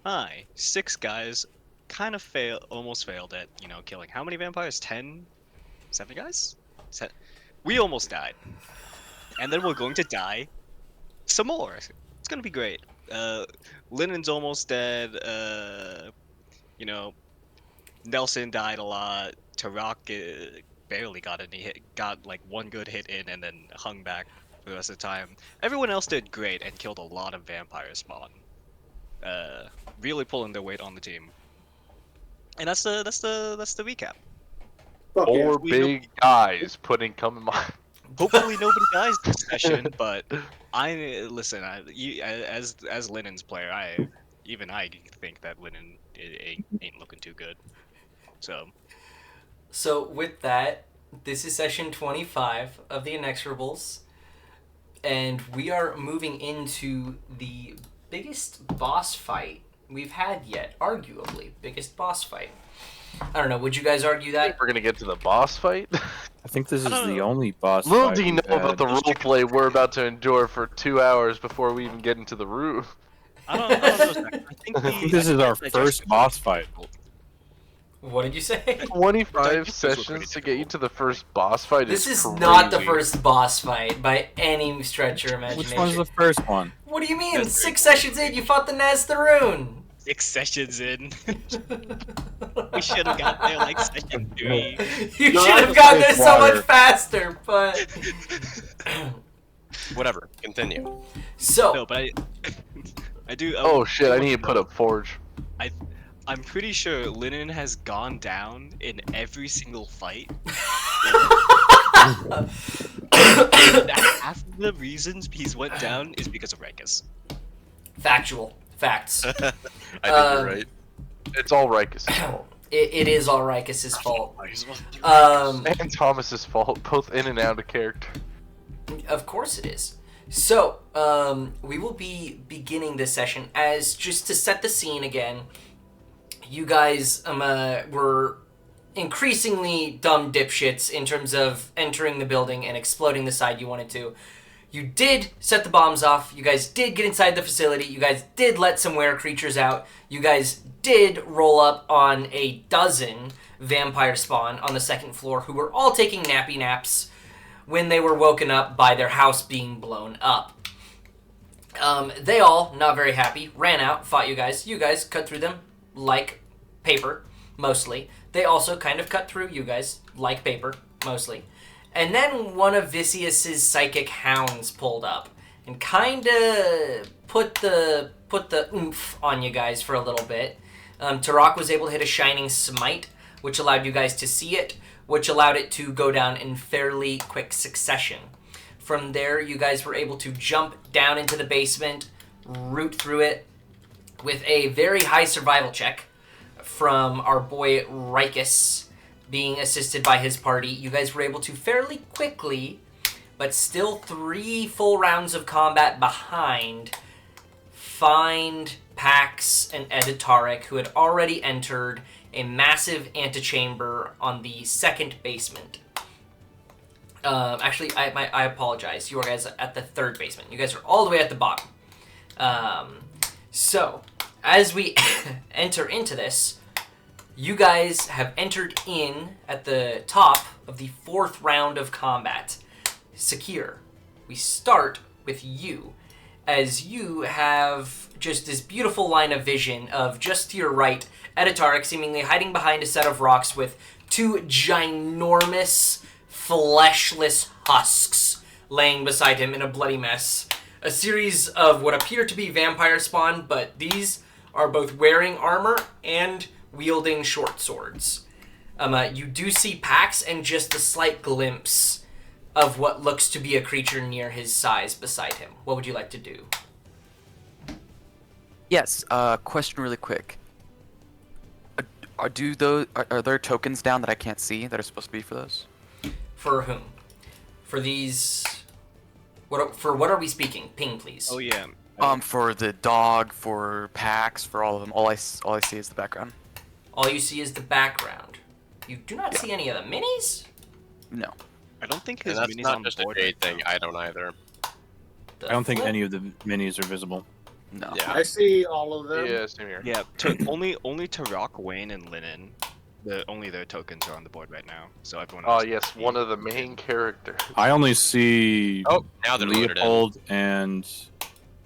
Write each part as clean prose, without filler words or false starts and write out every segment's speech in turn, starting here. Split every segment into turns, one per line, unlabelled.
Hi, 6 guys, kind of almost failed at, killing how many vampires? 10? 7 guys? We almost died. And then we're going to die some more. It's gonna be great. Uh, Lennon's almost dead. You know, Nelson died a lot. Tarak barely got any hit, got like one good hit in and then hung back for the rest of the time. Everyone else did great and killed a lot of vampire spawn. Uh, really pulling their weight on the team. And that's the recap.
Fuck yeah.
Four
Hopefully, no,
big guys putting coming my.
hopefully nobody dies this session. But listen. As Lennon's player, I think that Lennon ain't looking too good. So
So with that, this is session 25 of the Inexorables, and we are moving into the biggest boss fight we've had yet. Arguably, biggest boss fight. I don't know. Would you guys argue that?
We're gonna get to the boss fight.
I think this is
don't
the
know.
only boss
Little
fight
do you
we've
know about
had.
the roleplay we're about to endure for 2 hours before we even get into the room.
I don't know. Zach.
I think this is our first boss fight.
What did you say?
25
Those were pretty
sessions to get you
difficult.
to the first boss fight
This is
crazy.
not the first boss fight by any stretch of your imagination.
Which one's the first one?
What do you mean?
That's
6 sessions in, you fought the Naztharoon!
6 sessions in. We should have got there like session 3.
You
No,
should have
that's
gotten there so
water.
much faster, but...
Whatever. Continue.
No,
So,
but I do.
Oh shit, I need to put up Forge.
I'm pretty sure Lennon has gone down in every single fight. Half of the reasons he's went down is because of Rankus.
factual. Facts.
I think
Um,
you're right.
It's all Rikus' fault.
It is all Rikus' fault.
Oh,
And Thomas's fault, both in and out of character.
Of course it is. So, we will be beginning this session as, just to set the scene again, you guys were increasingly dumb dipshits in terms of entering the building and exploding the side you wanted to. You did set the bombs off. You guys did get inside the facility. You guys did let some were creatures out. You guys did roll up on a dozen vampire spawn on the second floor who were all taking nappy naps when they were woken up by their house being blown up. They all, not very happy, ran out, fought you guys. You guys cut through them like paper, mostly. They also kind of cut through you guys like paper, mostly. And then one of Vicius's psychic hounds pulled up and kind of put the oomph on you guys for a little bit. Tarak was able to hit a shining smite, which allowed you guys to see it, which allowed it to go down in fairly quick succession. From there, you guys were able to jump down into the basement, root through it with a very high survival check from our boy Rikus, being assisted by his party. You guys were able to fairly quickly, but still 3 full rounds of combat behind, find Pax and Editarek, who had already entered a massive antechamber on the second basement. Actually, I apologize. You guys are at the third basement. You guys are all the way at the bottom. So, as we enter into this, you guys have entered in at the top of the 4th round of combat. Secure. We start with you, as you have just this beautiful line of vision of, just to your right, Editarek seemingly hiding behind a set of rocks with 2 ginormous, fleshless husks laying beside him in a bloody mess. A series of what appear to be vampire spawn, but these are both wearing armor and wielding short swords. You do see Pax and just a slight glimpse of what looks to be a creature near his size beside him. What would you like to do?
Yes, question really quick. Are there tokens down that I can't see that are supposed to be for those?
For whom? For these... For what are we speaking? Ping, please.
Oh yeah.
For the dog, for packs, for all of them. All I see is the background.
All you see is the background. You do not see any of the minis?
No.
I don't think
And
his
that's
mini's
not
on
just a
board
Jade
right
thing.
now.
I don't either.
I don't think any of the minis are visible.
No.
Yeah.
I see all of them.
Yeah, same here.
Yeah, only Tarok, Wayne, and Linen. Only their tokens are on the board right now. So everyone
Oh
else.
yes, one of the main characters.
I only see
Oh, now they're loaded in.
Leopold and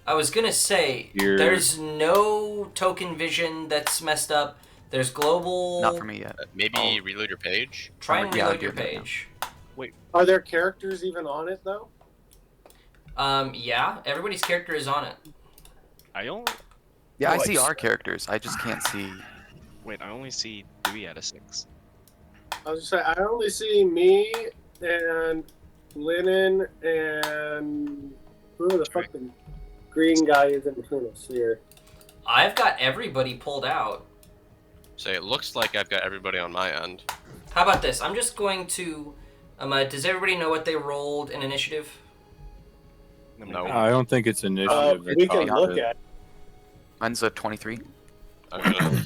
I was gonna say,
Here.
there's no token vision that's messed up. There's global.
Not for me yet.
Maybe reload your page.
Try and
Yeah, I'll
reload your
do that now.
page.
Are there characters even on it though?
Yeah, everybody's character is on it.
I only
Yeah, I
Nice.
see our characters. I just can't see.
wait. I only see 3 out of 6.
I was just saying, I only see me and Lennon and whoever the fuck the green guy is in between us here.
I've got everybody pulled out.
So it looks like I've got everybody on my end.
How about this? I'm just going to. Does everybody know what they rolled in initiative?
No.
I don't think it's initiative.
We can look at.
Mine's a 23.
Okay.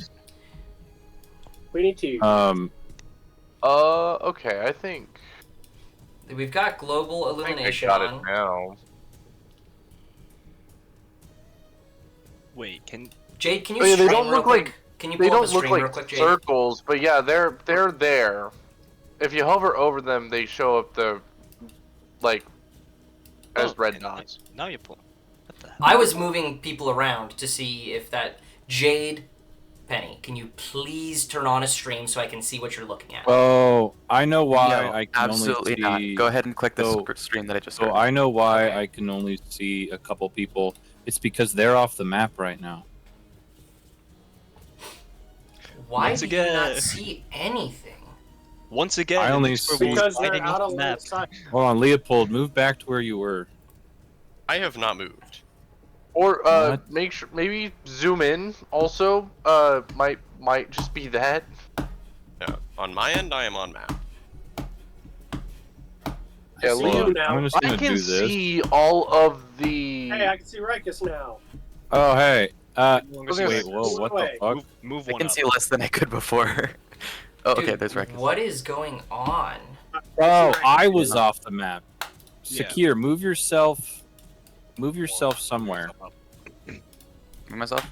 We need to.
Okay, I think
We've got global
I
illumination
got
on.
it now.
Wait, can
Jade, can you
Oh, yeah, they
stream
don't
real
look
quick?
like-
Can you
They
pull up
don't
the
look
stream real
like
quick, Jade?
circles, but yeah, they're there. If you hover over them, they show up the like as red
okay,
dots.
Now you pull. What the hell?
I was moving people around to see if that Jade, Penny, can you please turn on a stream so I can see what you're looking at?
Oh, I know why
No,
I can
absolutely
only see.
not. Go ahead and click the
So-
stream that I just
So
started.
I know why
Okay.
I can only see a couple people. It's because they're off the map right now.
Why
Once
do you
again.
not see anything?
Once again,
I only
Inexorables
see-
Because
fighting
they're out
off
of
the
line
map.
of sight.
Hold on, Leopold, move back to where you were.
I have not moved.
Or
What?
make sure maybe zoom in also. Might just be that.
Yeah. On my end, I am on map.
Yeah,
see
Leo,
you now.
I'm just
I
gonna
can
do this.
see all of the.
Hey, I can see Rikus now.
Oh, hey.
Longer
Wait,
see-
whoa, what the
Wait.
fuck?
Move
I
one
can
up.
see less than I could before. Oh, okay,
Dude,
there's Rex.
What is going on?
Oh, I was off the map.
Yeah.
Sakir, move yourself somewhere.
Move myself?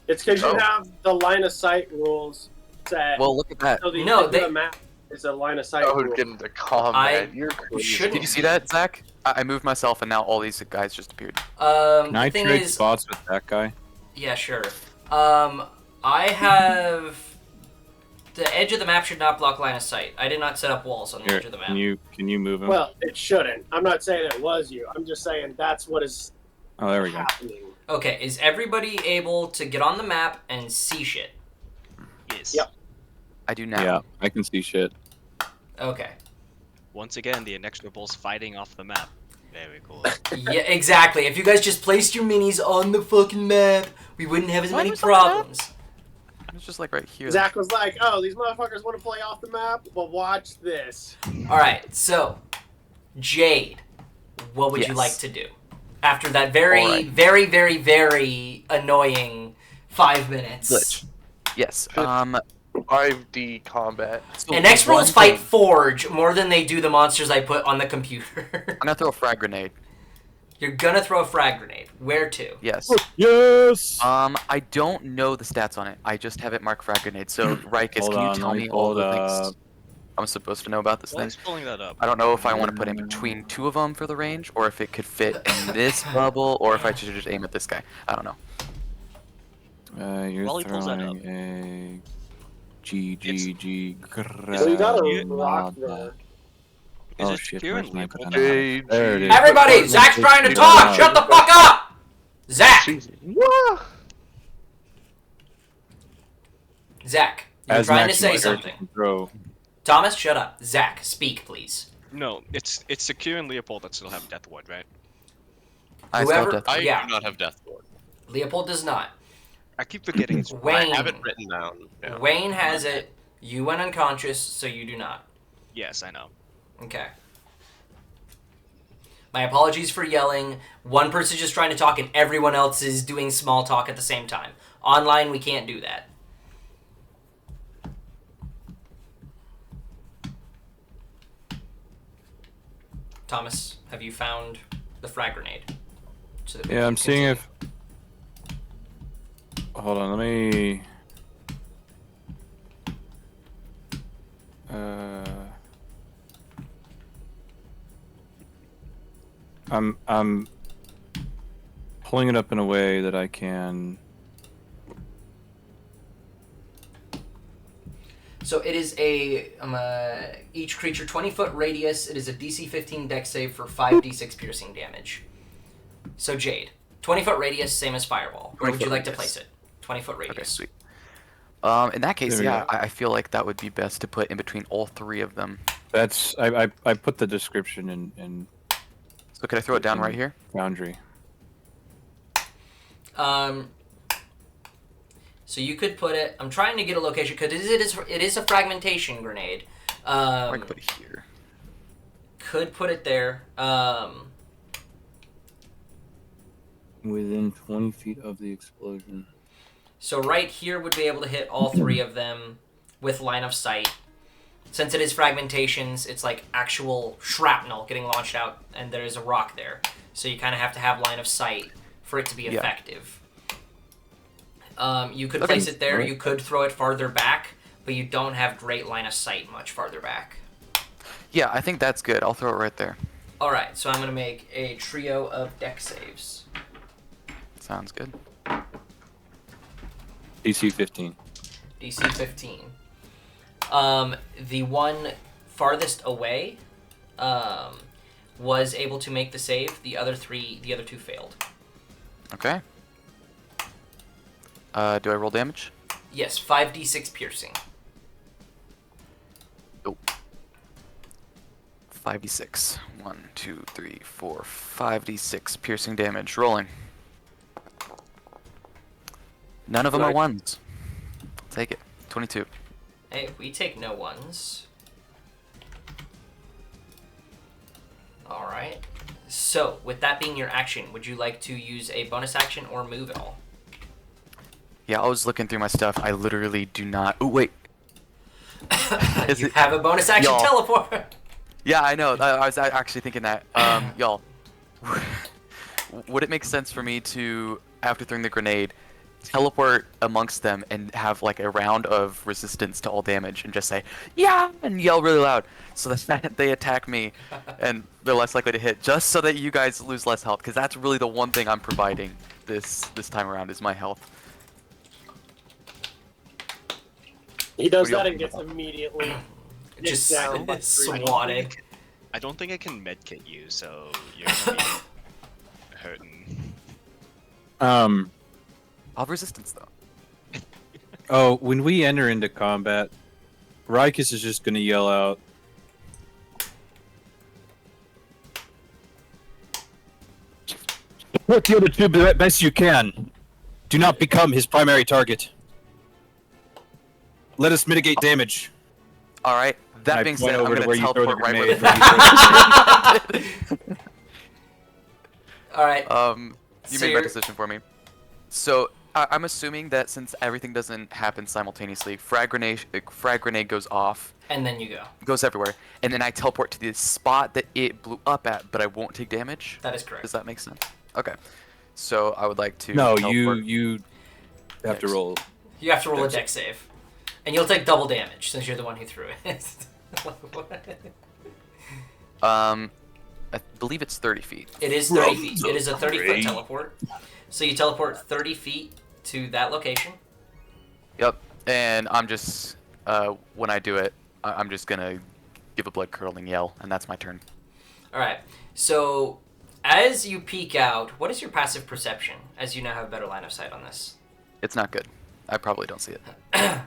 It's because you
Oh.
have the line of sight rules set.
Well, look at that.
so the
No,
end of
they-
the map is a line of sight
Oh,
rule.
get into combat. You're
You
crazy.
shouldn't.
Did you see that, Zach? I moved myself, and now all these guys just appeared.
Can I
The thing
trade
is,
spots with that guy?
yeah, sure. I have the edge of the map should not block line of sight. I did not set up walls on the
Here,
edge of the map.
can you move him?
Well, it shouldn't. I'm not saying it was you. I'm just saying that's what is
Oh, there we go.
happening.
Okay, is everybody able to get on the map and see shit?
Yes.
Yep.
I do now.
Yeah, I can see shit.
Okay.
Once again, the Inexorables fighting off the map. Very cool.
Yeah, exactly. If you guys just placed your minis on the fucking map, we wouldn't have as
Why
many
was that on the map?
problems.
It's just like right here.
Zach was like, "Oh, these motherfuckers want to play off the map. Well, watch this."
All right, so Jade, what would you
Yes.
like to do after that very,
All right.
very, very, very annoying 5 minutes?
Glitch. Yes.
5D combat.
So
And X
one
rolls fight
thing-
Forge more than they do the monsters I put on the computer.
I'm gonna throw a frag grenade.
You're gonna throw a frag grenade. Where to?
Yes.
Yes.
I don't know the stats on it. I just have it marked frag grenade. So, Rikus,
Hold
can you
on,
tell
let me
me all
pull
the
it
things
up.
I'm supposed to know about this
Why
thing?
is pulling that up?
I don't know if I want to put in between two of them for the range, or if it could fit in this bubble, or if I should just aim at this guy. I don't know.
You're
While he pulls that up.
throwing a GGG.
So you got a
You-
rock there.
Is
Oh
it
shit,
secure
where's
and
my
Leopold?
banana?
JG.
There it is.
Everybody,
Let's
Zach's
just
trying to
figure
talk.
it out.
Shut the fuck up, Zach.
Wah!
Zach, you're
As
trying to
Max
say
Meyer
something.
can throw.
Thomas, shut up. Zach, speak, please.
No, it's Secure and Leopold that still have Death Ward, right?
I still have
Whoever-
death.
I
Yeah.
do not have Death Ward.
Leopold does not.
I keep forgetting it's
Wayne.
I have it written down. Yeah.
Wayne has it. You went unconscious, so you do not.
Yes, I know.
Okay. My apologies for yelling. One person's just trying to talk and everyone else is doing small talk at the same time. Online, we can't do that. Thomas, have you found the frag grenade? So that we
Yeah,
can
I'm seeing
continue.
if. Hold on, let me. I'm pulling it up in a way that I can.
So it is each creature 20-foot radius. It is a DC 15 dex save for 5d6 piercing damage. So Jade, 20-foot radius, same as Fireball. Where would you
20-foot
like to
radius.
place it? 20-foot radius.
Okay, sweet. In that case,
There we
yeah,
go.
I feel like that would be best to put in between all three of them.
That's I put the description in
So could I throw it down right here?
Foundry.
So you could put it. I'm trying to get a location because it is a fragmentation grenade.
Or I could put it here.
Could put it there.
Within 20 feet of the explosion.
So right here would be able to hit all three of them with line of sight. Since it is fragmentations, it's like actual shrapnel getting launched out, and there is a rock there. So you kind of have to have line of sight for it to be effective. You could
Okay.
place it there.
Alright.
You could throw it farther back, but you don't have great line of sight much farther back.
Yeah, I think that's good. I'll throw it right there.
All right, so I'm gonna make a trio of deck saves.
Sounds good.
DC 15.
DC 15. The one farthest away was able to make the save. The other two failed.
Okay. Do I roll damage?
Yes, 5d6 piercing.
5d6. 1, 2, 3, 4, 5d6 piercing damage. Rolling. None of them are
Right.
ones. I'll take it. 22.
Hey, we take no ones. All right. So, with that being your action, would you like to use a bonus action or move at all?
Yeah, I was looking through my stuff. I literally do not. Oh wait. Is
You
it-
have a bonus action
Y'all.
teleport.
Yeah, I know. I was actually thinking that. Y'all, would it make sense for me to, after throwing the grenade, teleport amongst them and have like a round of resistance to all damage and just say "yeah" and yell really loud so that they attack me and they're less likely to hit, just so that you guys lose less health? Because that's really the one thing I'm providing this time around is my health.
He does
What
that
do
and
y'all
gets immediately
Just
down by three.
swatted.
I don't think I can medkit you, so you're gonna be hurting.
I'll have resistance though.
Oh, when we enter into combat, Rikus is just gonna yell out, "Support the other two best you can. Do not become his primary target. Let us mitigate damage."
All right. That
I
being
point
said, I'm
over to
gonna
where you throw the
teleport right
grenade.
where
All right.
You
So
made my
you're-
decision for me. So I'm assuming that since everything doesn't happen simultaneously, frag grenade goes off,
And then you go.
goes everywhere, and then I teleport to the spot that it blew up at, but I won't take damage.
That is correct.
Does that make sense? Okay. So I would like to.
No,
teleport-
you have to
Dex.
roll.
You have to roll a
Dex.
deck save. And you'll take double damage since you're the one who threw it.
I believe it's 30 feet.
It is 30 feet. It is a 30-foot teleport. So you teleport 30 feet to that location.
Yep. And I'm just when I do it, I'm just gonna give a blood curdling yell, and that's my turn.
All right. So as you peek out, what is your passive perception? As you now have better line of sight on this.
It's not good. I probably don't see it.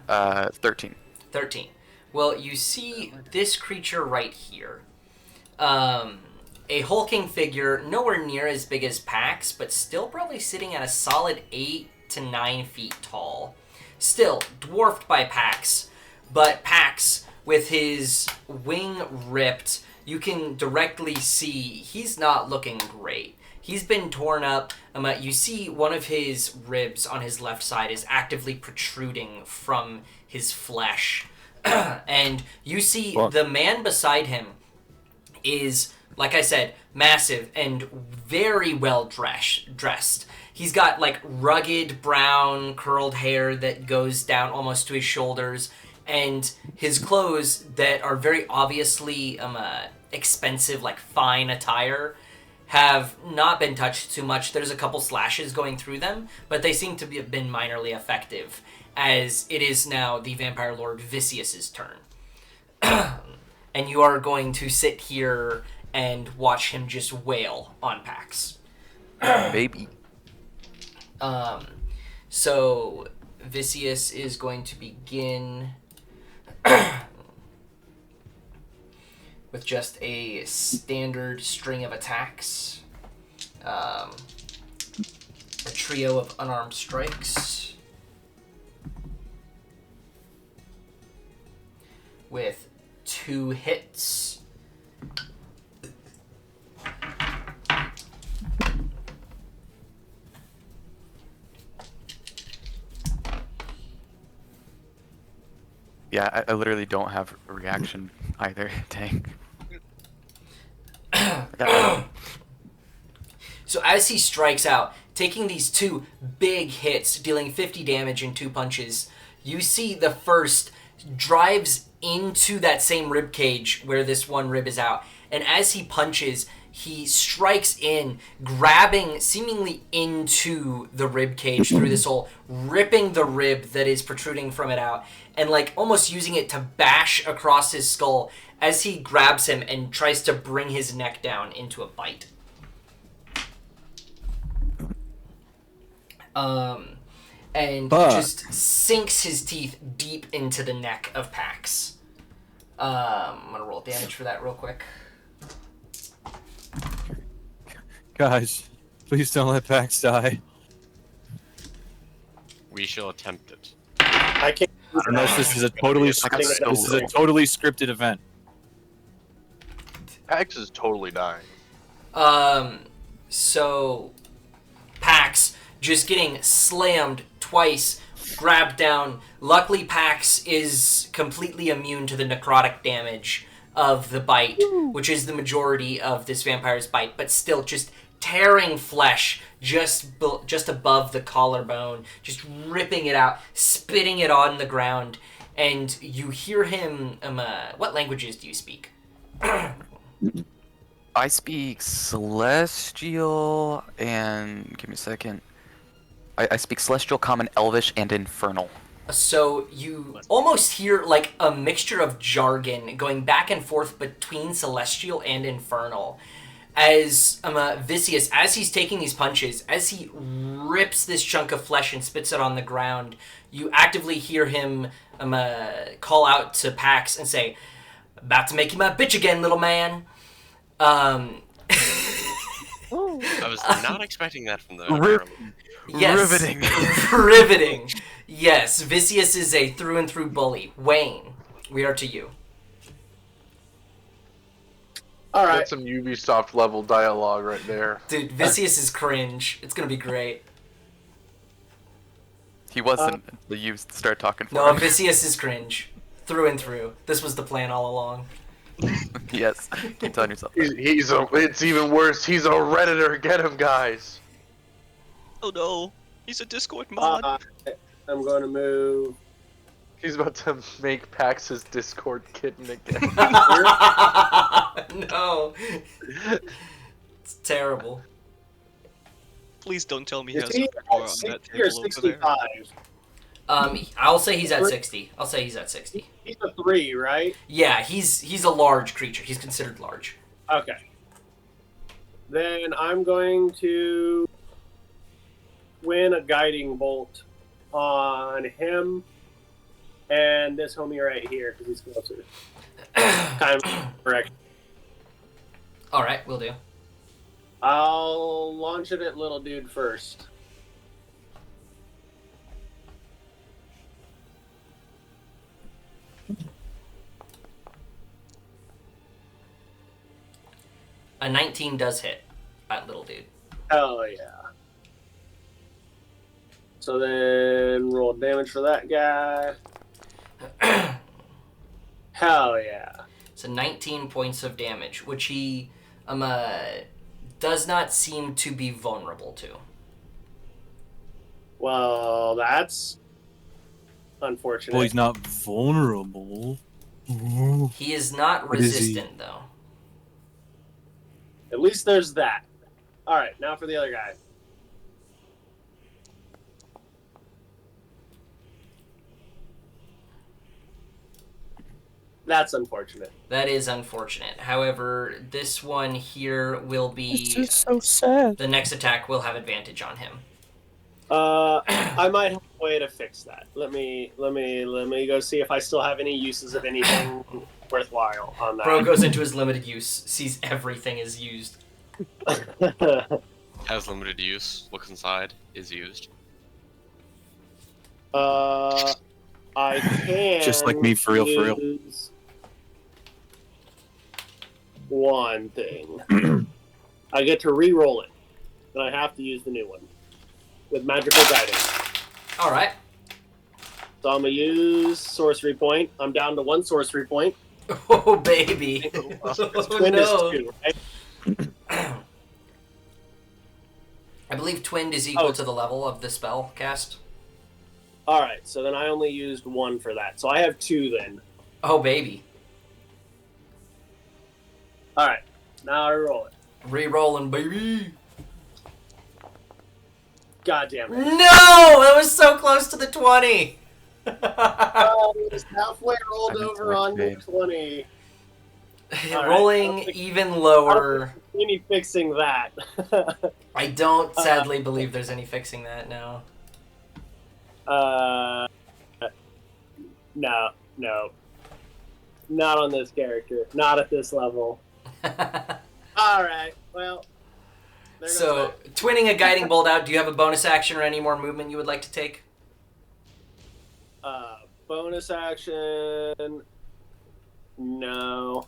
13.
13. Well, you see this creature right here. A hulking figure, nowhere near as big as Pax, but still probably sitting at a solid 8 to 9 feet tall. Still, dwarfed by Pax, but Pax, with his wing ripped, you can directly see he's not looking great. He's been torn up. You see one of his ribs on his left side is actively protruding from his flesh. And you see
Fuck.
the man beside him is like I said, massive and very well dressed. He's got like rugged brown curled hair that goes down almost to his shoulders, and his clothes that are very obviously expensive, like fine attire, have not been touched too much. There's a couple slashes going through them, but they seem to have been minorly effective, as it is now the Vampire Lord Vicius's turn. And you are going to sit here and watch him just wail on Pax.
Baby.
So Vicious is going to begin with just a standard string of attacks. A trio of unarmed strikes. With 2 hits.
Yeah, I literally don't have a reaction either. Dang.
So as he strikes out, taking these 2 big hits, dealing 50 damage in 2 punches, you see the first drives into that same rib cage where this one rib is out. And as he punches, he strikes in, grabbing seemingly into the rib cage through this hole, ripping the rib that is protruding from it out, and like almost using it to bash across his skull as he grabs him and tries to bring his neck down into a bite. And just sinks his teeth deep into the neck of Pax. I'm gonna roll damage for that real quick.
Guys, please don't let Pax die.
We shall attempt it.
I can't.
Unless this is a totally
I got so
this is a totally scripted event.
Pax is totally dying.
So Pax just getting slammed twice, grabbed down. Luckily, Pax is completely immune to the necrotic damage of the bite, which is the majority of this vampire's bite, but still just tearing flesh just above the collarbone, just ripping it out, spitting it on the ground, and you hear him. What languages do you speak?
I speak Celestial and give me a second. I speak Celestial, Common, Elvish, and Infernal.
So you almost hear like a mixture of jargon going back and forth between Celestial and Infernal. As Vicious, as he's taking these punches, as he rips this chunk of flesh and spits it on the ground, you actively hear him call out to Pax and say, "About to make you my bitch again, little man."
I was not expecting that from the
Yes.
Riveting.
Riveting. Yes, Vicious is a through and through bully. Wayne, we are to you.
All right.
That's some Ubisoft level dialogue right there.
Dude, Vicious is cringe. It's gonna be great.
He wasn't until you start talking for
No,
him.
Vicious is cringe. Through and through. This was the plan all along.
Yes, keep telling yourself that.
It's even worse. He's a Redditor. Get him, guys.
Oh no, he's a Discord mod.
I'm going to move.
He's about to make Pax his Discord kitten again.
No. It's terrible.
Please don't tell me he
Is
has
he
a drawer
at
on
60
that
or
table over there.
65?
I'll say he's at 60. I'll say he's at 60.
He's a 3, right?
Yeah, he's a large creature. He's considered large.
Okay. Then I'm going to win a guiding bolt on him and this homie right here because he's closer. Kind of correct.
All right, we'll do.
I'll launch it at little dude first.
A 19 does hit at little dude.
Hell yeah. So then roll damage for that guy. Hell yeah.
So 19 points of damage, which he does not seem to be vulnerable to.
Well, that's unfortunate.
Well, he's not vulnerable. Ooh.
He is not
What is he?
resistant, though.
At least there's that. All right, now for the other guy. That's unfortunate.
That is unfortunate. However, this one here will be...
It's so sad.
The next attack will have advantage on him.
I might have a way to fix that. Let me go see if I still have any uses of anything worthwhile on that.
Bro goes into his limited use, sees everything is used.
Has limited use. Looks inside. Is used.
I can
Just like me, for real, for real.
use one thing. I get to re-roll it, and I have to use the new one with magical guidance.
All right.
So I'm gonna use sorcery point. I'm down to 1 sorcery point.
Oh, baby.
Twin is 2, right?
I believe twinned is equal
Oh.
to the level of the spell cast.
All right, so then I only used 1 for that. So I have 2 then.
Oh, baby.
All right, now I roll it.
Re-rolling, baby.
God damn it.
No! That was so close to the 20.
Oh, it was halfway rolled
I'm
over on the
babe.
20. All right.
Rolling even lower.
Any fixing that.
I don't sadly believe there's any fixing that now.
No. Not on this character. Not at this level. Alright, well. there goes
So, twinning a guiding bolt out, do you have a bonus action or any more movement you would like to take?
that. Bonus action. No.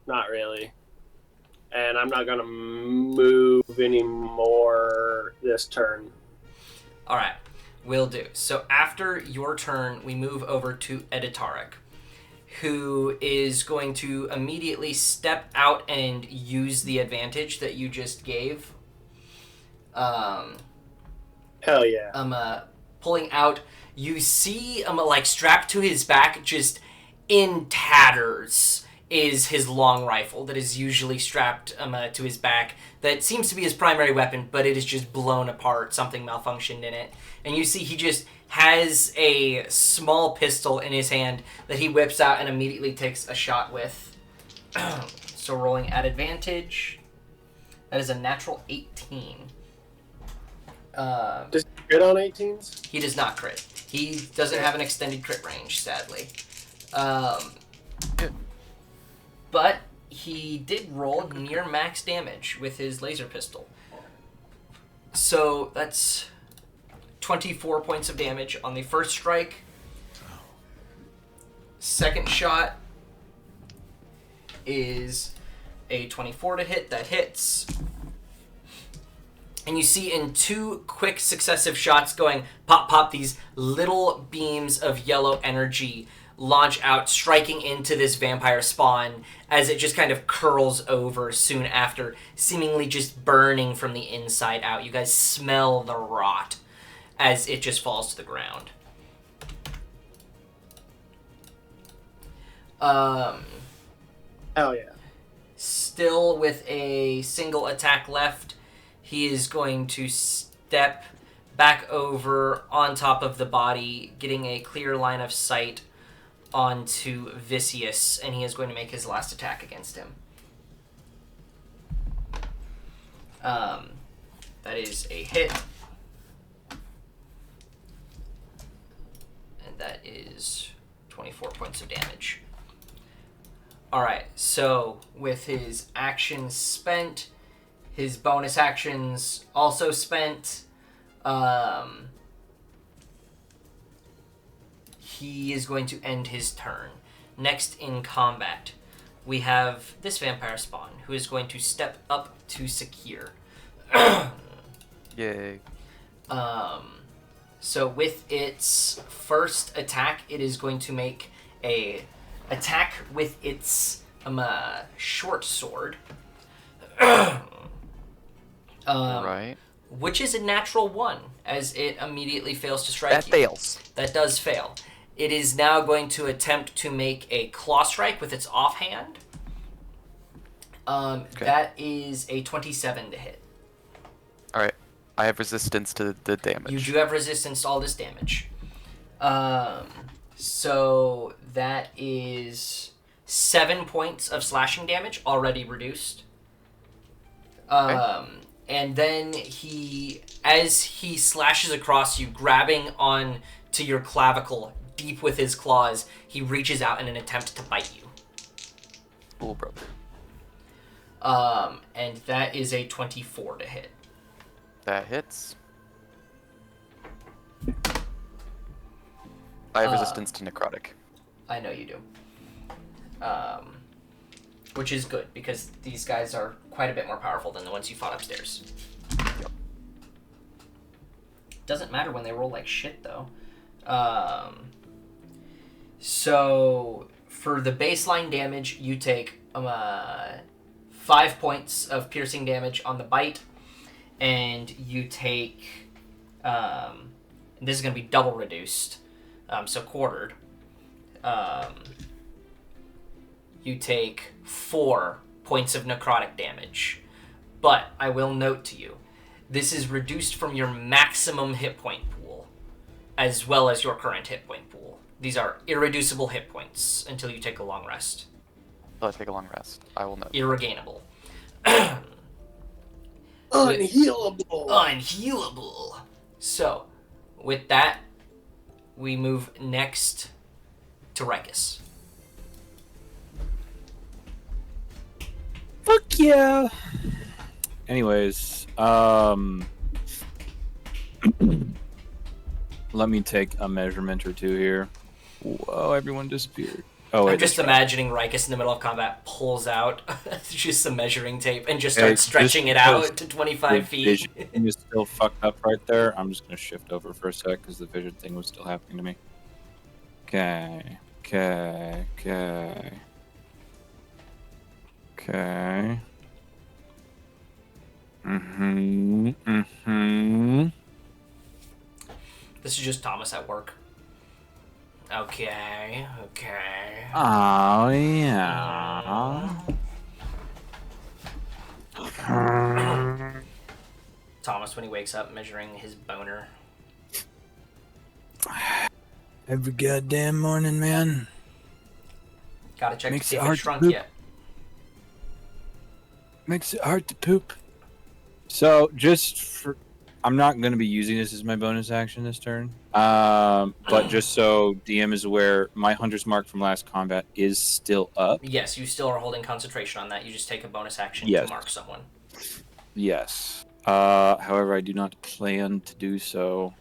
Not really. And I'm not gonna move anymore this turn.
Alright, will do. So after your turn, we move over to Editaric, who is going to immediately step out and use the advantage that you just gave.
Hell yeah.
Pulling out, you see like strapped to his back, just in tatters, is his long rifle that is usually strapped to his back. That seems to be his primary weapon, but it is just blown apart. Something malfunctioned in it. And you see he just has a small pistol in his hand that he whips out and immediately takes a shot with. So rolling at advantage. That is a natural 18.
Does he crit on 18s?
He does not crit. He doesn't have an extended crit range, sadly. But he did roll near max damage with his laser pistol. So that's 24 points of damage on the first strike. Second shot is a 24 to hit. That hits. And you see in 2 quick successive shots going pop, pop, these little beams of yellow energy launch out, striking into this vampire spawn as it just kind of curls over soon after, seemingly just burning from the inside out. You guys smell the rot as it just falls to the ground.
Hell yeah.
Still with a single attack left, he is going to step back over on top of the body, getting a clear line of sight onto Vicious, and he is going to make his last attack against him. That is a hit. And that is 24 points of damage. Alright, so with his actions spent, his bonus actions also spent, he is going to end his turn. Next in combat, we have this vampire spawn, who is going to step up to secure.
Yay.
So with its first attack, it is going to make a attack with its short sword.
Right.
Which is a natural 1, as it immediately fails to strike
That
you.
fails.
That does fail. It is now going to attempt to make a claw strike with its offhand. That is a 27 to hit.
All right. I have resistance to the damage.
You do have resistance to all this damage. So that is 7 points of slashing damage already reduced. And then as he slashes across you, grabbing on to your clavicle deep with his claws, he reaches out in an attempt to bite you.
Cool, brother.
And that is a 24 to hit.
That hits. I have resistance to necrotic.
I know you do. Which is good, because these guys are quite a bit more powerful than the ones you fought upstairs.
Yep.
Doesn't matter when they roll like shit, though. So, for the baseline damage, you take 5 points of piercing damage on the bite, and you take... this is going to be double reduced, so quartered. You take 4 points of necrotic damage. But I will note to you, this is reduced from your maximum hit point pool, as well as your current hit point pool. These are irreducible hit points until you take a long rest.
Until I take a long rest. I will note.
Irregainable.
Unhealable.
Unhealable. So, with that, we move next to Rikus.
Fuck yeah. Anyways, let me take a measurement or two here. Whoa, everyone disappeared. Oh, wait,
I'm just
that's right.
imagining Rikus in the middle of combat pulls out just some measuring tape and just
Hey,
starts stretching it
just
out
because
to 25
The vision
feet.
thing is still fucked up right there. I'm just gonna shift over for a sec because the vision thing was still happening to me. Okay.
This is just Thomas at work. Okay.
Oh yeah.
Thomas, when he wakes up, measuring his boner.
Every goddamn morning, man.
Gotta check
Makes
to see
it
if it
hard to
shrunk
poop.
yet.
Makes it hard to poop. So, I'm not going to be using this as my bonus action this turn. But just so DM is aware, my Hunter's Mark from last combat is still up.
Yes, you still are holding concentration on that. You just take a bonus action
Yes.
to mark someone.
Yes. However, I do not plan to do so.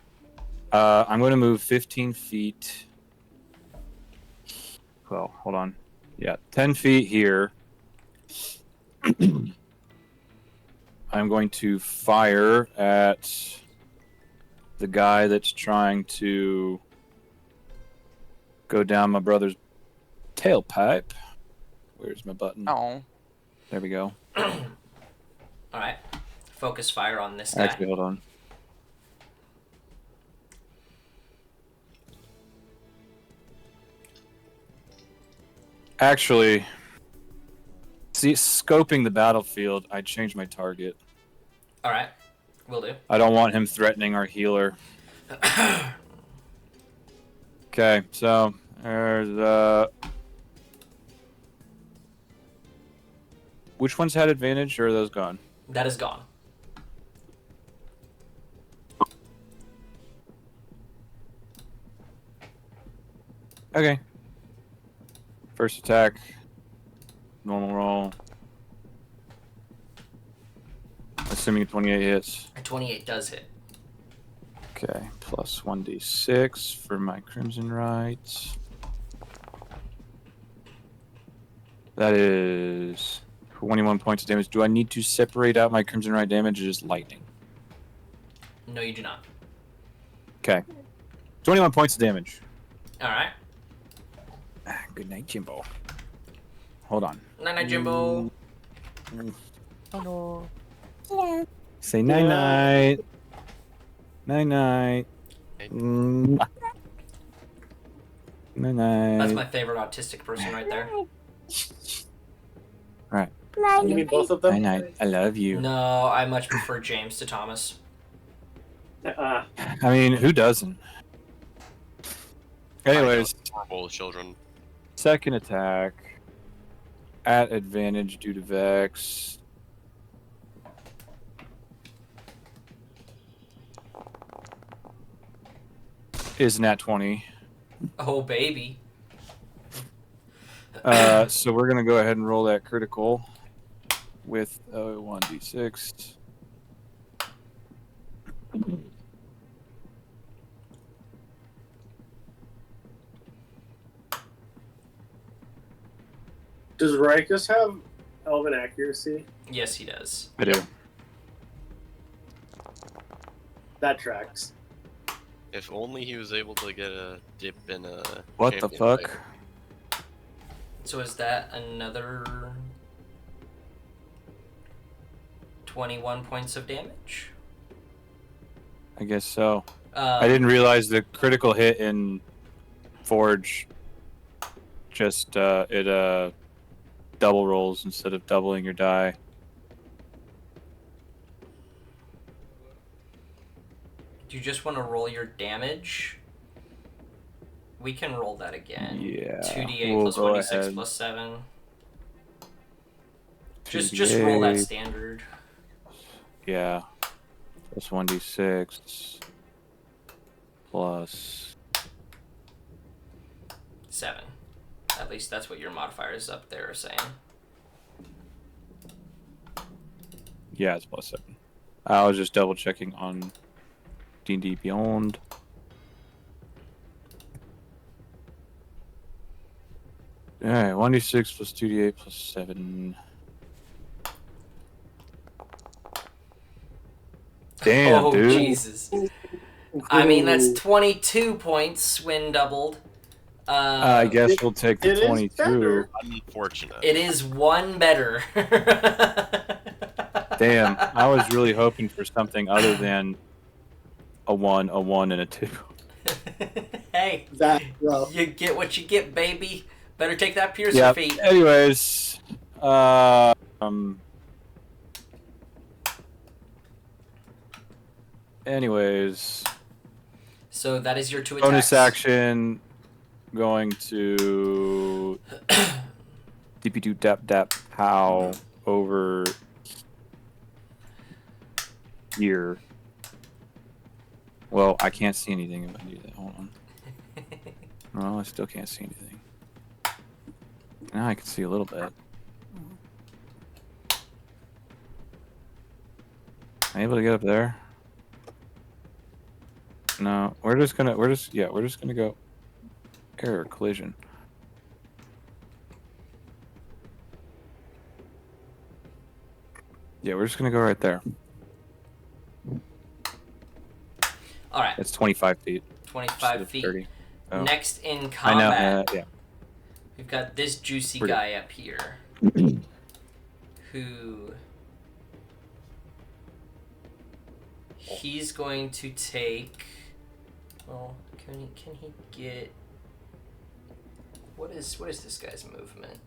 I'm going to move 15 feet. Well, hold on. Yeah, 10 feet here. I'm going to fire at the guy that's trying to go down my brother's tailpipe. Where's my button?
Oh.
There we go.
Alright. Focus fire on this guy.
Actually, hold on. Actually, see, scoping the battlefield, I changed my target.
Alright. Will do.
I don't want him threatening our healer. Okay, so there's which ones had advantage, or are those gone?
That is gone.
Okay. First attack. Normal roll. Assuming 28 hits.
A 28 does hit.
Okay, plus 1d6 for my Crimson Rights. That is 21 points of damage. Do I need to separate out my Crimson Right damage or just lightning?
No, you do not.
Okay. 21 points of damage.
Alright.
Good night, Jimbo. Hold on.
Night, Jimbo.
Say night night. Night night. Night night.
That's my favorite autistic person right there.
You mean both of
Night
them?
night. I love you.
No, I much prefer James to Thomas.
Uh,
I mean, who doesn't? Anyways,
Horrible children.
second attack at advantage due to Vex. Is nat 20.
Oh, baby.
So we're gonna go ahead and roll that critical with 1d6.
does Rikus have Elven accuracy?
Yes, he does.
I do.
That tracks.
If only he was able to get a dip in a.
What the
champion
fuck?
fight.
So is that another 21 points of damage?
I guess so. I didn't realize the critical hit in Forge just it double rolls instead of doubling your die.
Do you just want to roll your damage? We can roll that again.
Yeah.
2d8
we'll
plus
go
1d6
ahead.
plus 7. Just roll that
2d8.
standard.
Yeah. Plus 1d6 plus
7. At least that's what your modifiers up there are saying.
yeah, it's plus 7. I was just double checking on D&D Beyond. Alright, 1d6 plus 2d8 plus 7. Damn,
oh,
dude.
Jesus. I mean, that's 22 points when doubled.
I guess we'll take the
It is
22.
better.
Unfortunate.
It is one better.
Damn, I was really hoping for something other than a 1, and a 2.
Hey,
That rough.
you get what you get, baby. Better take that piercer
Yeah.
feat.
Anyways,
So that is your 2 attacks.
bonus action going to DP2 dap dap pow over here. Well, I can't see anything if I do that. Hold on. No, I still can't see anything. Now I can see a little bit. Am I able to get up there? No, we're just gonna go error collision. Yeah, we're just gonna go right there.
All right,
It's 25 feet. instead
25
of
feet.
30. Oh.
Next in
I know.
combat,
Yeah.
we've got this juicy
Pretty.
guy up here. Who... He's going to take... Well, can he get... What is this guy's movement?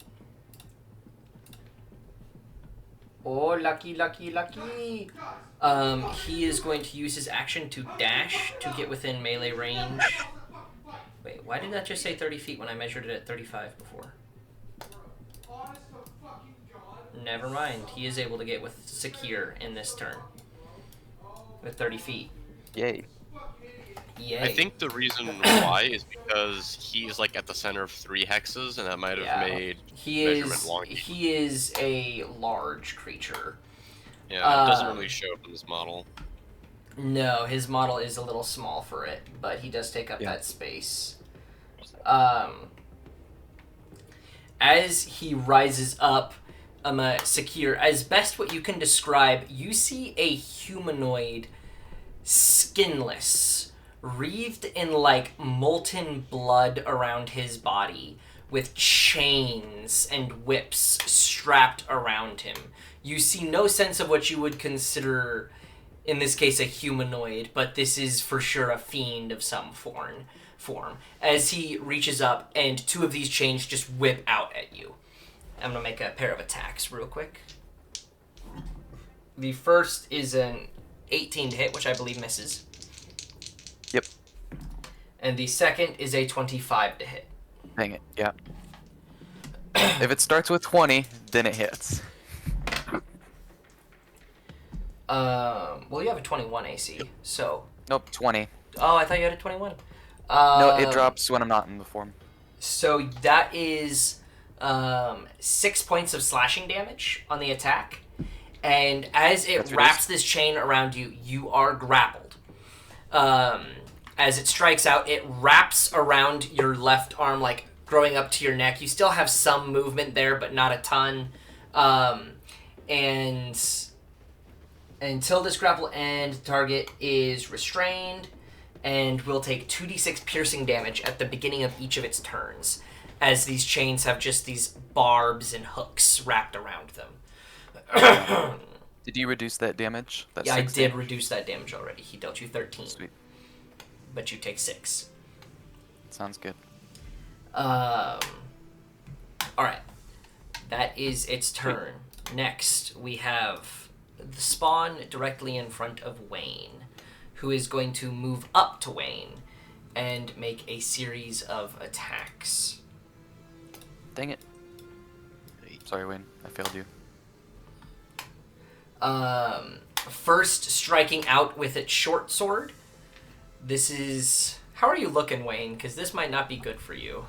Oh, lucky, lucky, lucky! He is going to use his action to dash to get within melee range. Wait, why did that just say 30 feet when I measured it at 35 before? Never mind. He is able to get with Sakir in this turn. With 30 feet.
Yay.
Yay.
I think the reason why is because he's like at the center of 3 hexes, and that might have
Yeah.
made
He
long.
is a large creature.
Yeah, it doesn't really show up in this model.
No, his model is a little small for it, but he does take up
Yeah.
that space. As he rises up, Sakir, as best what you can describe, you see a humanoid, skinless, wreathed in like molten blood around his body, with chains and whips strapped around him. You see no sense of what you would consider, in this case, a humanoid, but this is for sure a fiend of some form. As he reaches up, and two of these chains just whip out at you. I'm going to make a pair of attacks real quick. The first is an 18 to hit, which I believe misses.
Yep.
And the second is a 25 to hit.
Dang it. Yeah. If it starts with 20, then it hits.
Well, you have a 21 AC, so...
Nope, 20.
Oh, I thought you had a 21.
No, it drops when I'm not in the form.
So that is 6 points of slashing damage on the attack. And as it
That's what it
wraps this chain around you, you are grappled. As it strikes out, it wraps around your left arm, like growing up to your neck. You still have some movement there, but not a ton. And until this grapple ends, target is restrained and will take 2d6 piercing damage at the beginning of each of its turns, as these chains have just these barbs and hooks wrapped around them.
Did you reduce that damage? That
Yeah, I
6
did
damage?
reduce that damage already. He dealt you 13,
Sweet.
but you take 6.
Sounds good.
Alright. That is its turn. Next, we have the spawn directly in front of Wayne, who is going to move up to Wayne and make a series of attacks.
Dang it. Sorry, Wayne. I failed you.
First, striking out with its short sword. This is... How are you looking, Wayne? Because this might not be good for you.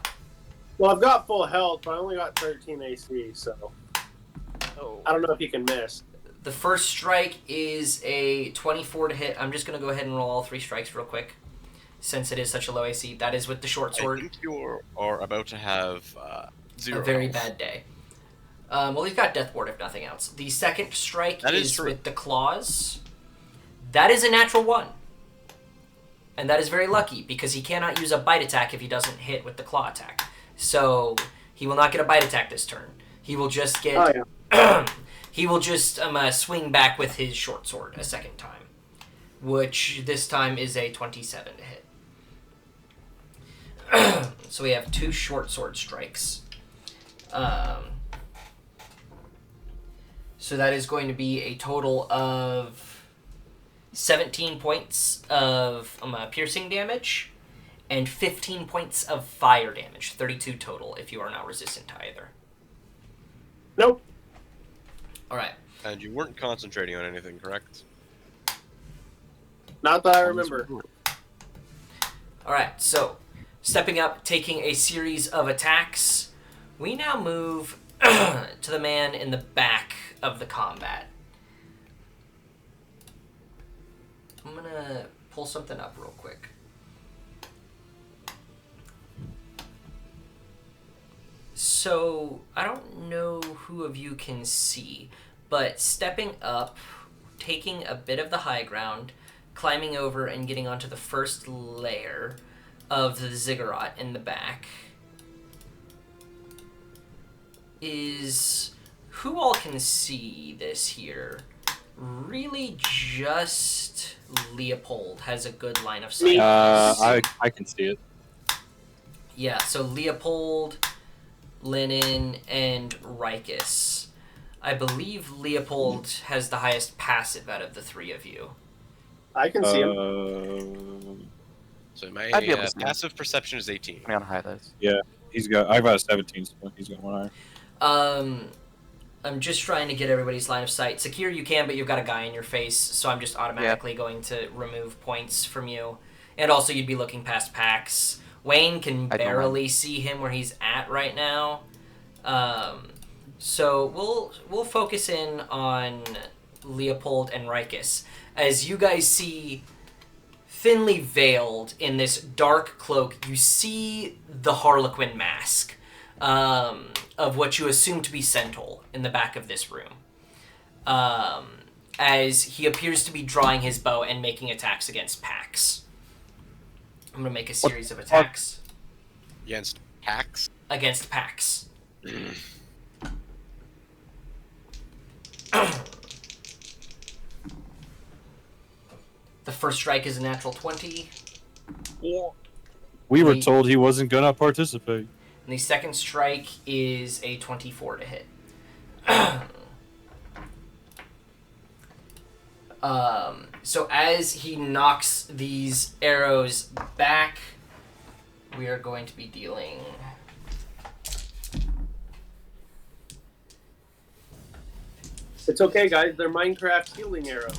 Well, I've got full health, but I only got 13 AC, so
Oh.
I don't know if he can miss.
The first strike is a 24 to hit. I'm just going to go ahead and roll all 3 strikes real quick, since it is such a low AC. That is with the short
I
sword.
think you are about to have 0.
A very bad day. Well, he's got Death Ward if nothing else. The second strike
That is
is
true.
with the claws. That is a natural 1. And that is very lucky, because he cannot use a bite attack if he doesn't hit with the claw attack. So, he will not get a bite attack this turn. He will just get...
Oh, yeah.
he will just swing back with his short sword a second time, which this time is a 27 to hit. So we have 2 short sword strikes. So that is going to be a total of 17 points of piercing damage and 15 points of fire damage. 32 total if you are not resistant to either.
Nope.
Alright.
And you weren't concentrating on anything, correct?
Not that I remember.
Alright, so stepping up, taking a series of attacks, we now move to the man in the back of the combat. I'm gonna pull something up real quick. So, I don't know who of you can see, but stepping up, taking a bit of the high ground, climbing over and getting onto the first layer of the ziggurat in the back is... Who all can see this here? Really just Leopold has a good line of sight.
I can see it.
Yeah, so Leopold, Lennon, and Rikus. I believe Leopold has the highest passive out of the 3 of you.
I can see him.
So my
I'd be able to see him.
passive perception is 18.
Depending on how high that is.
I've got a 17, so he's got 1 higher.
I'm just trying to get everybody's line of sight. Sakir, you can, but you've got a guy in your face, so I'm just automatically going to remove points from you. And also, you'd be looking past Pax. Wayne can
I don't
barely see him where he's at right now. So we'll focus in on Leopold and Rikus. As you guys see, thinly veiled in this dark cloak, you see the Harlequin mask. Of what you assume to be Centaur in the back of this room. As he appears to be drawing his bow and making attacks against Pax. I'm going to make a series of attacks.
Against Pax?
against Pax. The first strike is a natural 20.
We were
Me.
told he wasn't gonna participate.
And the second strike is a 24 to hit. So as he knocks these arrows back, we are going to be dealing...
It's okay, guys. They're Minecraft healing arrows.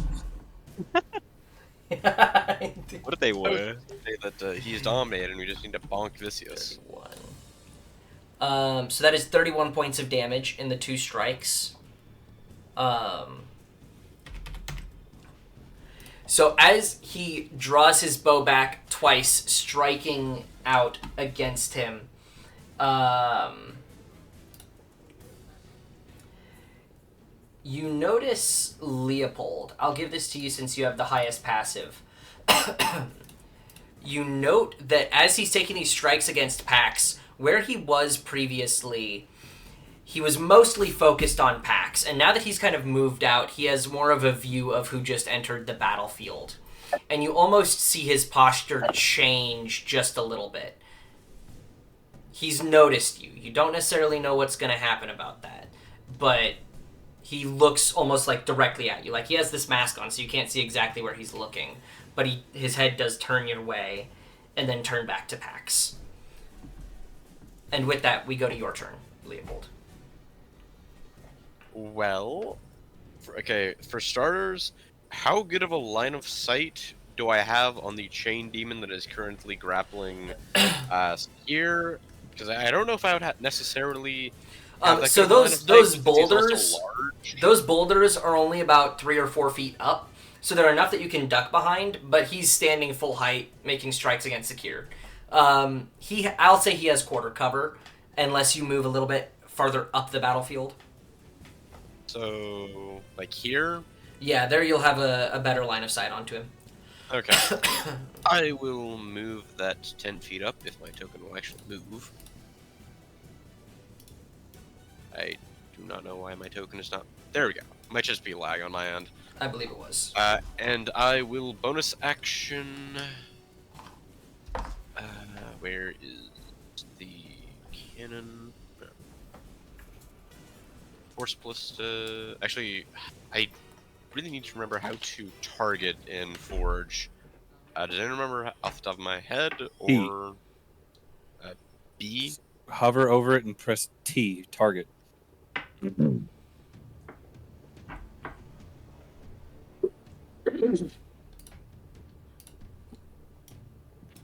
What if they were?
Say that he's dominated and we just need to bonk Vicious.
31. So that is 31 points of damage in the 2 strikes. So as he draws his bow back twice, striking out against him, you notice Leopold. I'll give this to you since you have the highest passive. You note that as he's taking these strikes against Pax, where he was previously, he was mostly focused on Pax, and now that he's kind of moved out, he has more of a view of who just entered the battlefield. And you almost see his posture change just a little bit. He's noticed you. You don't necessarily know what's going to happen about that, but he looks almost like directly at you. Like he has this mask on, so you can't see exactly where he's looking, but his head does turn your way and then turn back to Pax. And with that, we go to your turn, Leopold.
Well, for starters, how good of a line of sight do I have on the chain demon that is currently grappling here? Because I don't know if I would necessarily.
So those boulders are only about 3 or 4 feet up, so they're enough that you can duck behind. But he's standing full height, making strikes against Sakir. I'll say he has quarter cover, unless you move a little bit farther up the battlefield.
So, like here?
Yeah, there you'll have a better line of sight onto him.
Okay. I will move that 10 feet up if my token will actually move. I do not know why my token is not... There we go. Might just be lag on my end.
I believe it was.
And I will bonus action... where is the cannon? No. Force Ballista... Actually, I really need to remember how to target in Forge. Does anyone remember off the top of my head? Or... B?
Hover over it and press T, target.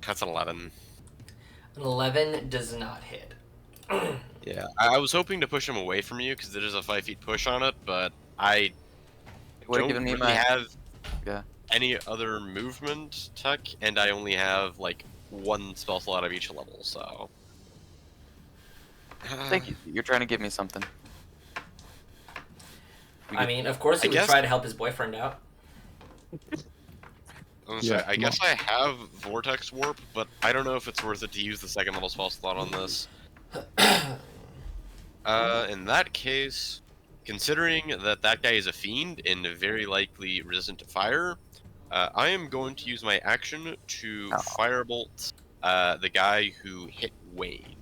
That's an 11.
An 11 does not hit.
Yeah, I was hoping to push him away from you because there is a 5 feet push on it, but I
Would have
don't
given me
really
my
have
yeah.
any other movement tech, and I only have like 1 spell slot of each level, so.
Thank you. You're trying to give me something.
I mean, of course he would try to help his boyfriend out.
I guess I have Vortex Warp, but I don't know if it's worth it to use the 2nd level spell slot on this. In that case, considering that guy is a fiend and very likely resistant to fire, I am going to use my action to firebolt the guy who hit Wayne.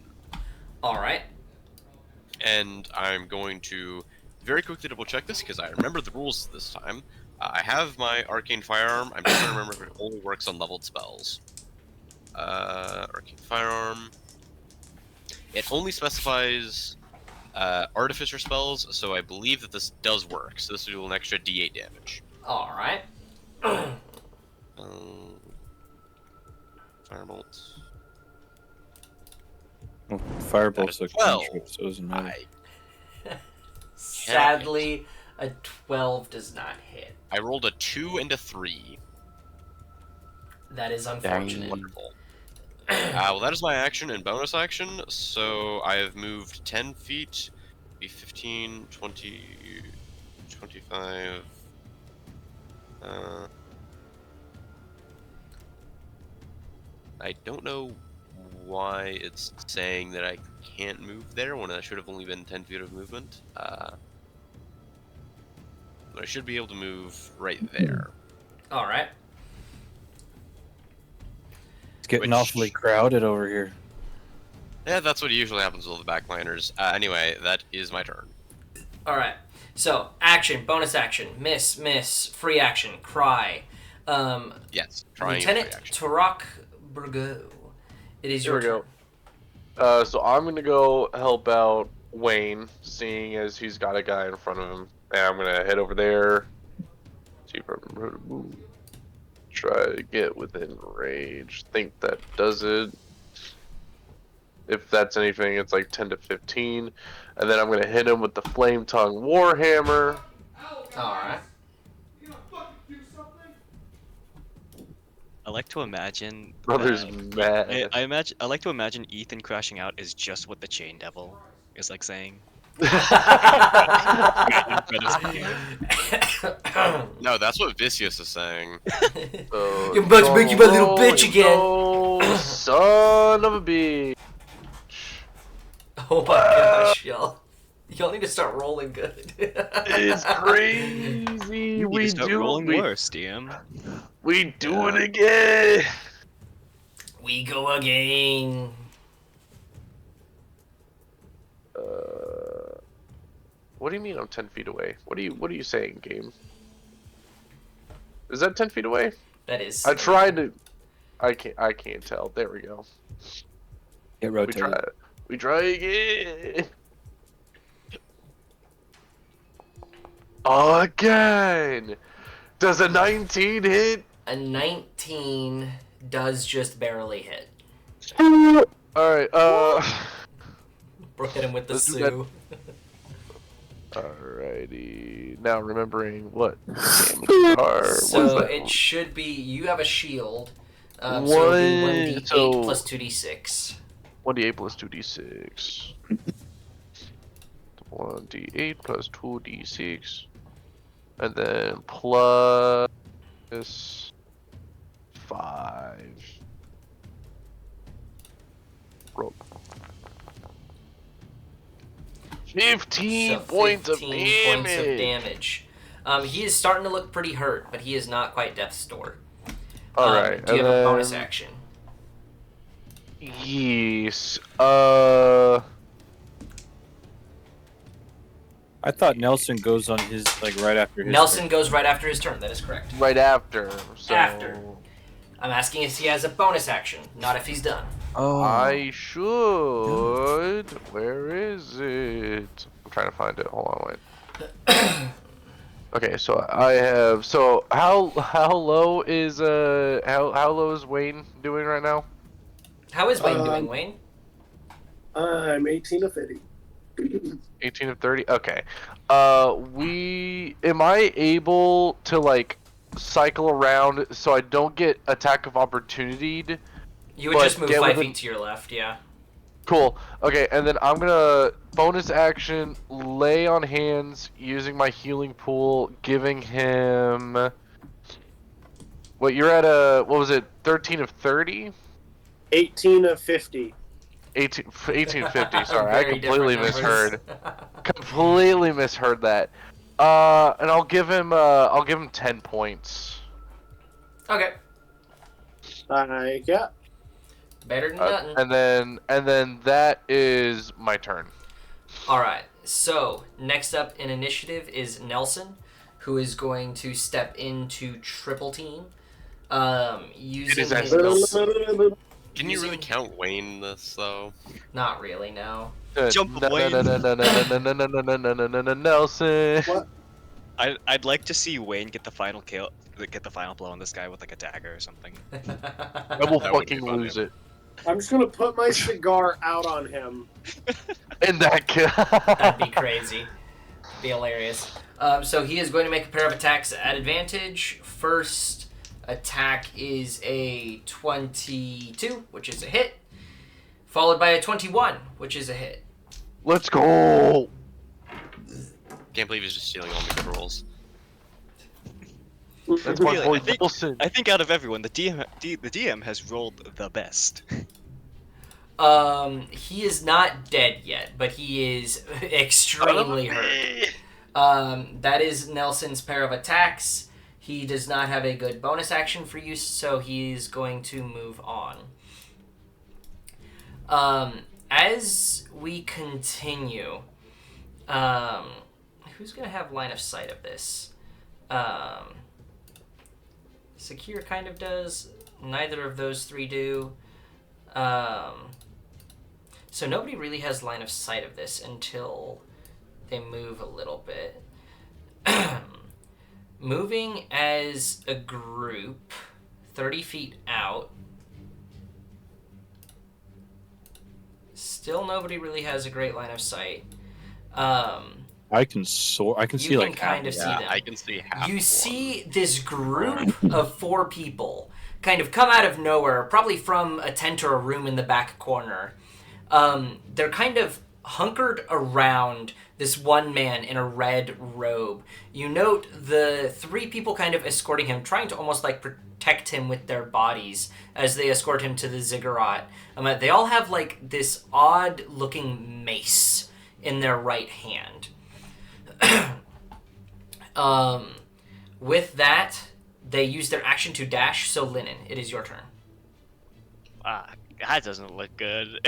Alright.
And I'm going to very quickly double check this because I remember the rules this time. I have my arcane firearm. I'm just trying to remember if it only works on leveled spells. Arcane firearm. It only specifies artificer spells, so I believe that this does work. So this will do an extra D8 damage.
Alright.
Firebolt.
Well, firebolt's a
12.
cantrip, so it doesn't matter.
Sadly, a 12 does not hit.
I rolled a 2 and a 3.
That is unfortunate.
Wonderful. Well, that is my action and bonus action, so I have moved 10 feet, be 15, 20, 25. I don't know why it's saying that I can't move there when I should have only been 10 feet of movement. But I should be able to move right there.
All right.
It's getting
Which-
awfully crowded over here.
Yeah, that's what usually happens with the backliners. Anyway, that is my turn.
All right. So action, bonus action, miss, free action, cry.
Yes, trying
Lieutenant
free action.
Tarak Burgo. It is
Here
your
we
turn.
go. So I'm gonna go help out Wayne, seeing as he's got a guy in front of him, and I'm gonna head over there. See if I remember how to move. Try to get within range. Think that does it. If that's anything, it's like 10 to 15, and then I'm gonna hit him with the Flame Tongue Warhammer.
All right.
I like to imagine.
Brother's
that-
mad.
I like to imagine Ethan crashing out is just what the Chain Devil is like saying.
No, that's what Vicious is saying.
You're about to make you my little
Here we
bitch again.
go, son of a bitch.
Oh my gosh, y'all. Y'all need to start rolling good.
It's crazy.
You need to start rolling
we,
worse, DM.
we do it again.
We go again.
What do you mean I'm 10 feet away? What are you saying, game? Is that 10 feet away?
That is.
I tried to. I can't tell. There we go.
Get
We
rotated.
try. We try again. Again. Does a 19 hit?
A 19 does just barely hit.
All right.
We're hitting with the
Let's do that.
Sue.
Alrighty. Now remembering what damages are.
So
What's that?
it should be. You have a shield. So
One-
it'll be 1d8
so-
plus 2d6.
1d8 plus 2d6. 1d8 plus 2d6. And then plus 5. Roll. 15
So
points of
15
damage.
points of damage. He is starting to look pretty hurt, but he is not quite death's door.
Alright.
Do you have a bonus action?
Yes.
I thought Nelson goes on his like right after his.
Nelson
turn.
goes right after his turn. That is correct.
Right after. So
After. I'm asking if he has a bonus action, not if he's done.
Oh.
I should. Where is it? I'm trying to find it. Hold on, wait. Okay, so I have. So how low is how low is Wayne doing right now?
How is Wayne doing, Wayne?
I'm 18 of 50.
18 of 30. Okay. Am I able to like cycle around so I don't get attack of opportunity?
You would
But
just move
get
5
within-
feet to your left, yeah.
Cool. Okay, and then I'm gonna bonus action lay on hands using my healing pool, giving him. What you're at what was it? 13 of 30?
18 of 50.
1850. Sorry, I
Very
completely
different
misheard.
numbers.
Completely misheard that. And I'll give him 10 points.
Okay,
Yeah.
better than nothing.
And then that is my turn.
Alright, so next up in initiative is Nelson, who is going to step into triple team. Using
is
his...
actually-
Can you really count Wayne this though?
Not really, no.
Jump
no,
away.
no, no, no, no, no, no, no, no, no, no, no, no, Nelson.
What?
I'd like to see Wayne get the final kill, get the final blow on this guy with like a dagger or something.
I will
That would be
fucking
fun,
lose
yeah.
it.
I'm just going to put my cigar out on him.
In that
That'd be crazy. Be hilarious. So he is going to make a pair of attacks at advantage. First attack is a 22, which is a hit, followed by a 21, which is a hit.
Let's go.
Can't believe he's just stealing all the good rolls.
That's my
Really,
boy
I think-
Nelson.
I think out of everyone, the DM has rolled the best.
He is not dead yet, but he is extremely hurt. That is Nelson's pair of attacks. He does not have a good bonus action for you, so he's going to move on. As we continue, who's going to have line of sight of this? Secure kind of does. Neither of those three do. So nobody really has line of sight of this until they move a little bit. Moving as a group 30 feet out. Still nobody really has a great line of sight.
I can see like
kind of
half.
see them.
I can see half.
You
one.
see this group of 4 people kind of come out of nowhere, probably from a tent or a room in the back corner. They're kind of hunkered around this one man in a red robe. You note the 3 people kind of escorting him, trying to almost like protect him with their bodies as they escort him to the ziggurat. They all have like this odd looking mace in their right hand. With that, they use their action to dash, so Linen, it is your turn.
That doesn't look good.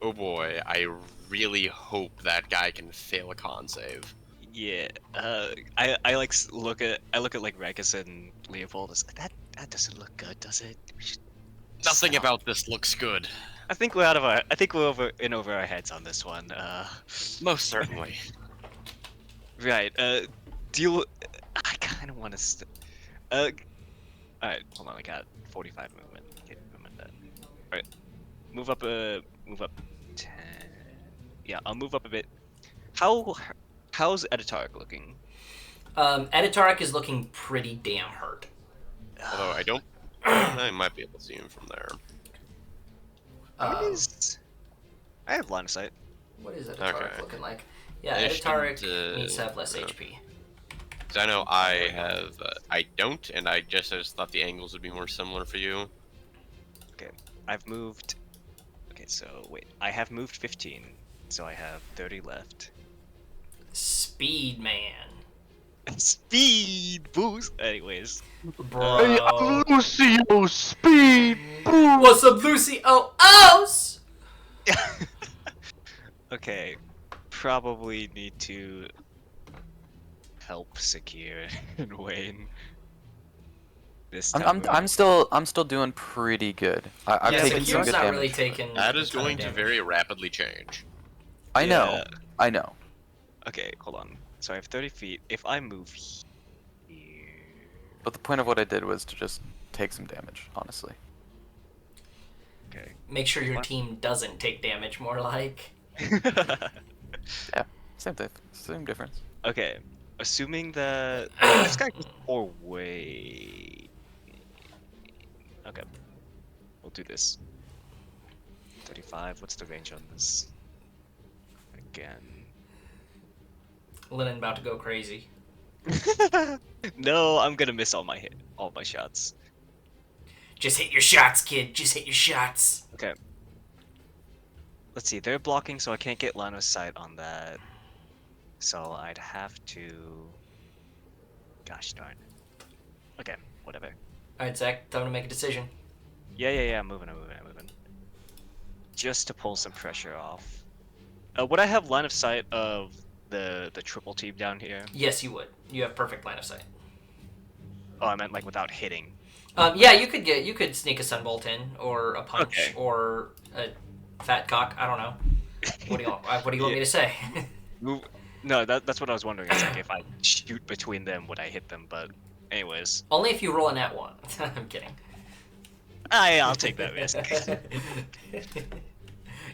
Oh boy, I really hope that guy can fail a con save.
Yeah, I like look at like Regus and Leopold. It's like, that doesn't look good, does it?
Nothing
Stop.
about this looks good.
I think we're over our heads on this one.
Most certainly.
Right. Deal. I kind of want to. All right. Hold on. I got 45 movement. Okay, movement. All right. Move up. Move up 10. Yeah, I'll move up a bit. How's Editaric looking?
Editaric is looking pretty damn hurt.
Although I might be able to see him from there.
I have line of sight.
What is Editaric
Okay.
looking like? Yeah,
I
Editaric
should,
needs to have less
yeah.
HP.
Because I know I have, I don't, and I just thought the angles would be more similar for you.
Okay, I've moved. Okay, so wait, I have moved 15, so I have 30 left.
Speed man.
Speed boost. Anyways,
Bro.
Hey, I'm Lucio Speed Boost.
What's up, Lucy? Oh,
okay, probably need to help secure and Wayne. This time
I'm still doing pretty good. I've
yeah,
taken some
Secure's
good
not
damage.
really taking.
That
a
is
ton of
going to
damage.
very rapidly change.
I know.
Yeah.
I know.
Okay, hold on. So I have 30 feet. If I move here,
But the point of what I did was to just take some damage, honestly.
okay.
Make sure your
What?
team doesn't take damage. More like.
Same difference.
Okay, assuming that this guy goes 4 way. Okay, we'll do this. 35. What's the range on this? Again.
Linen about to go crazy.
No, I'm gonna miss all my shots.
Just hit your shots, kid. Just hit your shots.
Okay. Let's see. They're blocking, so I can't get line of sight on that. So I'd have to. Gosh darn. Okay, whatever.
All right, Zach. Time to make a decision.
Yeah. I'm moving. Just to pull some pressure off. Would I have line of sight of the triple team down here?
Yes, you would. You have perfect line of sight.
Oh, I meant like without hitting.
Yeah, you could sneak a sunbolt in, or a punch,
Okay.
or a fat cock. I don't know. What do you want me to say?
Move. No, that's what I was wondering. It's like if I shoot between them, would I hit them? But anyways,
Only if you roll a nat 1. I'm kidding.
I'll take that risk.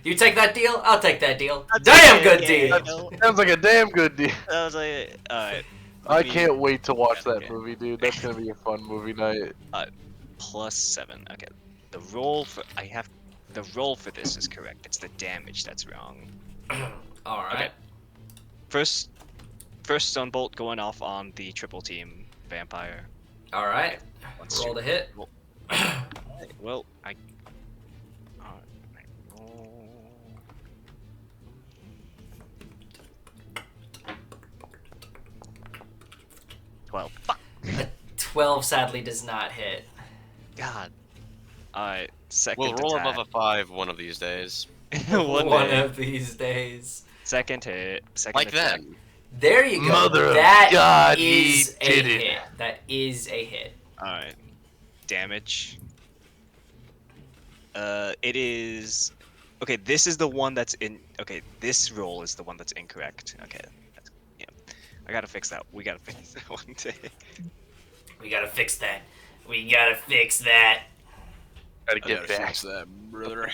You take that deal? I'll take that deal.
I'll
Damn
take
good
it,
deal.
Sounds like a damn good deal.
I was like, alright.
I can't wait to watch that
Okay.
movie, dude. That's gonna be a fun movie night.
+7. Okay. The roll for this is correct. It's the damage that's wrong.
All right.
Okay. First stun bolt going off on the triple team vampire.
All right.
Let's
Roll
shoot.
to hit.
Well,
12 sadly does not hit.
God. Alright, second
We'll roll
attack.
above a 5 one of these days.
One
One
day.
of these days.
Second hit. Second
Like
attack.
then.
There you go.
Mother of
That
God,
is
he
a
did it.
hit. That is a hit.
Alright. Damage. It is. Okay, this is the one that's in. Okay, this roll is the one that's incorrect. Okay. Yeah. I gotta fix that. We gotta fix that one day.
We gotta fix that. We gotta fix that.
Gotta
I
get
gotta
back.
fix that, brother.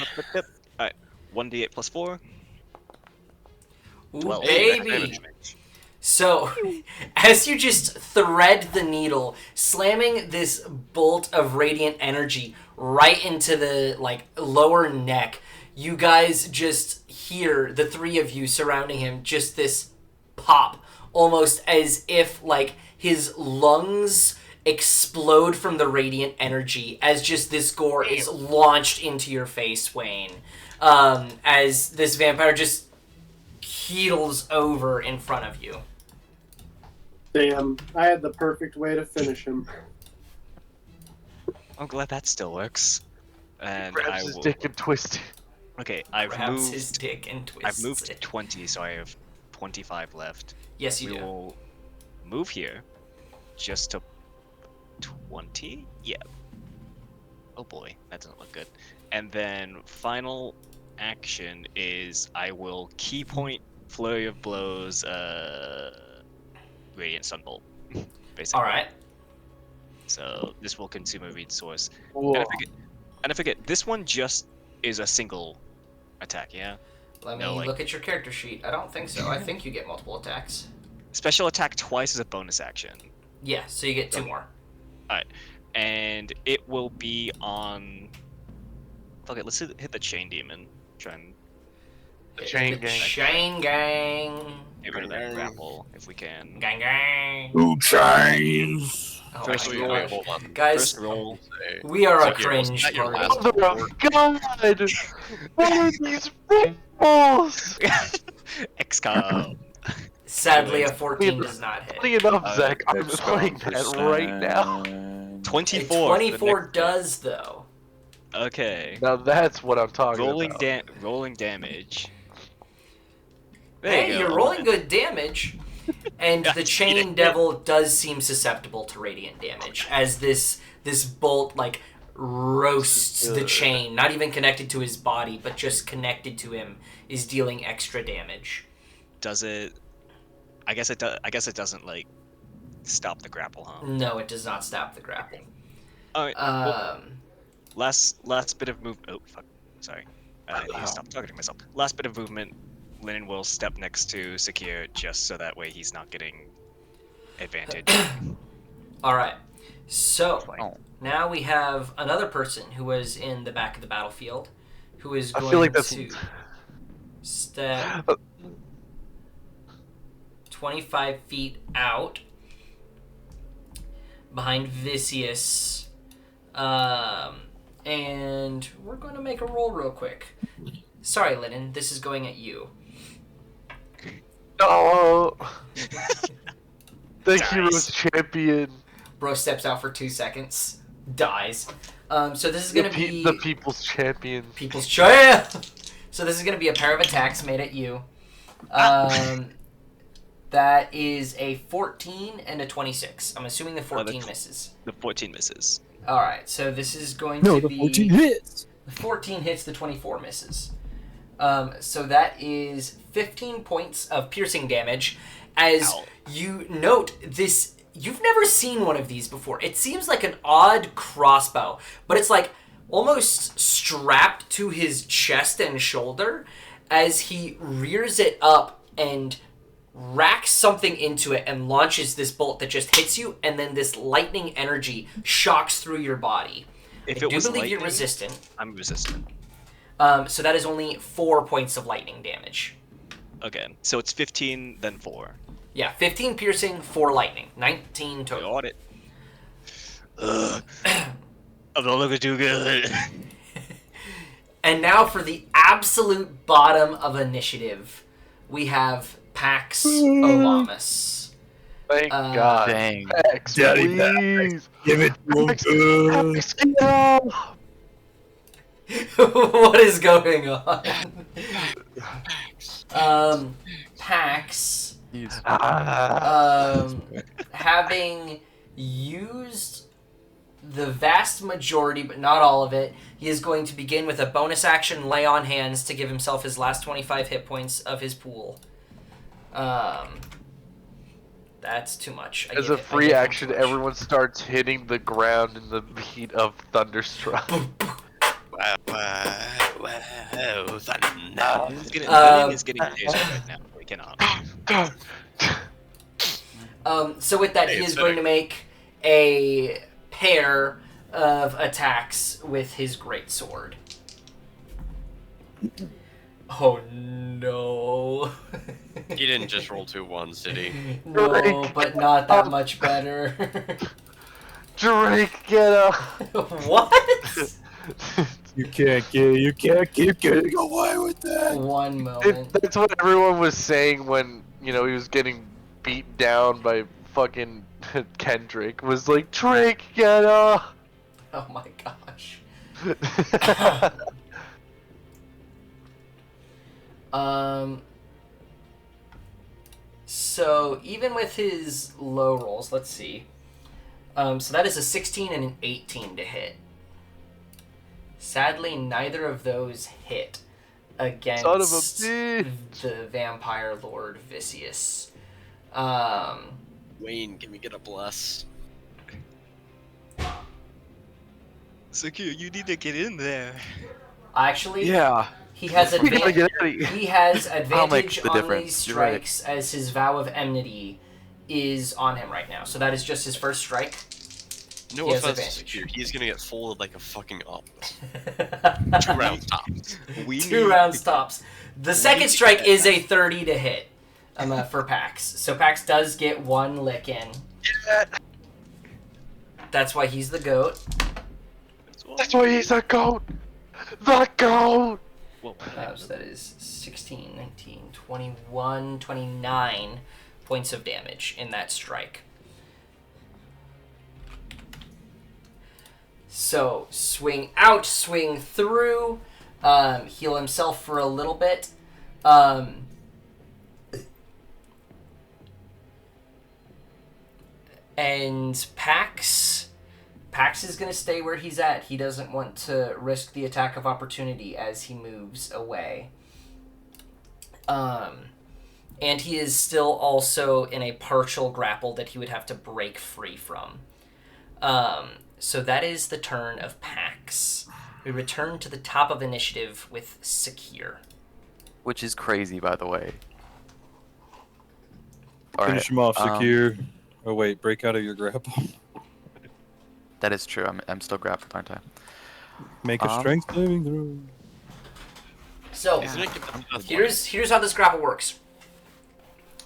Alright. 1d8 plus 4.
Ooh,
12.
baby. So, as you just thread the needle, slamming this bolt of radiant energy right into the lower neck, you guys just hear, the three of you surrounding him, just this pop, almost as if his lungs explode from the radiant energy as just this gore is launched into your face, Wayne. As this vampire just keels over in front of you.
Damn, I had the perfect way to finish him.
I'm glad that still works. And I
Grabs his
will.
dick and twist it.
Okay, I've
Grabs his
moved.
dick and twists
I've moved
it.
20, so I have 25 left.
Yes, you
We
do.
will move here, just to 20. Yeah. Oh boy, that doesn't look good. And then final action is I will key point flurry of blows. Radiant Sunbolt, basically.
All right.
So this will consume a resource.
Whoa.
And I forget, this one just is a single attack, yeah?
Let me
No,
look at your character sheet. I don't think so. I think you get multiple attacks.
Special attack twice is a bonus action.
Yeah, so you get 2 more.
Alright. And it will be on... Okay, let's hit the Chain Demon. Try and
The chain
The
gang.
Chain gang.
get rid of that
Gang.
grapple, if we can.
Gang gang.
Who chains?
Oh
First
my
roll.
gosh.
Hold on.
Guys,
First roll.
Say,
we are a
Sakir, wasn't
cringe
that your
party.
last
Mother of God! What are these balls?
XCOM.
Sadly, a 14 does not hit.
Funny enough, Zach, I'm playing that right now.
24.
A
for the
24
next
does, though.
hit. Okay.
Now that's what I'm talking
Rolling
about.
rolling damage. There
Hey,
you go.
you're rolling good damage. And
Yeah,
the
it's
Chain
eating.
Devil does seem susceptible to radiant damage, as this bolt roasts the chain, not even connected to his body, but just connected to him, is dealing extra damage.
Does it? I guess it does. I guess it doesn't stop the grapple, huh?
No, it does not stop the grapple.
All right. well,
Um,
last bit of move. Oh fuck. Sorry. I need to stop targeting myself. Last bit of movement. Linen will step next to Sakir just so that way he's not getting advantage.
all right. So
Oh.
now we have another person who was in the back of the battlefield, who is
I
going
feel like that's.
to step 25 feet out behind Vicious. And we're going to make a roll real quick. Sorry, Linen, this is going at you.
Oh, the
Dies.
hero's champion.
Bro steps out for 2 seconds, dies. So this is going to be
The people's champion.
People's Champ! So this is going to be a pair of attacks made at you. That is a 14 and a 26. I'm assuming the 14 misses.
The 14 misses.
Alright, so this is going
No,
to
the
be...
14 hits.
The 14 hits, the 24 misses. So that is 15 points of piercing damage. As
Ow.
you note, this... You've never seen one of these before. It seems like an odd crossbow, but it's almost strapped to his chest and shoulder as he rears it up and racks something into it and launches this bolt that just hits you, and then this lightning energy shocks through your body.
If
I
it
do
was
believe you're
lightning,
resistant.
I'm resistant.
So that is only 4 points of lightning damage.
Okay, so it's 15, then 4.
Yeah, 15 piercing, 4 lightning. 19 total.
Got it. Ugh. I'm not looking too good.
And now for the absolute bottom of initiative, we have Pax Olamus.
Thank
Uh,
God.
Dang.
Hex,
Daddy
please.
Give it to
Hex,
him.
Hex, get off.
what is going on? Pax,
Ah.
having used the vast majority, but not all of it, he is going to begin with a bonus action lay on hands to give himself his last 25 hit points of his pool. That's too much.
As a free action, everyone starts hitting the ground in the beat of Thunderstruck.
Brennan is getting tasered right now. We cannot.
So with that,
Hey,
he
it's
is going to make a pair of attacks with his greatsword. Oh no.
He didn't just roll 2 1s, did he?
No, but not that much better.
Drake, get up.
What?
You can't keep getting away with that.
One moment.
That's what everyone was saying when, he was getting beat down by fucking Kendrick. Was like, Drake, get up.
Oh my gosh. So even with his low rolls, let's see. So that is a 16 and an 18 to hit. Sadly, neither of those hit against
Son of a bitch.
the vampire lord Vicious.
Wayne, can we get a bless?
Secure, you need to get in there.
Actually,
Yeah.
he has
We gotta
advantage.
get out of here.
He has
I'll make
advantage
the
on
difference.
these
You're right.
strikes as his vow of enmity is on him right now. So that is just his first strike.
No
He has
offense,
advantage.
Secure. He's gonna get folded like a fucking up. 2 rounds tops.
We
Two
need
rounds
to-
tops. The second strike is a 30 to hit for Pax. So Pax does get one lick in. That's why he's the goat.
That's why he's a goat. The goat.
Well,
So that is 16, 19, 21, 29 points of damage in that strike. So, swing out, swing through, heal himself for a little bit. And Pax is going to stay where he's at. He doesn't want to risk the attack of opportunity as he moves away. And he is still also in a partial grapple that he would have to break free from. So that is the turn of Pax. We return to the top of initiative with Secure.
Which is crazy, by the way.
Finish him off, Secure. Oh wait, break out of your grapple.
That is true. I'm still grappled, aren't I?
Make a strength saving throw.
So,
Isn't it give them +1?
here's how this grapple works.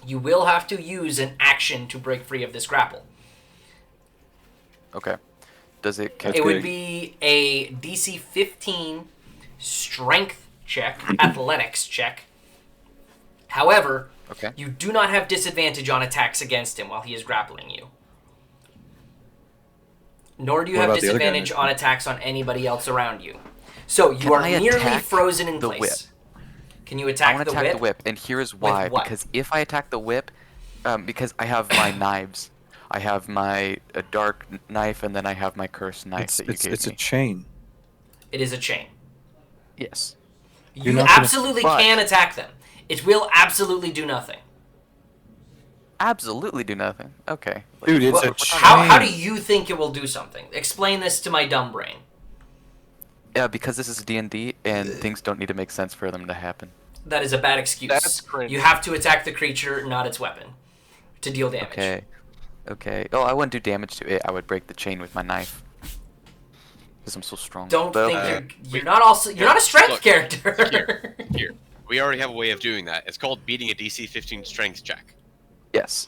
You will have to use an action to break free of this grapple.
Okay. Does it?
That's
It would
good.
be a DC 15 strength check, athletics check. However,
Okay.
you do not have disadvantage on attacks against him while he is grappling you. Nor do you
What
have
about the other guy
disadvantage
next
on attacks on anybody else around you. So you
Can
are
I
nearly
attack
frozen in
the
place.
whip?
Can you
I
attack
want
the
to attack
whip?
the whip, and here's why.
what?
Because if I attack the whip, because I have my knives, I have my dark knife, and then I have my cursed knife
It's
that you gave
a
me.
chain.
It is a chain.
Yes.
You
not gonna-
absolutely
but-
can attack them. It will absolutely do nothing.
Absolutely do nothing. Okay.
Dude, it's
What-
a chain.
how do you think it will do something? Explain this to my dumb brain.
Yeah, because this is D&D, and things don't need to make sense for them to happen.
That is a bad excuse.
That's cringe.
You have to attack the creature, not its weapon, to deal damage.
Okay. Okay. Oh, I wouldn't do damage to it. I would break the chain with my knife. Because I'm so strong.
Don't
But
think
okay.
you're not also you're not a strength
Look,
character.
Here. We already have a way of doing that. It's called beating a DC 15 strength check.
Yes.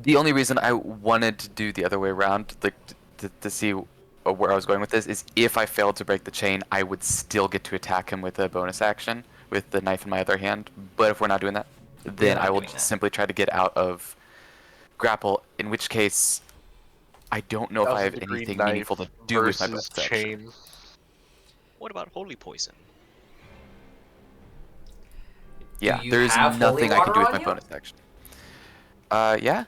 The only reason I wanted to do the other way around, like to see where I was going with this, is if I failed to break the chain, I would still get to attack him with a bonus action with the knife in my other hand. But if we're not doing that, then
not
I will
doing that.
simply try to get out of grapple, in which case I don't know if I have
1,000-degree
anything
knife
meaningful to do with my
versus
bonus action.
chain.
What about holy poison?
Yeah,
you
there's
have holy
nothing I can do with
water
my
on you?
bonus action. Yeah.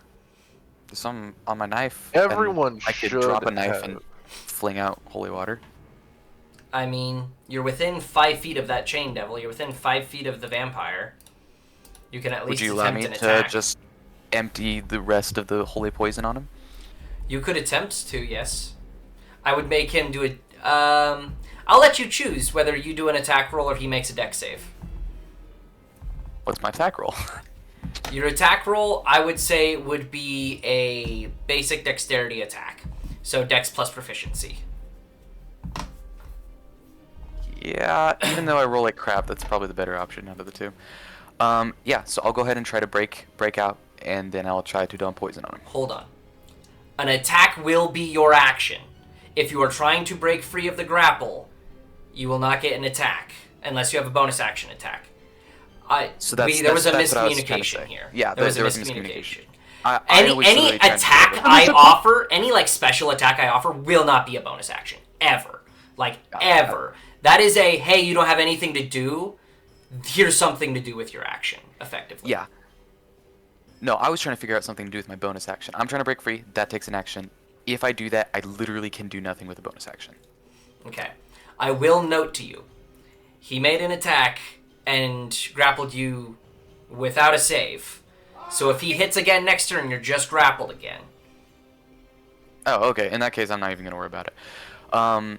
There's some on my knife. and
Everyone
I could
should
drop a knife
have.
and fling out holy water.
I mean, you're within 5 feet of that chain devil. You're within 5 feet of the vampire. You can at
Would
least
you allow
attempt
me
an
to
attack.
just empty the rest of the holy poison on him?
You could attempt to, yes. I would make him do it. I'll let you choose whether you do an attack roll or he makes a dex save.
What's my attack roll?
Your attack roll, I would say, would be a basic dexterity attack. So dex plus proficiency.
Yeah, even though I roll like crap, that's probably the better option out of the two. Yeah, so I'll go ahead and try to break out, and then I'll try to dump poison on him.
Hold on. An attack will be your action. If you are trying to break free of the grapple, you will not get an attack unless you have a bonus action attack.
So
There was a
that's what I was trying to
miscommunication
say.
here.
Yeah,
there was
there
a
was a
miscommunication.
I
Any
was literally trying to
attack
do
I offer, any like special attack I offer, will not be a bonus action ever. Like ever. That is a hey, you don't have anything to do. Here's something to do with your action, effectively.
Yeah. No, I was trying to figure out something to do with my bonus action. I'm trying to break free. That takes an action. If I do that, I literally can do nothing with a bonus action.
Okay. I will note to you, he made an attack and grappled you without a save. So if he hits again next turn, you're just grappled again.
Oh, okay. In that case, I'm not even going to worry about it.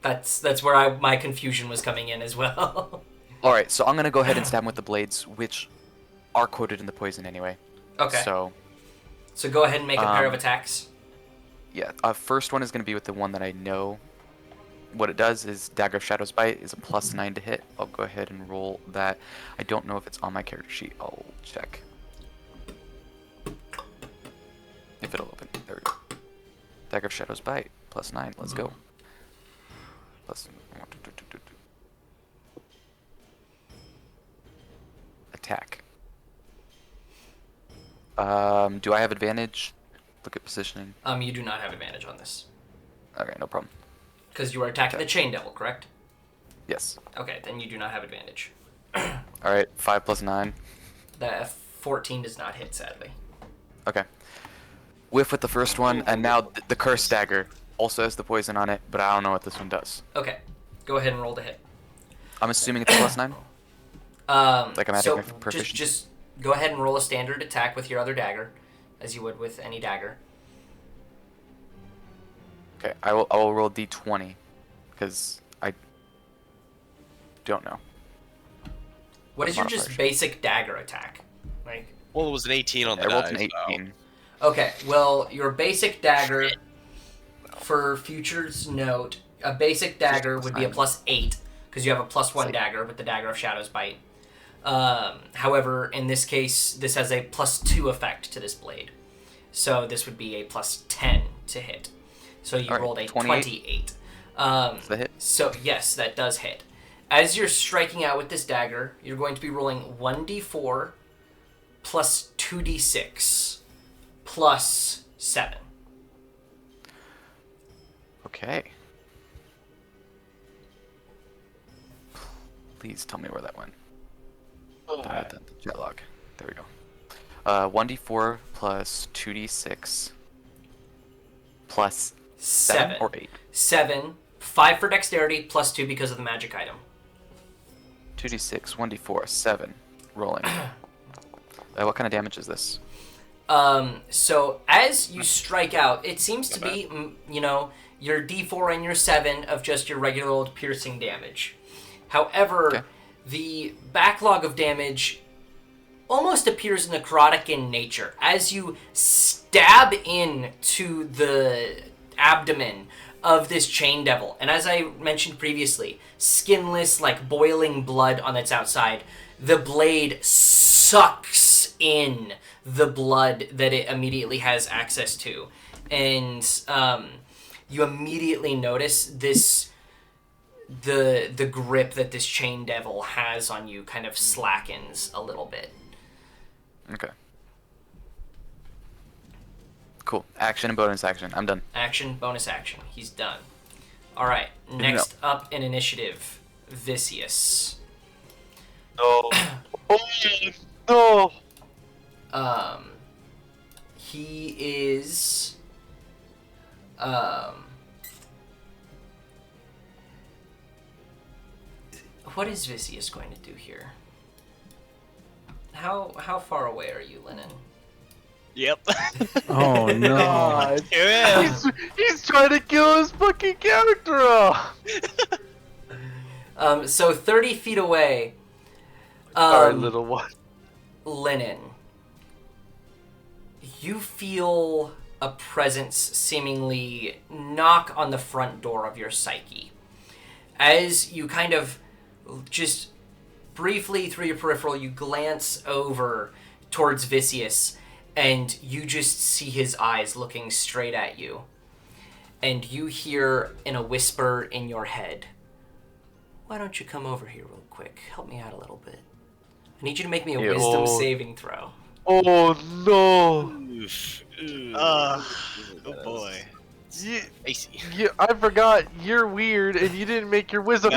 That's where my confusion was coming in as well.
All right, so I'm going to go ahead and stab him with the blades, which are quoted in the poison anyway.
Okay.
So
go ahead and make a pair of attacks.
yeah, first one is going to be with the one that I know. What it does is Dagger of Shadow's Bite is a +9 to hit. I'll go ahead and roll that. I don't know if it's on my character sheet. I'll check. If it'll open. There we go. Dagger of Shadow's Bite, +9. Let's go. Plus... Attack. Do I have advantage? Look at positioning.
You do not have advantage on this.
Okay, no problem.
Because you are attacking the chain devil, correct?
Yes.
Okay, then you do not have advantage.
Alright, 5 plus 9.
The 14 does not hit, sadly.
Okay. Whiff with the first one, and now the cursed dagger also has the poison on it, but I don't know what this one does.
Okay, go ahead and roll to hit.
I'm assuming it's a +9? Like I'm adding
so
my proficiency?
just go ahead and roll a standard attack with your other dagger, as you would with any dagger.
Okay, I will roll d20, because I don't know.
What is your just
Modifier.
basic dagger attack? Like,
Well, it was an 18 on the
I rolled
die,
an
so-
18.
okay, well, your basic dagger, for future's note, a basic dagger would be a +8, because you have a +1 dagger with the Dagger of Shadow's Bite. However, in this case, this has a +2 effect to this blade. So this would be a +10 to hit. So you
Alright,
rolled a
28.
28.
Does that hit?
So yes, that does hit. As you're striking out with this dagger, you're going to be rolling 1d4 plus 2d6 plus 7.
Okay. Please tell me where that went. Chat log. There we go. 1d4 plus 2d6 plus 7 or 8.
7. 5 for dexterity plus 2 because of the magic item.
2d6, 1d4, 7. Rolling. What kind of damage is this?
So as you strike out, it seems to be, your d4 and your 7 of just your regular old piercing damage. However,
Okay.
the backlog of damage almost appears necrotic in nature. As you stab into the abdomen of this chain devil, and as I mentioned previously, skinless, like boiling blood on its outside, the blade sucks in the blood that it immediately has access to. And you immediately notice this, the grip that this chain devil has on you kind of slackens a little bit.
Okay. Cool. Action and bonus action. I'm done.
Action, bonus action. He's done. All right. Next up in initiative, Vicious.
No. Oh, no.
He is. What is Vicious going to do here? How far away are you, Lennon?
Yep.
Oh no!
God.
Here I am.
He's trying to kill his fucking character off.
So 30 feet away.
Sorry, little one.
Lennon, you feel a presence seemingly knock on the front door of your psyche. As you kind of just briefly through your peripheral, you glance over towards Vicious, and you just see his eyes looking straight at you. And you hear in a whisper in your head, "Why don't you come over here real quick? Help me out a little bit. I need you to make me a wisdom saving throw."
Oh no.
Oh boy.
I forgot you're weird and you didn't make your wisdom.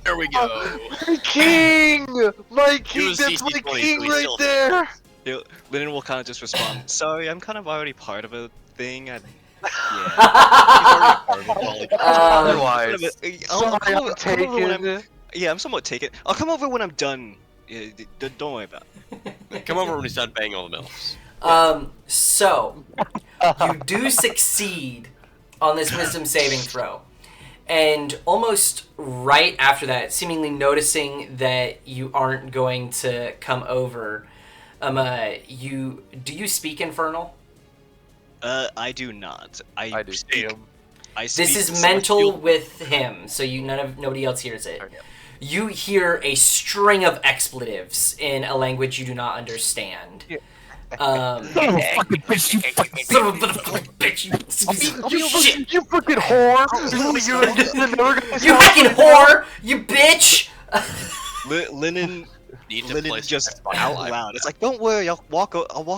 There we go.
My king! My king!
was
That's my
CC 20,
king
so he's
right
still
there!
Lennon will kind of just respond, "Sorry, I'm kind of already part of a thing." Yeah.
Otherwise,
I'll come over,
Sorry,
come over when I'm,
taken.
yeah, I'm somewhat taken. I'll come over when I'm done. Yeah, don't worry about it.
Come over when he's done banging all the milfs.
So you do succeed on this wisdom saving throw. And almost right after that, seemingly noticing that you aren't going to come over, do you speak Infernal?
I do not.
I do.
Speak, I
This
speak
is mental
celestial-
with him, so nobody else hears it.
Okay.
You hear a string of expletives in a language you do not understand.
Fucking bitch! You fucking
Son of a bitch, you shit!
You fucking whore!
You hacking whore! You bitch!
Lennon
Need to
Lennon
place
just
this
out
live.
loud. It's like, don't worry, I'll walk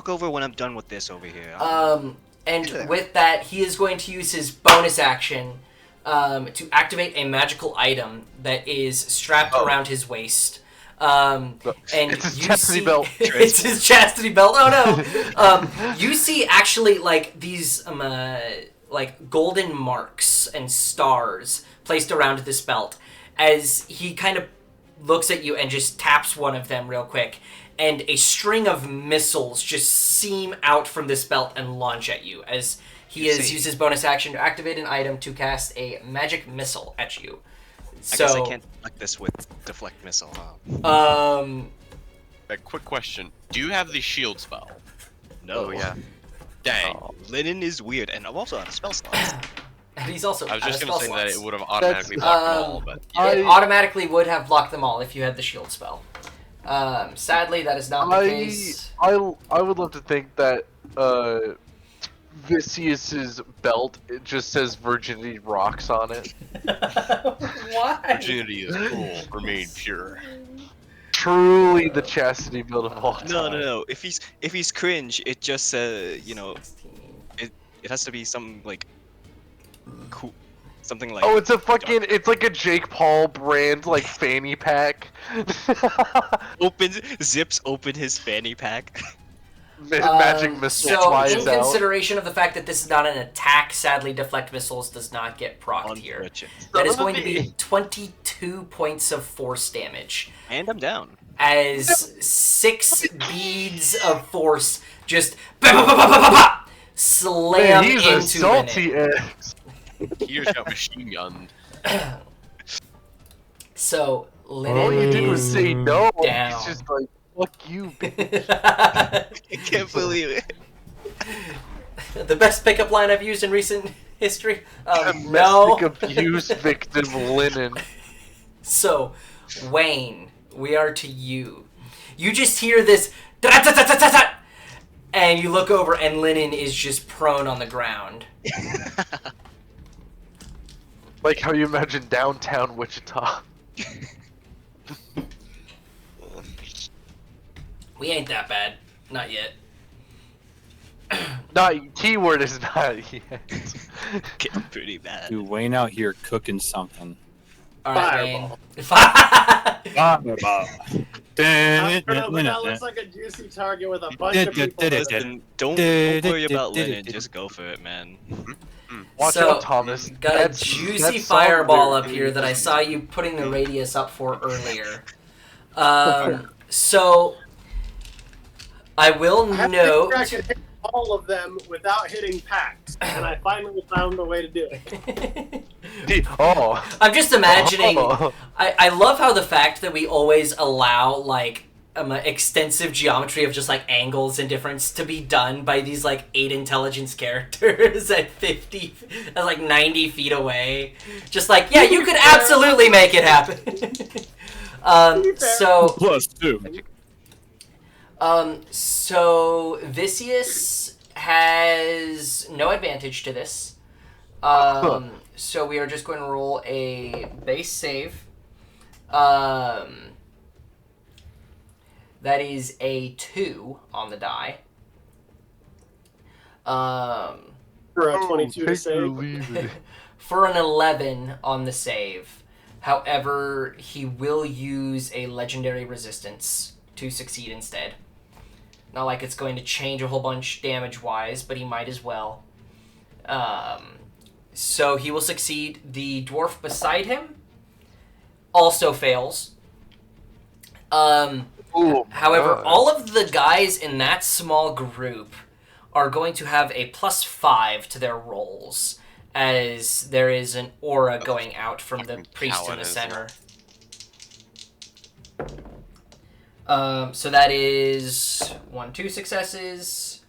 over when I'm done with this over here.
And with that, he is going to use his bonus action to activate a magical item that is strapped around his waist. And
It's his
you
chastity
see,
belt.
it's his chastity belt. Oh no! You see actually like these like golden marks and stars placed around this belt as he kind of looks at you and just taps one of them real quick, and a string of missiles just seam out from this belt and launch at you as he has used his bonus action to activate an item to cast a magic missile at you.
I guess I can't deflect this with deflect missile, huh?
A quick question: do you have the shield spell?
No.
Oh yeah.
Dang.
Lennon is weird, and I'm also out of spell slots.
And he's also
I was
out
just
of
gonna
spell
say that
slots.
it would have automatically
That's-
blocked them all, but
It automatically would have blocked them all if you had the shield spell. Sadly, that is not the case.
I would love to think that Vicious's belt, it just says Virginity Rocks on it.
Why?
virginity is cool. Remain pure.
Truly the chastity belt of all time.
No. If he's cringe, it just it has to be some like cool, something like.
Oh, it's like a Jake Paul brand like fanny pack.
Zips open his fanny pack.
Magic missile
So,
flies
in
out.
consideration of the fact that this is not an attack, sadly, deflect missiles does not get procced here.
Unfortunate.
That is going to be 22 points of force damage.
And I'm down.
As 6 beads of force just slam
Man, he's a
into
salty
Lennon.
ass.
He just got machine gunned.
So,
All
Lennon
you did was
is
say no.
down.
He's just like, fuck you, bitch.
I can't believe it.
The best pickup line I've used in recent history. No.
Domestic abuse victim Lennon.
So, Wayne, we are to you. You just hear this, "Da-da-da-da-da-da," and you look over, and Lennon is just prone on the ground.
Like how you imagine downtown Wichita.
We ain't that bad, not yet.
Not keyword is not yet.
Getting pretty bad.
Dude, Wayne out here cooking something.
All right, Wayne.
I don't know, but that looks like a juicy target with a bunch of people.
Listen, don't worry about Lennon. Just go for it, man.
Watch
So,
out, Thomas.
Got a
That's-
juicy
that's
fireball
solid.
up here that I saw you putting the radius up for earlier. So I will
I
note.
I can hit all of them without hitting packs, and I finally found a way to do it.
Oh.
I'm just imagining.
Oh.
I love how the fact that we always allow like extensive geometry of just like angles and difference to be done by these like 8 intelligence characters at 50, at like 90 feet away. Just like, yeah, you could absolutely make it happen. So
+2.
so Vicious has no advantage to this. So we are just going to roll a base save. That is a 2 on the die.
For a 22 to save.
For an 11 on the save. However, he will use a legendary resistance to succeed instead. Not like it's going to change a whole bunch damage-wise, but he might as well. So he will succeed. The dwarf beside him also fails. However, all of the guys in that small group are going to have a +5 to their rolls, as there is an aura going out from the priest in the center. So that is 2 successes.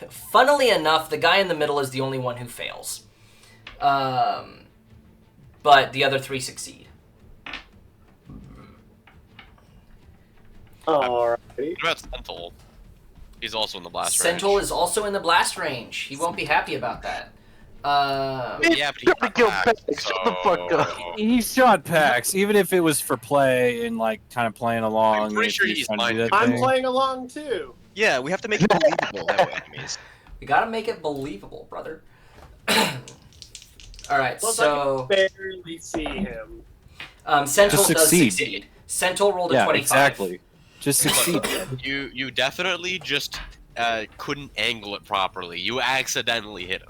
Funnily enough, the guy in the middle is the only one who fails. But the other 3 succeed.
Alrighty.
What about Sentinel? He's also in the blast
Sentinel
range.
is also in the blast range. He won't be happy about that.
Yeah, but he's not
Kill
back,
Pax, shut the fuck up.
He shot Pax, even if it was for play and like kind of playing along.
I'm pretty
if
sure
you're
he's
trying to do
mine.
that
I'm
thing.
playing along too.
Yeah, we have to make it believable that we're enemies.
We gotta make it believable, brother. Alright,
Plus,
so
I can barely see him.
Sentinel
Just
does
succeed.
succeed. Sentinel rolled a
Yeah,
25.
exactly. Just succeed.
You definitely just couldn't angle it properly. You accidentally hit him.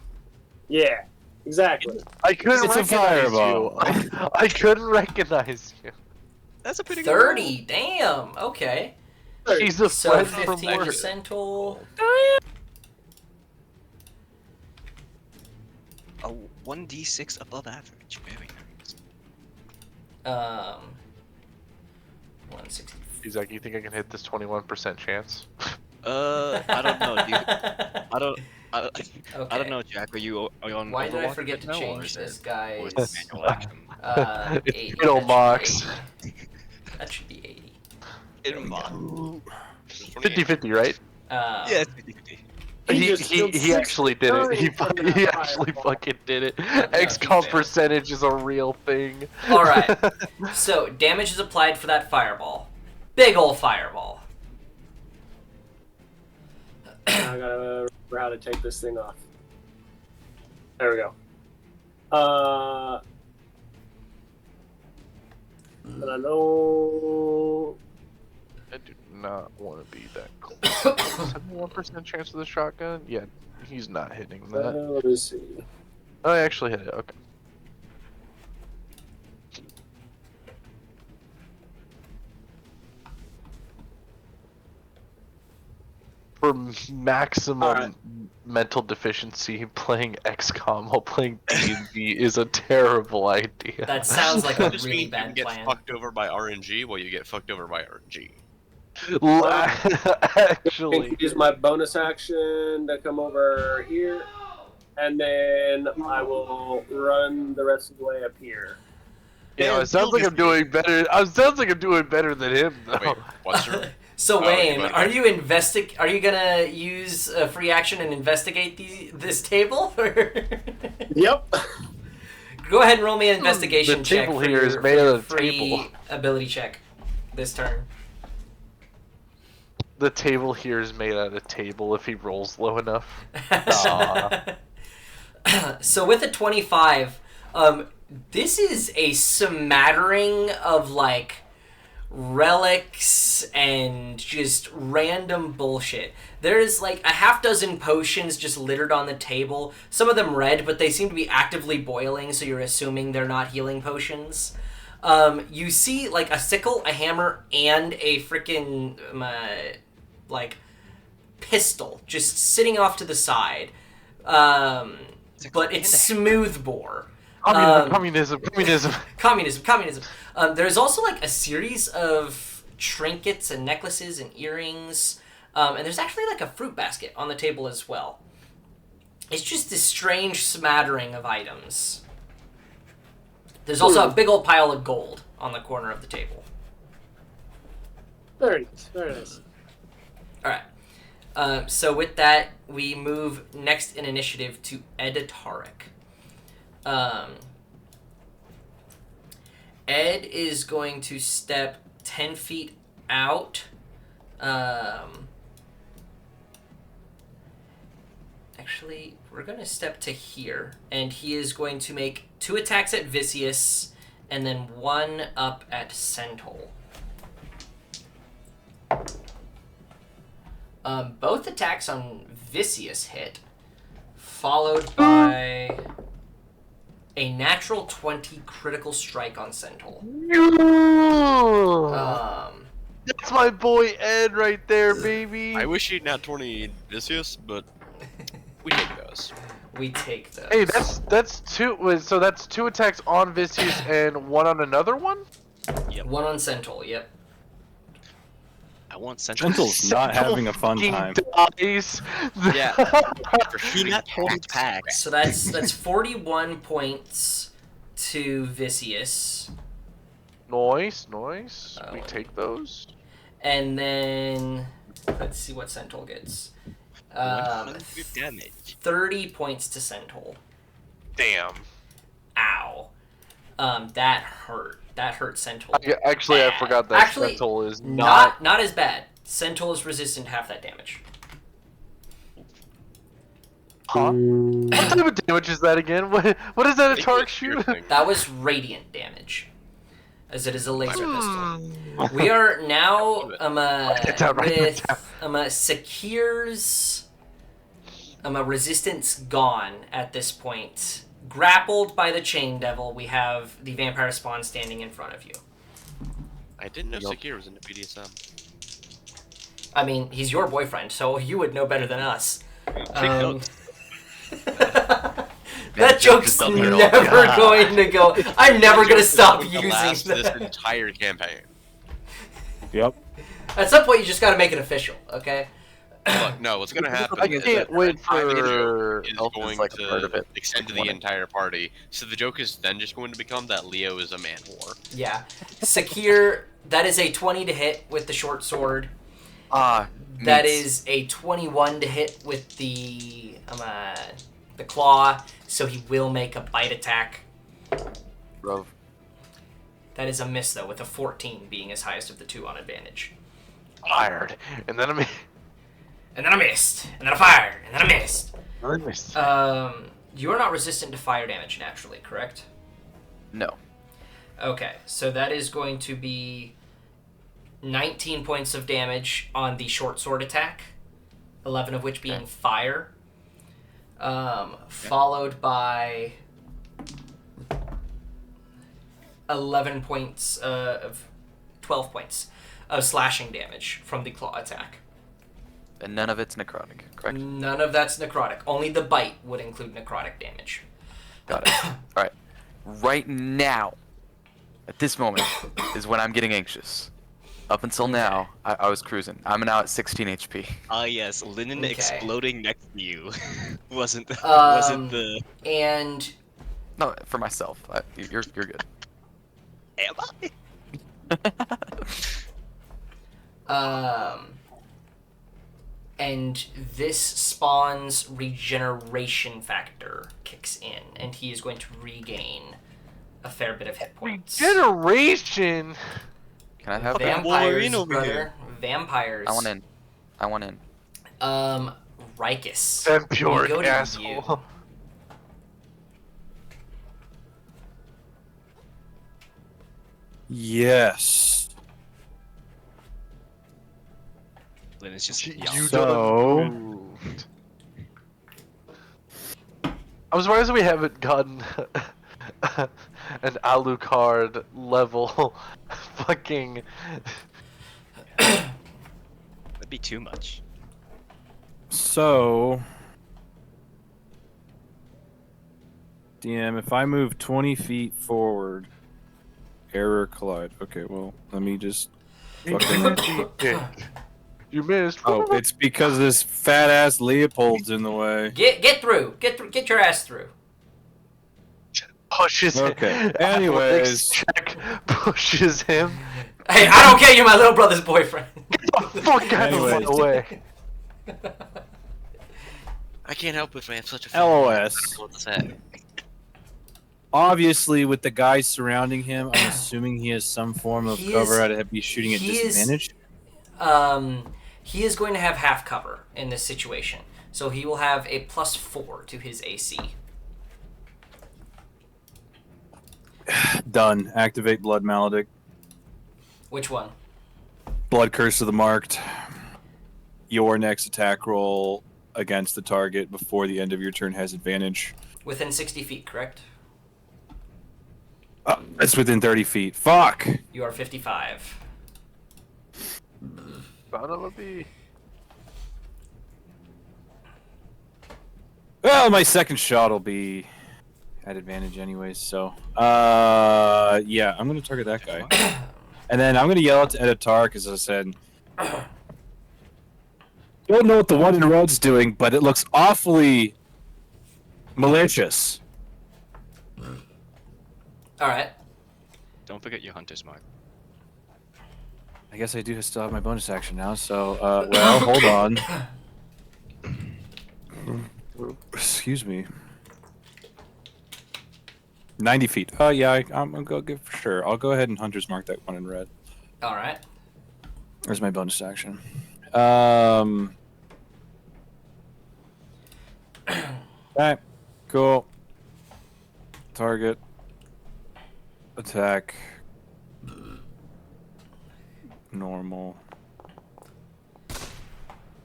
Yeah, exactly.
I couldn't
It's a
recognize
fireball.
you. I couldn't recognize you.
That's a pretty good
30, damn, okay.
She's a
So
friend from
15 for
work.
Sentinel.
roll. A 1d6 above average. Very nice.
160.
He's like, you think I can hit this 21% chance?
I don't know, dude. I don't
Okay.
know, Jack. Are you on
Why did I
Overwatch
forget to
right now, or
change
is
this
it-
guy?
or is it manual action?
80.
It'll
That should be
Mox.
80. That should be 80.
In mod.
50-50, right?
Yeah, it's 50-50.
He actually did it. He
He
actually fucking did it.
failed.
XCOM percentage is a real thing.
Alright. So, damage is applied for that fireball. Big ol' fireball.
I gotta remember how to take this thing off. There we go. And I know.
I do not want to be that close. 71% chance of the shotgun? Yeah, he's not hitting that.
Let me see.
Oh, I actually hit it. Okay. For maximum
Alright.
mental deficiency, playing XCOM while playing D&D is a terrible idea.
That sounds like a
That just
really
means you can
bad
get
plan.
fucked over by RNG while you get fucked over by RNG.
Actually,
Use my bonus action to come over here, and then I will run the rest of the way up here.
yeah, it sounds like I'm doing better. It sounds like I'm doing better than him, though.
Wait, what's your...
So
Oh,
Wayne,
you
are you gonna use a free action and investigate this table?
Yep.
Go ahead and roll me an investigation
The
check.
table
for
here is
your-
made
for
out
your
of
free
table.
ability check this turn.
the table here is made out of table if he rolls low enough.
So with a 25, this is a smattering of like relics and just random bullshit. There's like a half dozen potions just littered on the table. Some of them red, but they seem to be actively boiling, so you're assuming they're not healing potions. You see like a sickle, a hammer, and a freaking like pistol just sitting off to the side. But it's smooth bore.
Communism.
Communism. There's also like a series of trinkets and necklaces and earrings, and there's actually like a fruit basket on the table as well. It's just this strange smattering of items. There's also a big old pile of gold on the corner of the table.
Very nice. Very nice.
All right. So with that, we move next in initiative to Editaric. Ed is going to step 10 feet out. Actually, we're going to step to here, and he is going to make 2 attacks at Vicious, and then 1 up at Centol. Both attacks on Vicious hit, followed by a natural 20 critical strike on Centol.
That's my boy Ed right there, baby.
I wish he'd not 20 Vicious, but we take those.
We take those.
Hey, that's 2. So that's 2 attacks on Vicious and 1 on another one.
Yep.
1 on Centol, yep.
I want Central.
Gentle's not having a fun time.
Dies.
Yeah. He not holding packs.
So that's 41 points to Vicious.
Nice. We
Oh.
take those.
And then let's see what Centol gets.
100 damage.
30 points to Centol.
Damn.
Ow. That hurt. That hurt Centol.
Actually, I forgot that
Actually,
Sentinel is
not as bad. Centol is resistant to half that damage.
Huh? What type of damage is that again? What is that a target shoot?
That was radiant damage, as it is a laser pistol. We are now with Sakir's resistance gone at this point. Grappled by the Chain Devil, we have the Vampire Spawn standing in front of you.
I didn't know Sakir was into BDSM.
I mean, he's your boyfriend, so you would know better than us.
notes.
That joke's never going to go. I'm never going to stop using
this
that.
entire campaign.
Yep.
At some point, you just got to make it official, okay?
Look, no, what's gonna happen
I
is
can't
that
wait
timing of the
for
joke is
Elf is
going
like a part of
to
it.
extend to the entire party. So the joke is then just going to become that Leo is a man whore.
Yeah. Sakir, that is a 20 to hit with the short sword. That is a 21 to hit with the claw, so he will make a bite attack.
Rove.
That is a miss, though, with a 14 being his highest of the 2 on advantage.
Fired, and then
And then I missed, and then I fired, and then I missed.
I missed.
You are not resistant to fire damage naturally, correct?
No.
Okay, so that is going to be 19 points of damage on the short sword attack, 11 of which being fire, followed by 11 points of 12 points of slashing damage from the claw attack.
And none of it's necrotic, correct?
None of that's necrotic. Only the bite would include necrotic damage.
Got it. Alright. Right now, at this moment, is when I'm getting anxious. Up until now, I was cruising. I'm now at 16 HP.
Ah, yes, linen
Okay.
exploding next to you wasn't the
And
No, for myself. You're good.
am I?
And this spawns regeneration factor kicks in, and he is going to regain a fair bit of hit points.
Generation.
Can I have that?
Vampires,
Wolverine over
brother.
here.
Vampires.
I want in. I want in.
Rikus.
Vampiric
We go to
asshole.
Yes.
Lynn is just
You
yelling.
So-
done moved. I'm surprised we haven't gotten an Alucard level fucking.
That'd be too much.
So, DM, if I move 20 feet forward, error collide. Okay, well, let me just. Fucking...
You missed.
Oh, it's because this fat ass Leopold's in the way.
Get through. Get your ass through.
Pushes
Okay,
him.
anyways.
Athletics check pushes him.
Hey, I don't care. You're my little brother's boyfriend.
Fuck out of
Anyways.
my way.
I can't help it if I have such a
LOS.
I don't know what to say.
Obviously, with the guys surrounding him, I'm assuming he has some form of
He
cover.
is-
I'd be shooting at
he is-
disadvantage.
He is going to have half cover in this situation, so he will have a +4 to his AC.
Done. Activate Blood Maledict.
Which one?
Blood Curse of the Marked. Your next attack roll against the target before the end of your turn has advantage.
Within 60 feet, correct?
It's within 30 feet. Fuck!
You are 55.
Son of a bee.
Well, my second shot will be at advantage anyways, so... yeah, I'm gonna target that guy. And then I'm gonna yell at Editar, because I said... Don't know what the one in red's doing, but it looks awfully... malicious.
Alright.
Don't forget your hunter's mark.
I guess I do still have my bonus action now, so, well, hold on. Excuse me. 90 feet. Oh, yeah, I'm gonna go give for sure. I'll go ahead and Hunter's Mark that one in red.
Alright.
There's my bonus action. Alright, cool. Target. Attack. Normal.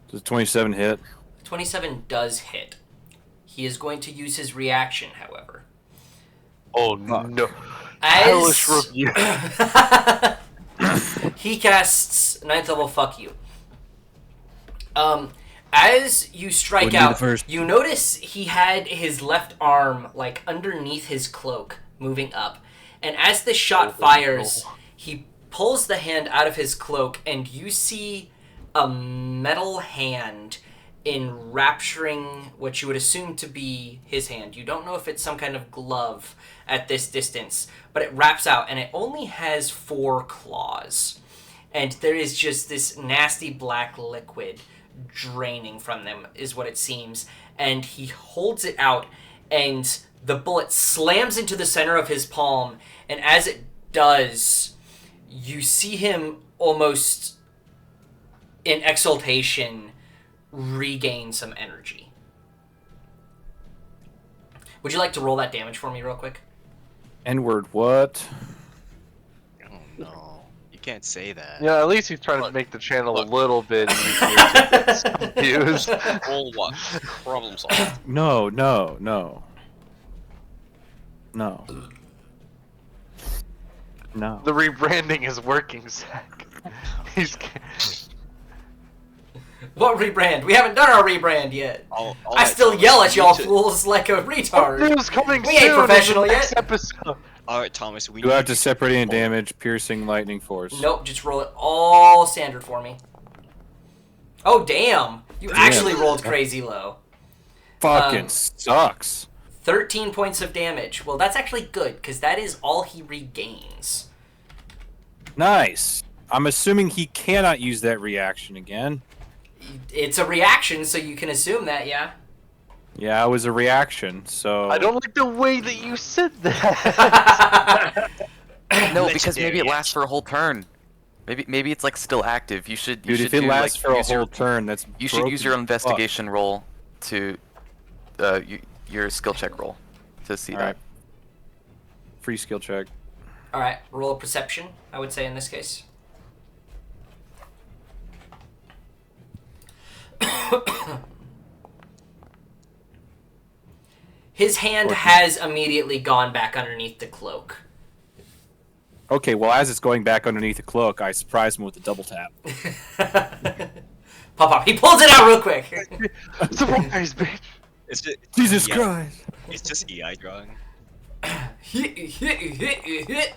Does 27 hit?
27 does hit. He is going to use his reaction, however.
Oh
Fuck.
no. Hellish
As
review.
he casts 9th level fuck you. As you strike
Wouldn't be the
out,
first.
you notice he had his left arm like underneath his cloak, moving up. And as the shot fires, he pulls the hand out of his cloak, and you see a metal hand enrapturing what you would assume to be his hand. You don't know if it's some kind of glove at this distance, but it wraps out, and it only has 4 claws. And there is just this nasty black liquid draining from them, is what it seems. And he holds it out, and the bullet slams into the center of his palm, and as it does, you see him almost in exultation regain some energy. Would you like to roll that damage for me real quick?
N-word, what?
Oh no. You can't say that.
Yeah, at least he's trying to make the channel a little bit easier to get some views.
Roll what? Problem solved.
No.
The rebranding is working, Zach. He's
What rebrand? We haven't done our rebrand yet.
All
I
right,
still
Thomas,
yell
we
at y'all
need to-
fools like a retard.
news coming
We
soon
ain't professional
in the next
yet.
episode.
All right, Thomas. We
Do I
need
have to separate any damage, piercing, lightning, force?
Nope, just roll it all standard for me. Oh, damn. You actually rolled crazy low.
Fucking sucks.
13 points of damage. Well, that's actually good, because that is all he regains.
Nice. I'm assuming he cannot use that reaction again.
It's a reaction, so you can assume that, yeah.
Yeah, it was a reaction, so...
I don't like the way that you said that.
No, because maybe it
Legendary
lasts for a whole turn. Maybe it's like still active. You should
Dude,
should
if it
do,
lasts
like,
for a
use
whole
your,
turn, that's
you should use
broken
your
as fuck.
investigation roll to your skill check roll to see
All
that.
right. Free skill check.
All right, roll a perception. I would say in this case. His hand has immediately gone back underneath the cloak.
Okay, well, as it's going back underneath the cloak, I surprise him with a double tap.
Pop. He pulls it out real quick.
Surprise, bitch!
It's just,
Jesus
yeah,
Christ!
It's just EI drawing.
Hit.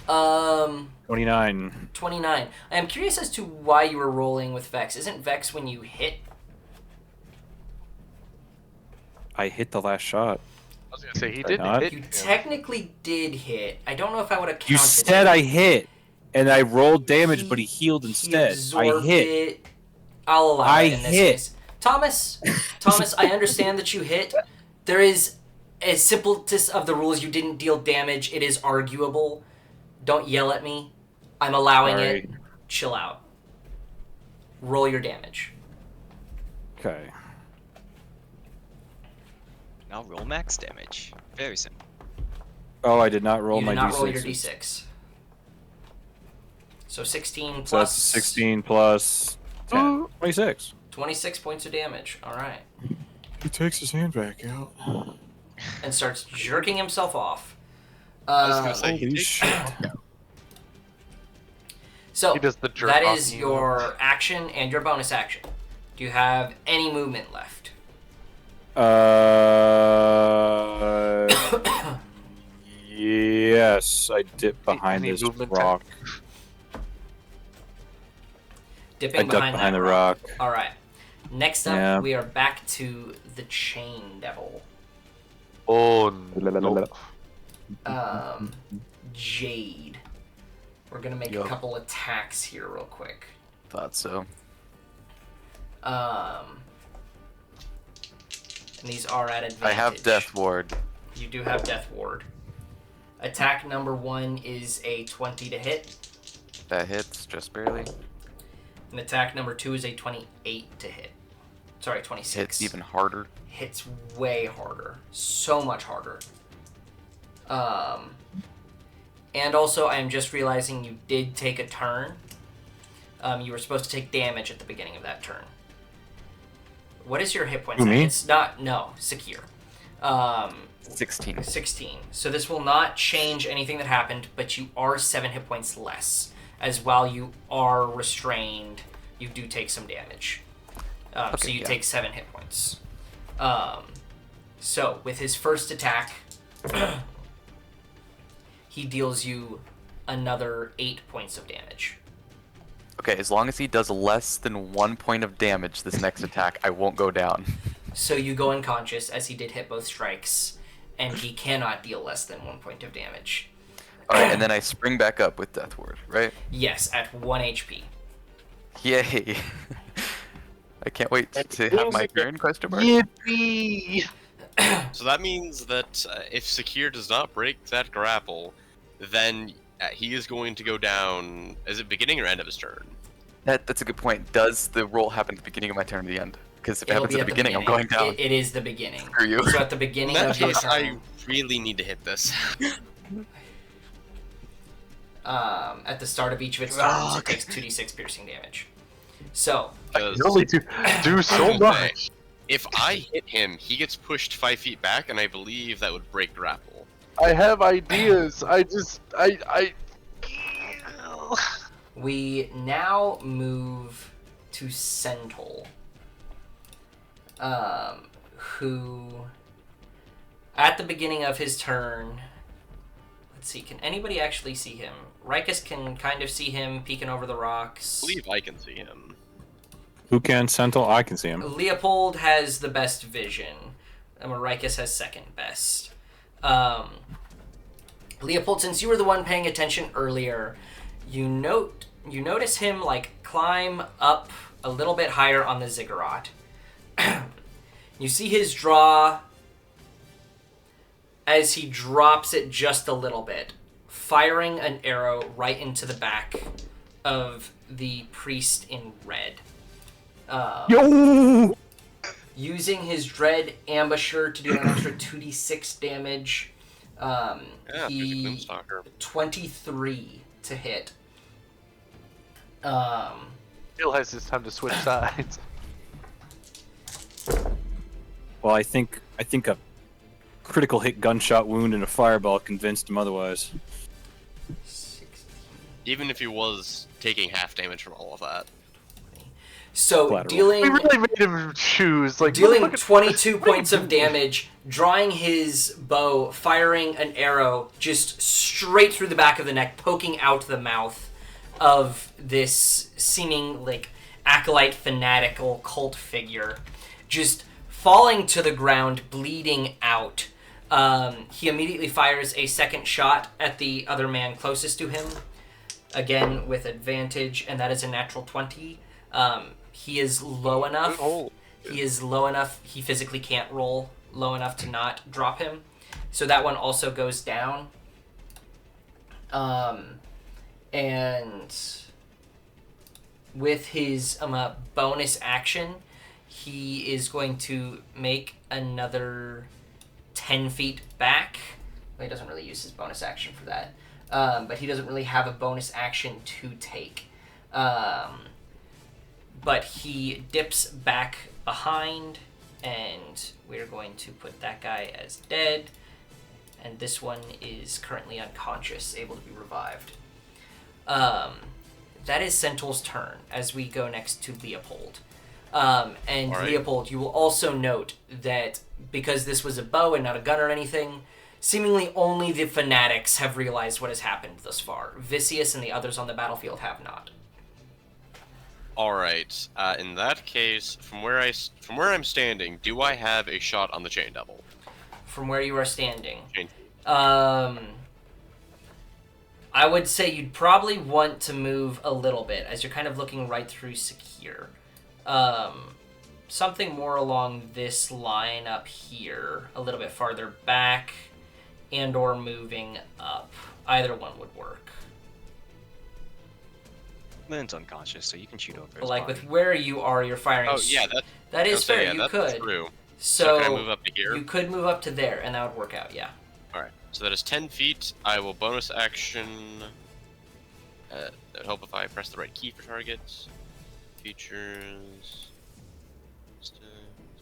29.
29. I am curious as to why you were rolling with Vex. Isn't Vex when you hit?
I hit the last shot.
I was gonna say he
Did I
didn't
not?
hit
You
him.
technically did hit. I don't know if I would have counted
You said
it.
I hit, and I rolled damage, but he healed
He
instead. I
absorbed
hit.
it. I'll allow
I
it in this
hit.
case. Thomas, I understand that you hit. There is a simplest of the rules. You didn't deal damage. It is arguable. Don't yell at me. I'm allowing
Sorry.
it. Chill out. Roll your damage.
Okay.
Now roll max damage. Very simple.
Oh, I did not roll
You
my
did not
d6.
roll your d6. So 16 plus...
So that's 16 plus 10. 26.
26 points of damage. All right.
He takes his hand back out.
And starts jerking himself off.
I was gonna say,
Holy shit.
So
He does the jerk
that
off
is
move.
your action and your bonus action. Do you have any movement left?
Yes, I dip behind
Any
this
movement
rock.
Dipping
I duck
behind
behind
that
the rock.
All right. Next up,
Yeah.
we are back to the Chain Devil.
Oh no!
Jade. We're gonna make
Yo.
a couple attacks here real quick.
Thought so.
And these are at advantage.
I have Death Ward.
You do have Death Ward. Attack number 1 is a 20 to hit,
That hits just barely.
and attack number 2 is a 28 to hit. Sorry, 26.
Hits even harder.
Hits way harder, so much harder. And also, I am just realizing you did take a turn. You were supposed to take damage at the beginning of that turn. What is your hit points?
Who, me?
It's not, no, Sakir.
16.
16. So this will not change anything that happened, but you are 7 hit points less. As while you are restrained, you do take some damage. So
Okay,
you
yeah.
take 7 hit points. So with his first attack, he deals you another 8 points of damage.
Okay, as long as he does less than 1 point of damage this next attack, I won't go down.
So you go unconscious, as he did hit both strikes, and he cannot deal less than 1 point of damage.
Alright, and then I spring back up with Death Ward, right?
Yes, at 1 HP.
Yay! I can't wait to have my turn, question mark?
Yippee!
So that means that if Sakir does not break that grapple, then he is going to go down. Is it beginning or end of his turn?
That's a good point. Does the roll happen at the beginning of my turn or the end? Because if it
It'll
happens
be
at the beginning, I'm going down.
It is the beginning.
Screw you.
So at the beginning
In
of
that
your
case, I
turn,
really need to hit this.
at the start of each of its turns, it takes 2d6 piercing damage. So,
Because
You only do so much.
if I hit him, he gets pushed 5 feet back, and I believe that would break grapple.
I have ideas. I
we now move to Centaur, who, at the beginning of his turn, let's see, can anybody actually see him? Rikus can kind of see him peeking over the rocks.
I believe I can see him.
Who can Sentinel? I can see him.
Leopold has the best vision, and Rikus has second best. Leopold, since you were the one paying attention earlier, you notice him like climb up a little bit higher on the ziggurat. You see his draw as he drops it just a little bit, firing an arrow right into the back of the priest in red.
Yo!
Using his Dread Ambusher to do an extra 2d6 damage.
Yeah, basic
He
Moonstalker.
23 to hit.
Realize it's time to switch sides.
Well, I think a critical hit gunshot wound and a fireball convinced him otherwise.
16.
Even if he was taking half damage from all of that.
So
Collateral.
dealing
We really made him choose. Like
dealing
motherfucker-
22 points of damage, drawing his bow, firing an arrow just straight through the back of the neck, poking out the mouth of this seeming like acolyte fanatical cult figure, just falling to the ground, bleeding out. He immediately fires a second shot at the other man closest to him, again with advantage, and that is a natural 20. He is low enough.
Oh.
He is low enough. He physically can't roll low enough to not drop him. So that one also goes down. And with his bonus action, he is going to make another 10 feet back. Well, he doesn't really use his bonus action for that. But he doesn't really have a bonus action to take. But he dips back behind, and we're going to put that guy as dead. And this one is currently unconscious, able to be revived. That is Sentinel's turn, as we go next to Leopold. And
All right.
Leopold, you will also note that because this was a bow and not a gun or anything, seemingly only the fanatics have realized what has happened thus far. Vicious and the others on the battlefield have not.
All right. In that case, from where I'm standing, do I have a shot on the Chain Devil?
From where you are standing.
Chain.
I would say you'd probably want to move a little bit, as you're kind of looking right through Secure. Something more along this line up here, a little bit farther back, and or moving up. Either one would work.
Lynn's unconscious, so you can shoot over
But
his
like
body.
with where you are, you're firing.
Oh yeah,
that is fair.
yeah,
You
that's
could.
true.
So
can I move up to here?
you could move up to there, and that would work out. Yeah.
All right. So that is 10 feet. I will bonus action. I would hope if I press the right key for targets. Features.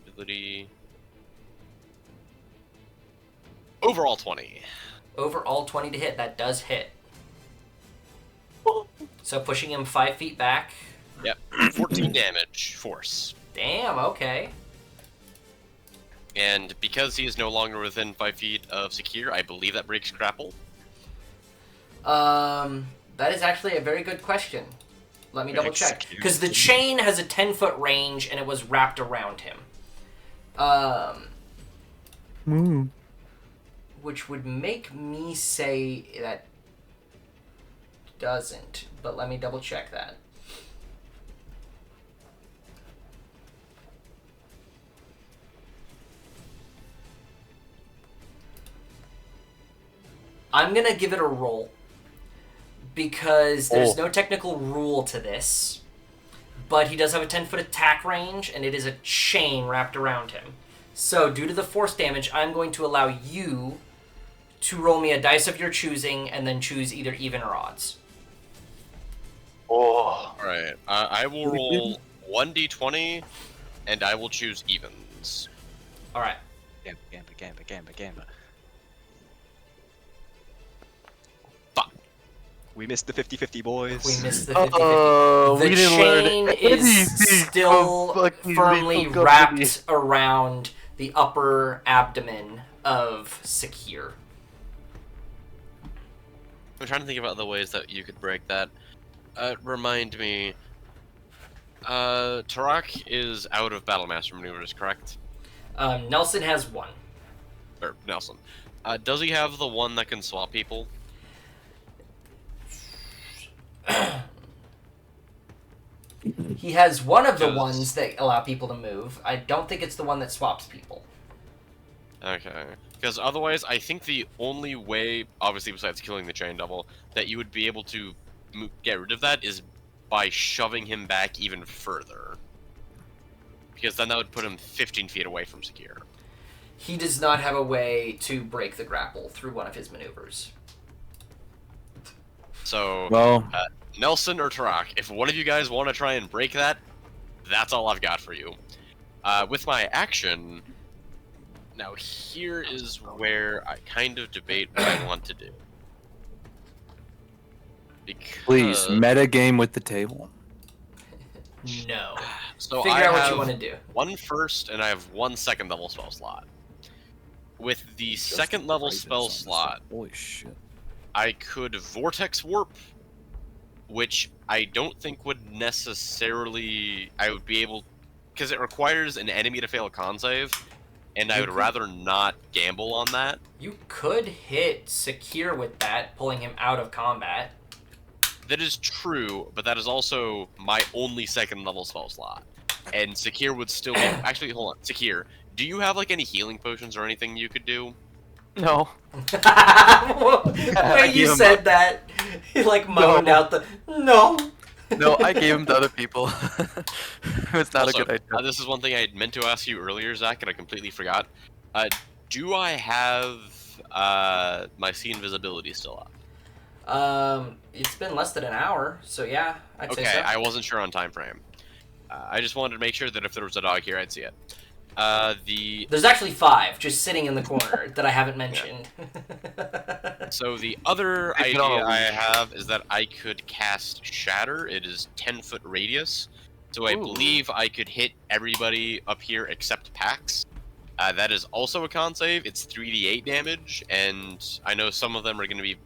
Ability. Overall 20.
Overall 20 to hit. That does hit. So pushing him 5 feet back.
Yep. 14 damage. Force.
Damn. Okay.
And because he is no longer within 5 feet of Secure, I believe that breaks grapple.
That is actually a very good question. Let me double check.
Execute.
Because the chain has a 10-foot range, and it was wrapped around him. Which would make me say that doesn't. But let me double check that. I'm going to give it a roll. Because there's no technical rule to this. But he does have a 10-foot attack range, and it is a chain wrapped around him. So, due to the force damage, I'm going to allow you to roll me a dice of your choosing, and then choose either even or odds.
Oh,
Alright. I will roll 1d20, and I will choose evens.
Alright.
Gamba.
Fuck.
We missed the 50-50, boys.
We missed the 50-50.
we
The
didn't learn
chain
anything
is still
from fucking
firmly
Lethal
wrapped
Company.
around the upper abdomen of Secure.
I'm trying to think about other ways that you could break that. Remind me. Tarak is out of Battlemaster maneuvers, correct?
Nelson has one.
Or Nelson. Does he have the one that can swap people?
He has one of the
Yes.
ones that allow people to move. I don't think it's the one that swaps people.
Okay. Because otherwise, I think the only way, obviously besides killing the Chain Devil, that you would be able to get rid of that is by shoving him back even further. Because then that would put him 15 feet away from Secure.
He does not have a way to break the grapple through one of his maneuvers.
So,
Well,
Nelson or Tarak, if one of you guys want to try and break that, that's all I've got for you. With my action, now here is where I kind of debate what I want to do. Because,
please, meta game with the table.
No.
so
Figure
I
out what you
have
want to do.
one first and I have one second level spell slot. With the second level spell slot,
Holy shit.
I could Vortex Warp, which I don't think would necessarily... I would be able... Because it requires an enemy to fail a con save, and I would rather not gamble on that.
You could hit Secure with that, pulling him out of combat.
That is true, but that is also my only second level spell slot. And Secure would still be... Actually, hold on. Secure, do you have, like, any healing potions or anything you could do?
No.
When you said that, he like moaned out the no.
No, I gave him to other people. It's not
Also,
a good idea.
this is one thing I meant to ask you earlier, Zach, and I completely forgot. Do I have my sea invisibility still up?
It's been less than an hour, so yeah, I'd say
Okay,
so.
I wasn't sure on time frame. I just wanted to make sure that if there was a dog here, I'd see it.
There's actually 5 just sitting in the corner that I haven't mentioned.
So the other
I
idea
can always-
I have is that I could cast Shatter. It is 10-foot radius. So I
Ooh.
believe I could hit everybody up here except Pax. That is also a con save. It's 3d8 damage, and I know some of them are going to be...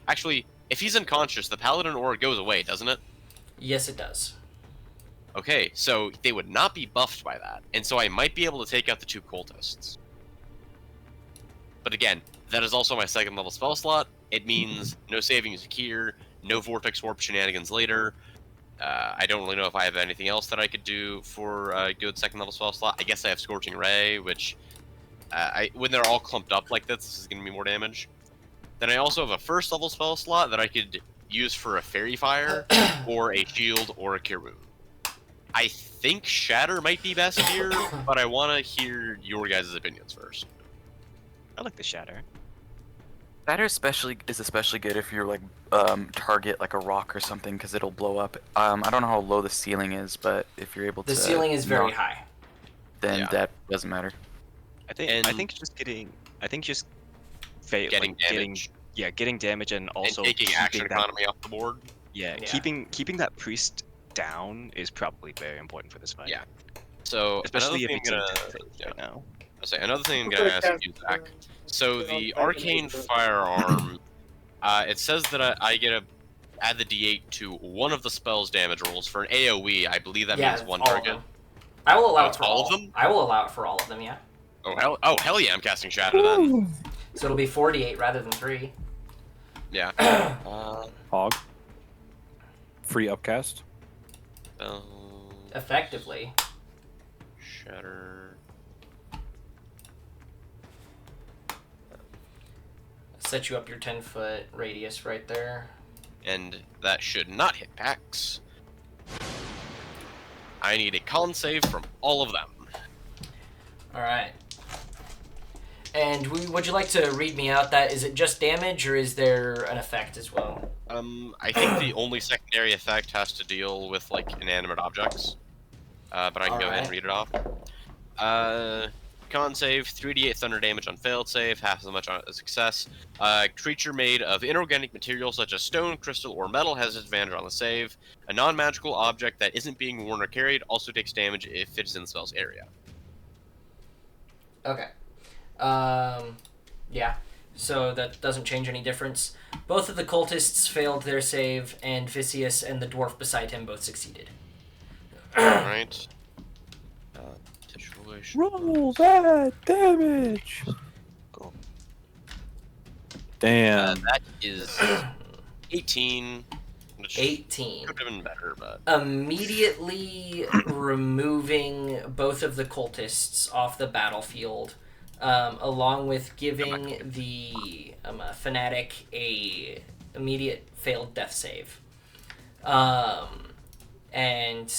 Actually, if he's unconscious, the Paladin aura goes away, doesn't it?
Yes, it does.
Okay, so they would not be buffed by that, and so I might be able to take out the 2 cultists. But again, that is also my second level spell slot. It means no saving Secure, no Vortex Warp shenanigans later. I don't really know if I have anything else that I could do for a good second level spell slot. I guess I have Scorching Ray, which when they're all clumped up like this is going to be more damage. Then I also have a first level spell slot that I could use for a Fairy Fire, or a Shield, or a Cure Wound. I think Shatter might be best here, but I want to hear your guys' opinions first.
I like the Shatter.
Shatter is especially good if you're like target like a rock or something because it'll blow up. I don't know how low the ceiling is, but if you're able to
The ceiling is very
knock,
high.
then
Yeah.
that doesn't matter.
I think just getting
Getting damage.
getting damage and also
and taking
keeping
action
that,
economy off the board.
yeah,
Yeah.
keeping that priest down is probably very important for this fight.
Yeah. So
Especially if
another
it's
thing
in
I'm
10
gonna,
phase
yeah,
right now.
I'll say another thing I'm gonna ask you, Zach. So the arcane firearm, it says that I get to add the d8 to one of the spell's damage rolls for an AOE. I believe that means one
all of
target.
them. I will allow
Oh,
it for
all of them?
I will allow it for all of them, yeah.
Oh hell yeah! I'm casting Shatter then.
So it'll be 48 rather than 3.
Yeah.
Hog. Free upcast.
Spell
Effectively.
Shatter.
Set you up your 10-foot radius right there.
And that should not hit Pax. I need a con save from all of them.
Alright. And would you like to read me out that? Is it just damage, or is there an effect as well?
I think the only secondary effect has to deal with, like, inanimate objects. But I can go ahead and read it off. Con save, 3d8 thunder damage on failed save, half as much on a success. Creature made of inorganic material such as stone, crystal, or metal has advantage on the save. A non-magical object that isn't being worn or carried also takes damage if it is in the spell's area.
Okay. Yeah. So that doesn't change any difference. Both of the cultists failed their save, and Vicious and the dwarf beside him both succeeded.
Alright. Situation.
Roll that damage.
Cool.
Damn.
That is 18. Which
18.
could have been better, but...
Immediately removing both of the cultists off the battlefield, along with giving the fanatic a immediate failed death save. And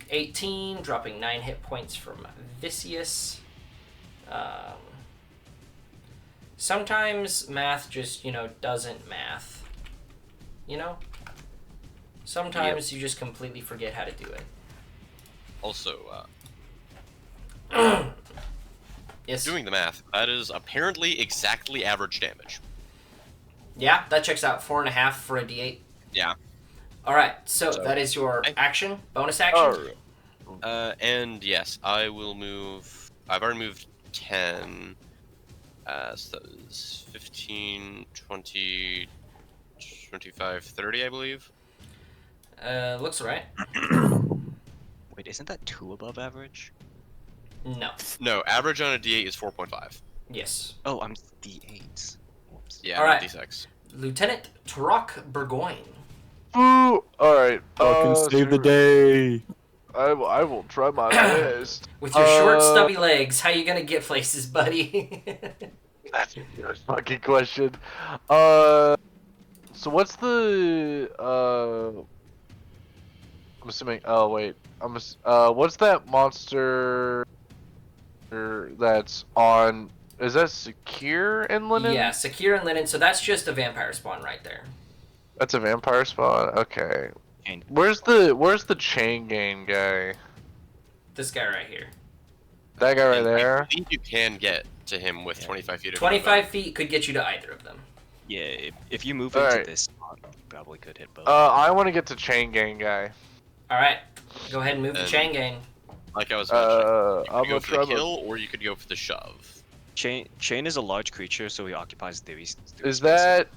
18, dropping 9 hit points from Vicious. Sometimes math just, doesn't math. Sometimes you just completely forget how to do it.
Also,
Yes.
doing the math, that is apparently exactly average damage.
Yeah, that checks out. 4.5 for a D8.
Yeah.
All right, so
So,
that is your
I-
action, bonus action.
And yes, I will move. I've already moved 10. So that is 15, 20, 25, 30, I believe.
Looks right.
Wait, isn't that 2 above average?
No.
No, average on a D8 is 4.5.
Yes.
Oh, I'm D8. Whoops.
Yeah,
All
not
right.
D6.
Lieutenant Turok Burgoyne.
Ooh, all right.
Fucking save the
sir,
day.
I will try my best.
With your short, stubby legs, how you gonna get places, buddy?
That's a good fucking question. So what's the I'm assuming. Oh wait, what's that monster that's on? Is that Secure and Linen?
Yeah, Secure and Linen. So that's just a vampire spawn right there.
That's a vampire spawn. Okay.
And
Where's the chain gang guy?
This guy right here.
That guy right
And
there.
I think you can get to him with
Yeah.
25 feet of
25 feet could get you to either of them.
yeah, if you move
Alright.
into this spot, you probably could hit both.
I want to get to chain gang guy.
All right, go ahead and move the
And-
chain gang.
Like I was mentioning. You
I'm
could
gonna
go for
try
the
my.
kill, or you could go for the shove.
Chain is a large creature, so he occupies theory.
Is that?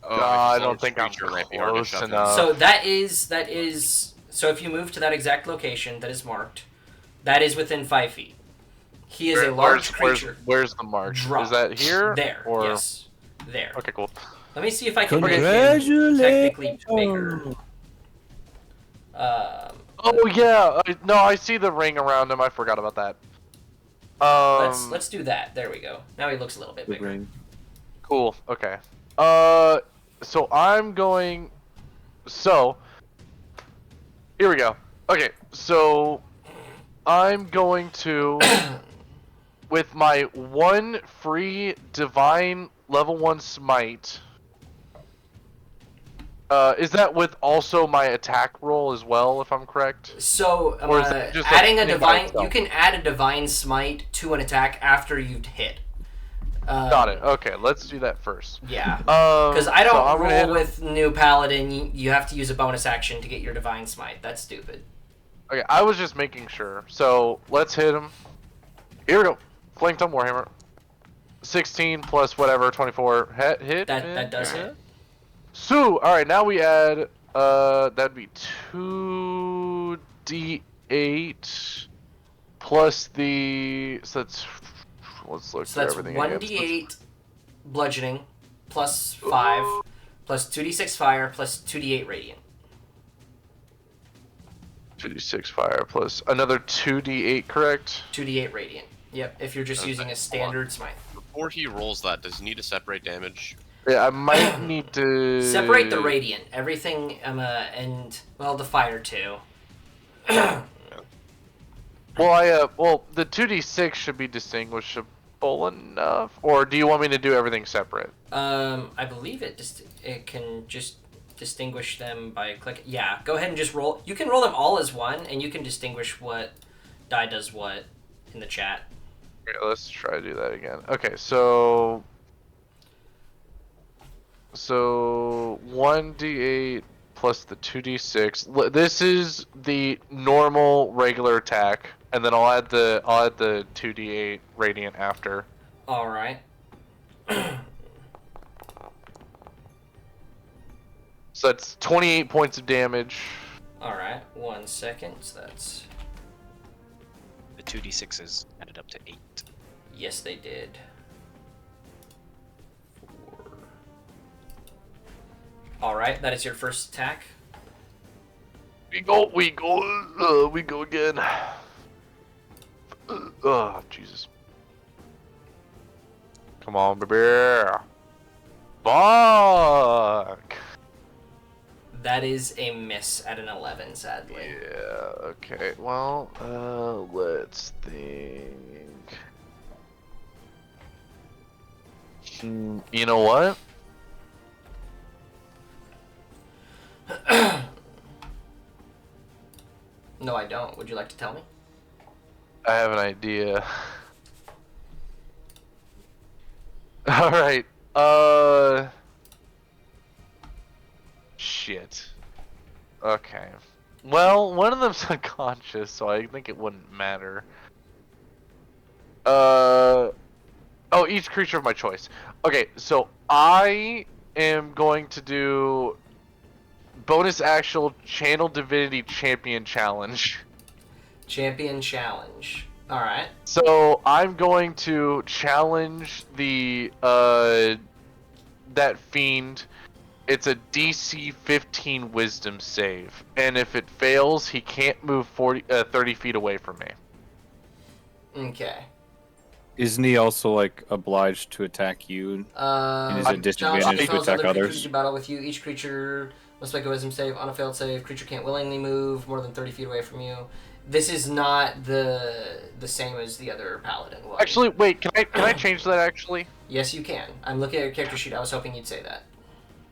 Oh,
I
if it's a
don't
large
think I'm
creature, it might be hard to
close
shove him.
enough.
So that is. So if you move to that exact location that is marked, that is within 5 feet. He is a large creature.
Where's the mark?
Drop.
Is that here?
There.
Or...
Yes. There.
Okay, cool.
Let me see if I can make him
Congratulations.
technically bigger.
Oh yeah. No, I see the ring around him. I forgot about that.
Let's do that. There we go. Now he looks a little bit
Good
bigger.
ring.
Cool. Okay. So I'm going. So. Here we go. Okay. So. I'm going to. With my 1 free divine level 1 smite. Is that with also my attack roll as well, if I'm correct?
So
Or is that just
adding a
like by
divine,
itself?
you can add a divine smite to an attack after you've hit.
Got it. Okay, let's do that first.
Yeah. Because I don't
so I'm gonna hit
roll
him.
with new paladin. You have to use a bonus action to get your divine smite. That's stupid.
Okay, I was just making sure. So let's hit him. Here we go. Flanked on Warhammer. 16 plus whatever, 24. Hit.
That does hit.
So, alright, now we add, that'd be 2d8 plus the, so that's, let's look
So
through
that's
everything
1d8 bludgeoning plus 5 plus 2d6 fire plus 2d8 radiant.
2d6 fire plus another 2d8, correct?
2d8 radiant. Yep. If you're just
Okay,
using a standard smite.
Before he rolls that, does he need to separate damage?
Yeah, I might need to...
Separate the radiant. Everything, and, well, the fire too.
Well, the 2d6 should be distinguishable enough, or do you want me to do everything separate?
I believe it can just distinguish them by clicking. Yeah, go ahead and just roll. You can roll them all as one, and you can distinguish what die does what in the chat.
Okay, let's try to do that again. Okay, so 1d8 plus the 2d6. This is the normal regular attack, and then I'll add the 2d8 radiant after.
All right.
So that's 28 points of damage.
All right. 1 second. So that's
The 2d6s added up to 8.
yes, they did. 4. All right. That is your first attack.
We go again. Oh, Jesus. Come on, baby. Fuck.
That is a miss at an 11, sadly.
Yeah, okay. Well, let's think. You know what?
No, I don't. Would you like to tell me?
I have an idea. Alright, shit. Okay. Well, one of them's unconscious, so I think it wouldn't matter. Oh, each creature of my choice. Okay, so I am going to do bonus actual Channel Divinity Champion Challenge.
Champion challenge. All right.
So I'm going to challenge the that fiend. It's a DC 15 Wisdom save, and if it fails, he can't move 30 feet away from me.
Okay.
Isn't he also like obliged to attack you? And is it disadvantage to attack others?
Do battle with you. Each creature must make a wisdom save. On a failed save, creature can't willingly move more than 30 feet away from you. This is not the same as the other paladin one.
Actually, wait. Can I change that? Actually,
Yes, you can. I'm looking at your character sheet. I was hoping you'd say that.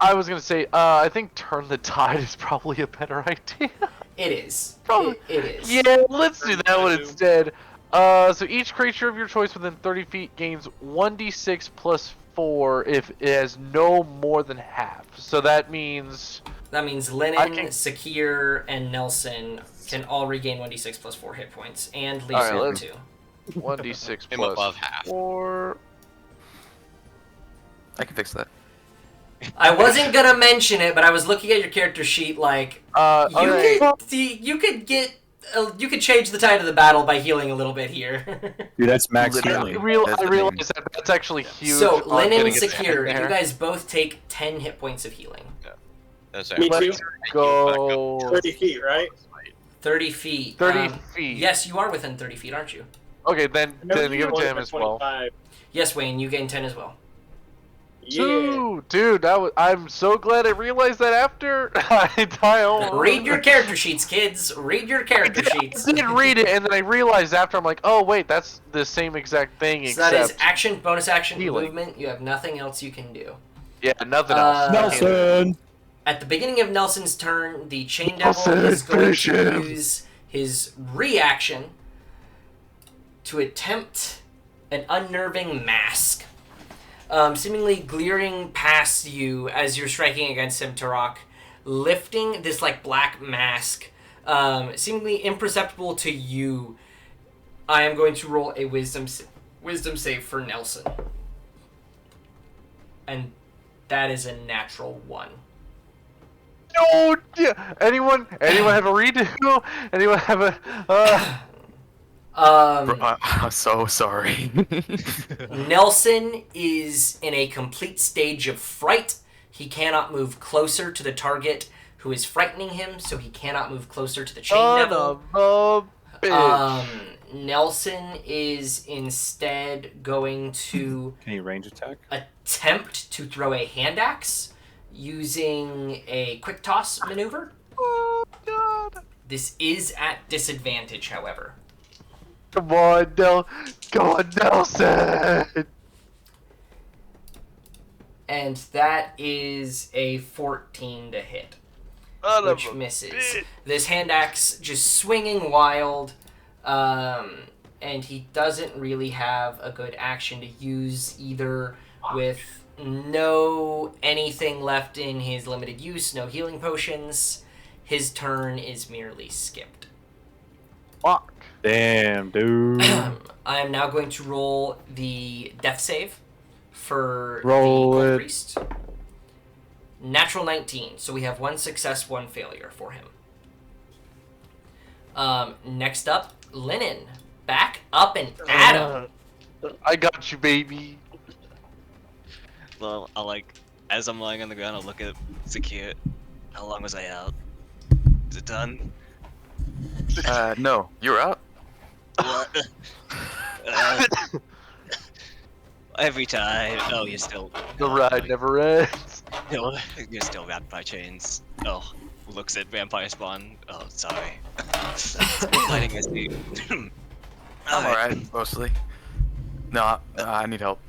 I was gonna say. I think Turn the Tide is probably a better idea.
It is.
Probably.
It is.
Yeah, let's do that one instead. So each creature of your choice within 30 feet gains 1d6 plus 4 if it has no more than half. So that means...
That means Lennon, Sakir, and Nelson can all regain 1d6 plus 4 hit points, and Lisa
Alright,
too.
1d6
I'm
plus
above half.
4...
I can fix that.
I wasn't gonna mention it, but I was looking at your character sheet like
okay.
you could change the tide of the battle by healing a little bit here.
Dude, that's max
Literally.
healing.
I realize that that's actually huge.
So
on
Lennon
getting
and
it
Sakir,
there.
you guys both take 10 hit points of healing.
That's
Me
right.
too.
Let's go...
30 feet, right?
30 feet.
30 feet.
Yes, you are within 30 feet, aren't you?
Okay, then give it to him as well.
25.
Yes, Wayne, you gain 10 as well.
Yeah.
Dude, I'm so glad I realized that after I die.
Read your character sheets, kids. Read your character sheets.
I did read it, and then I realized after, I'm like, oh wait, that's the same exact thing,
So
except...
that is action, bonus action,
healing.
movement. You have nothing else you can do.
Yeah, nothing else.
Nelson!
At the beginning of Nelson's turn, the Chain Devil
Nelson,
is going
finish
to
him.
use his reaction to attempt an unnerving mask. Seemingly glaring past you as you're striking against him, Turok, lifting this like black mask, seemingly imperceptible to you. I am going to roll a wisdom save for Nelson, and that is a natural 1.
No, anyone have a redo? Anyone have a?
I'm so sorry.
Nelson is in a complete stage of fright. He cannot move closer to the target who is frightening him, so he cannot move closer to the Chain Devil.
Son of a bitch.
Nelson is instead going to
Can he range attack?
attempt to throw a hand axe using a quick toss maneuver.
Oh God!
This is at disadvantage, however.
Come on, Nelson!
And that is a 14 to hit,
Son
which
of a
misses.
bitch.
This hand axe just swinging wild, and he doesn't really have a good action to use either with no anything left in his limited use, no healing potions. His turn is merely skipped.
Fuck.
Damn, dude.
I am now going to roll the death save for
Roll
the
it.
Gold Priest. Natural 19, so we have 1 success, 1 failure for him. Next up, Lennon. Back up and at him.
I got you, baby.
Well, as I'm lying on the ground, I'll look at Zakir. How long was I out? Is it done?
No, you're out.
What? Every time. Oh, you're still.
The
oh,
ride never ends.
You're still vampire chains. Oh, looks at vampire spawn. Oh, sorry. Still fighting as the.
I'm alright, mostly. No, I need help.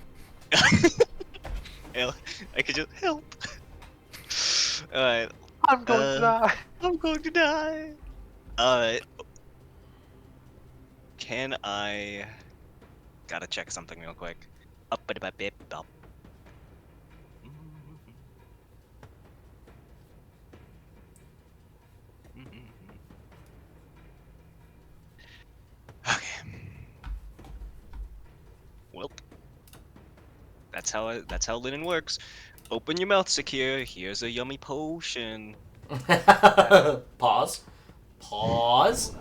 Hell, I could just help. Alright.
I'm going to die.
I'm going to die. Alright. Can I? Gotta check something real quick. Up, up. Okay. Well, that's how linen works. Open your mouth, Secure. Here's a yummy potion.
Pause. Pause.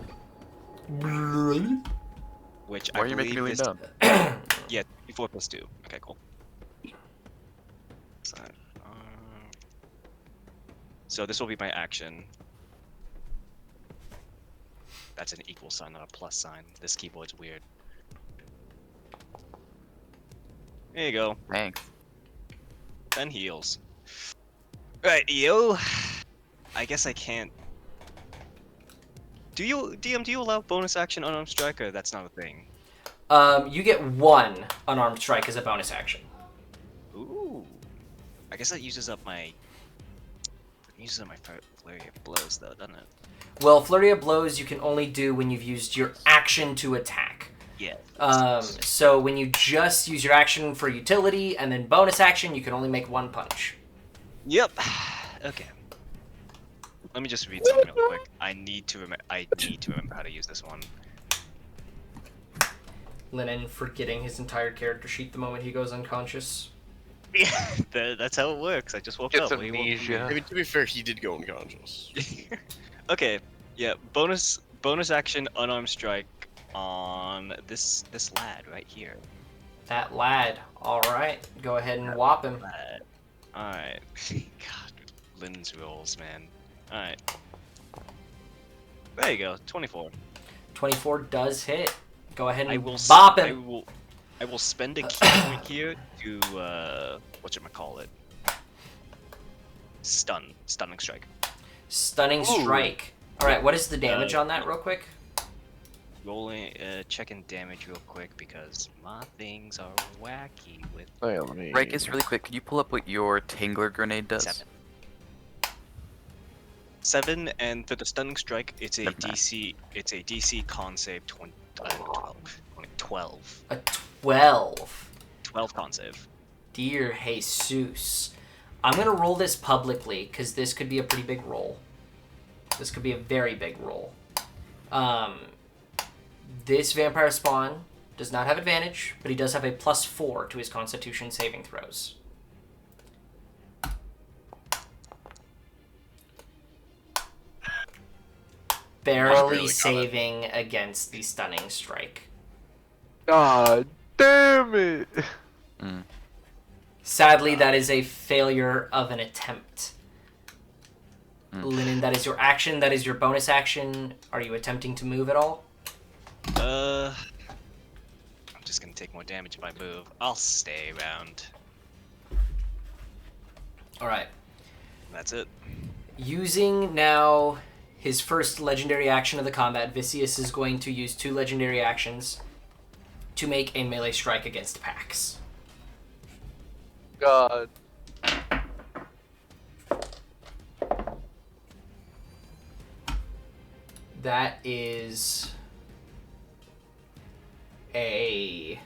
Which
Why
I
are you making me
believe
lean
is
down?
yeah, 4 + 2. Okay, cool. So this will be my action. That's an equal sign, not a plus sign. This keyboard's weird. There you go.
Thanks.
10 heals. Right, yo. I guess I can't. Do you allow bonus action unarmed striker? That's not a thing.
You get 1 unarmed strike as a bonus action.
Ooh. I guess that uses up my flurry of blows though, doesn't it?
Well, flurry of blows you can only do when you've used your action to attack.
Yeah.
So when you just use your action for utility and then bonus action, you can only make 1 punch.
Yep. Okay. Let me just read something real quick. I need to remember how to use this one.
Linen forgetting his entire character sheet the moment he goes unconscious.
Yeah, that's how it works. I just woke
Gets
up. What do you want from me?
amnesia.
I mean, to be fair, he did go unconscious.
Okay. Yeah. Bonus action unarmed strike on this lad right here.
That lad. Alright, go ahead and whop him.
Lad. All right. God, Lynn's rolls, man. All right. There you go. 24.
24 does hit. Go ahead
I
and
will
bop him.
I will spend a key point here to whatchamacallit. Stunning strike.
Stunning strike. Alright, what is the damage on that real quick?
Rolling checking damage real quick because my things are wacky with
Hey, let me...
Rikus, really quick, can you pull up what your Tingler grenade does?
7, and for the stunning strike, it's a
Never mind.
DC con save 12.
A 12.
12 con save.
Dear Jesus. I'm going to roll this publicly because this could be a pretty big roll. This could be a very big roll. This vampire spawn does not have advantage, but he does have a +4 to his constitution saving throws. Barely saving against the stunning strike.
God damn it!
Sadly, that is a failure of an attempt. Linen, that is your action. That is your bonus action. Are you attempting to move at all?
I'm just gonna take more damage if I move. I'll stay around.
Alright.
That's it.
Using now his first legendary action of the combat, Vicious is going to use 2 legendary actions to make a melee strike against Pax.
God.
That is a...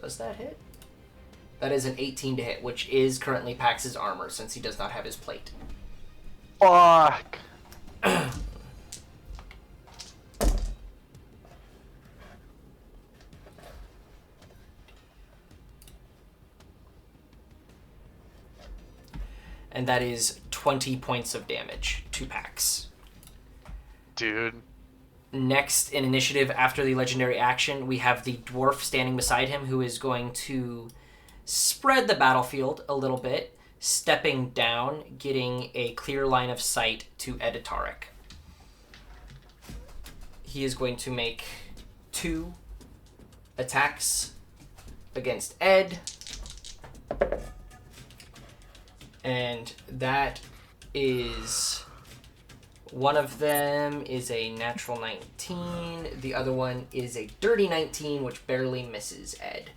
Does that hit? That is an 18 to hit, which is currently Pax's armor since he does not have his plate.
Fuck.
And that is 20 points of damage to Pax.
Dude.
Next in initiative after the legendary action, we have the dwarf standing beside him who is going to spread the battlefield a little bit, stepping down, getting a clear line of sight to Editaric. He is going to make 2 attacks against Ed. And that is... One of them is a natural 19. The other one is a dirty 19, which barely misses Ed.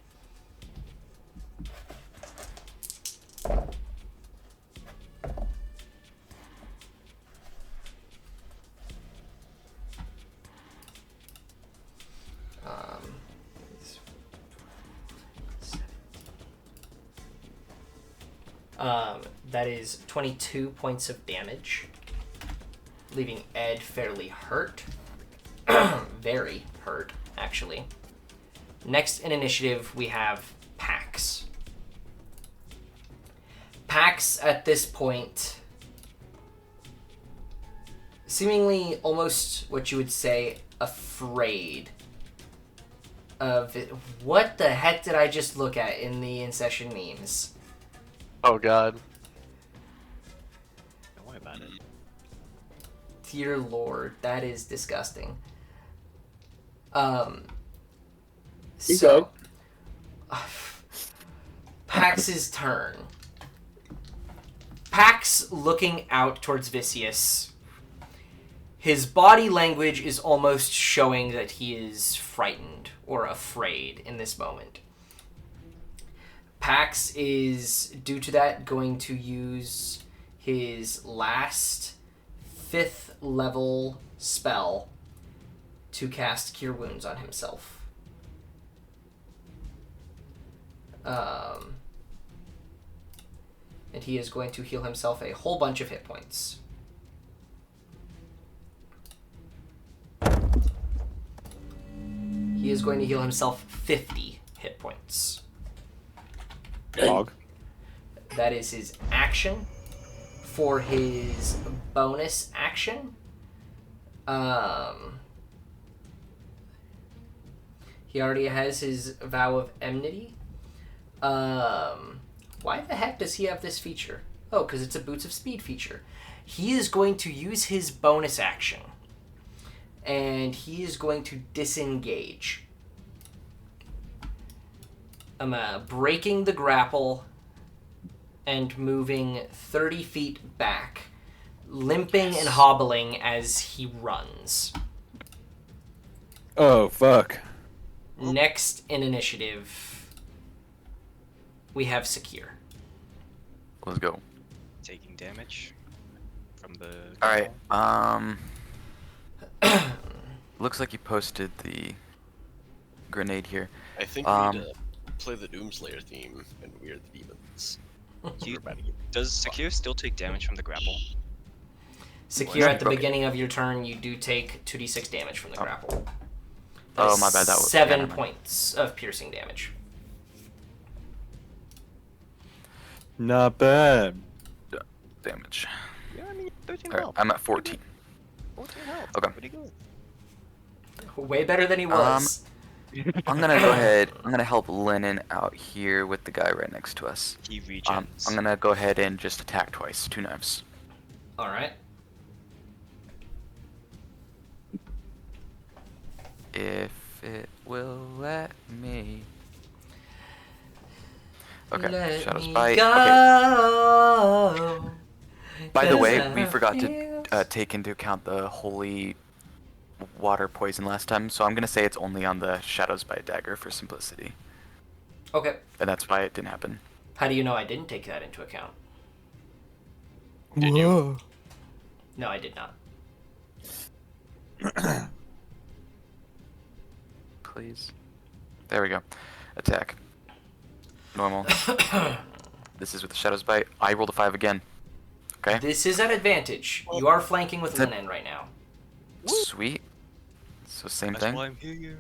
That is 22 points of damage, leaving Ed fairly hurt. Very hurt, actually. Next in initiative, we have Pax. Pax, at this point, seemingly almost what you would say afraid of it. What the heck did I just look at in the in-session memes?
Oh god.
Don't worry about it.
Dear Lord, that is disgusting.
Keep
So, Pax's turn. Pax looking out towards Vicious. His body language is almost showing that he is frightened or afraid in this moment. Pax is, due to that, going to use his last 5th level spell to cast Cure Wounds on himself. And he is going to heal himself a whole bunch of hit points. He is going to heal himself 50 hit points.
Dog.
That is his action. For his bonus action, he already has his Vow of Enmity. Why the heck does he have this feature? Oh, because it's a Boots of Speed feature. He is going to use his bonus action, and he is going to disengage. I'm breaking the grapple and moving 30 feet back, limping and hobbling as he runs.
Oh, fuck.
Next in initiative, we have Secure.
Let's go.
Taking damage from the.
All right. Looks like you posted the grenade here.
I think we need to play the Doomslayer theme, and we are the demons.
You, does Secure still take damage from the grapple?
Secure, at the
Okay.
beginning of your turn, you do take 2d6 damage from the grapple.
Oh, my bad, that was-
7
yeah, never mind.
points of piercing damage.
Not bad.
Damage.
Yeah, I mean, 13
All right,
health.
I'm at 14.
14 health.
Okay.
Pretty good.
Way better than he was.
I'm gonna go ahead. I'm gonna help Lennon out here with the guy right next to us.
He regens.
I'm gonna go ahead and just attack twice. 2 knives.
Alright.
If it will let me. Okay,
Let
Shadow's
me
Bite.
go,
Okay. By the
'cause
way,
I
we forgot to
feel
take into account the holy water poison last time, so I'm gonna say it's only on the Shadow's Bite dagger for simplicity,
Okay.
and that's why it didn't happen.
How do you know I didn't take that into account?
Did you?
No, I did not.
Please. There we go. Attack. Normal. This is with the Shadow's Bite. I rolled a 5 again. Okay.
This is at advantage. You are flanking with
That-
Linen right now.
Sweet. So same
That's
thing.
why I'm here.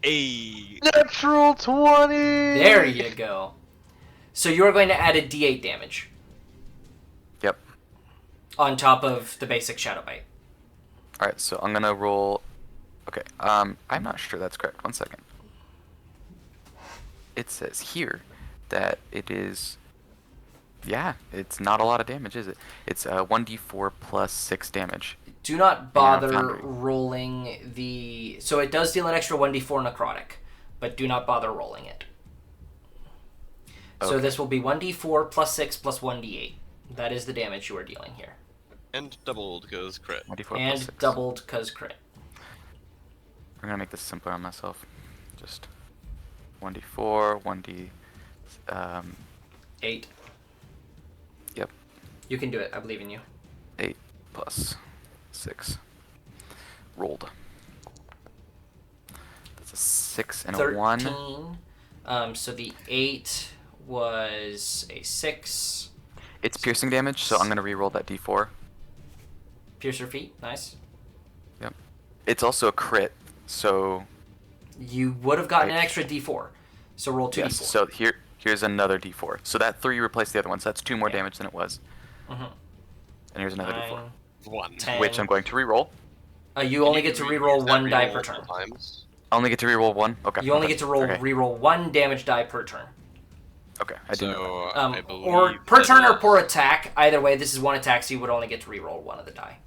Hey.
Natural 20!
There you go. So you are going to add a d8 damage
Yep.
on top of the basic Shadow Bite.
All right. So I'm gonna roll. Okay. I'm not sure that's correct. 1 second. It says here that it is. Yeah, it's not a lot of damage, is it? It's 1d4 plus 6 damage.
Do not
Yeah,
bother
Foundry.
rolling the... So it does deal an extra 1d4 necrotic, but do not bother rolling it. So
Okay.
this will be 1d4 plus 6 plus 1d8. That is the damage you are dealing here.
And doubled because crit.
1d4 plus
And
6.
doubled because crit.
I'm gonna make this simpler on myself. Just 1d4, 1d.
8.
Yep.
You can do it. I believe in you.
8 plus 6. Rolled. That's a 6 and a 1.
13. So the 8 was a 6.
It's piercing damage, so I'm gonna re-roll that d4.
Piercer feet. Nice.
It's also a crit, so
You would have gotten an
Right.
extra d4. So roll 2d4.
yes. So here's another d4. So that 3 replaced the other one, so that's 2 more
Yeah.
damage than it was.
Mhm.
And here's another d4,
9,
1.
10.
which I'm going to re-roll.
You only get to re-roll
Use that
one die
reroll
per turn.
multiple times.
I only get to re-roll 1. Okay.
You only
okay,
get to roll
Okay.
re-roll 1 damage die per turn.
Okay. I do know.
So I believe
Or per
that
turn or
is-
per attack. Either way, this is one attack, so you would only get to re-roll one of the die.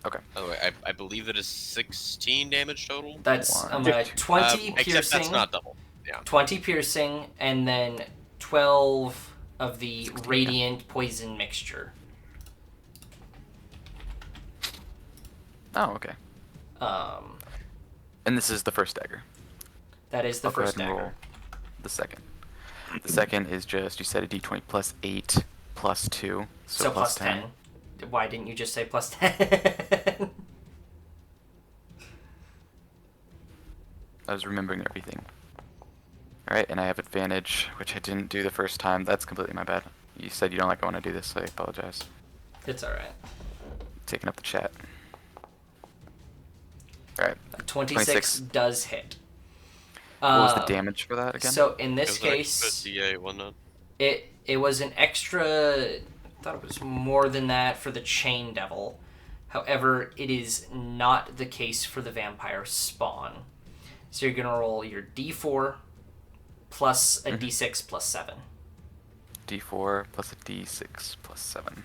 Okay.
By the way, I believe that is 16 damage total.
That's
One.
20
Except
piercing,
that's not double.
20 piercing, and then 12 of the radiant poison mixture.
Oh, okay.
Um,
And this is the first dagger.
that is the
I'll go
first
ahead and roll
dagger.
the second. The second is just, you said a d20 plus 8 plus 2, so,
So plus 10. Why didn't you just say plus 10?
I was remembering everything. Alright, and I have advantage, which I didn't do the first time. That's completely my bad. You said you don't like I want to do this, so I apologize.
It's alright.
Taking up the chat. Alright,
26
26.
does hit.
what was the
Um,
damage for that again?
So in
It
this
was an
case,
extra D8, wasn't
it was an extra. I thought it was more than that for the chain devil. However, it is not the case for the vampire spawn. So you're gonna roll your d4 plus a d6 plus 7.
d4 plus a d6 plus 7.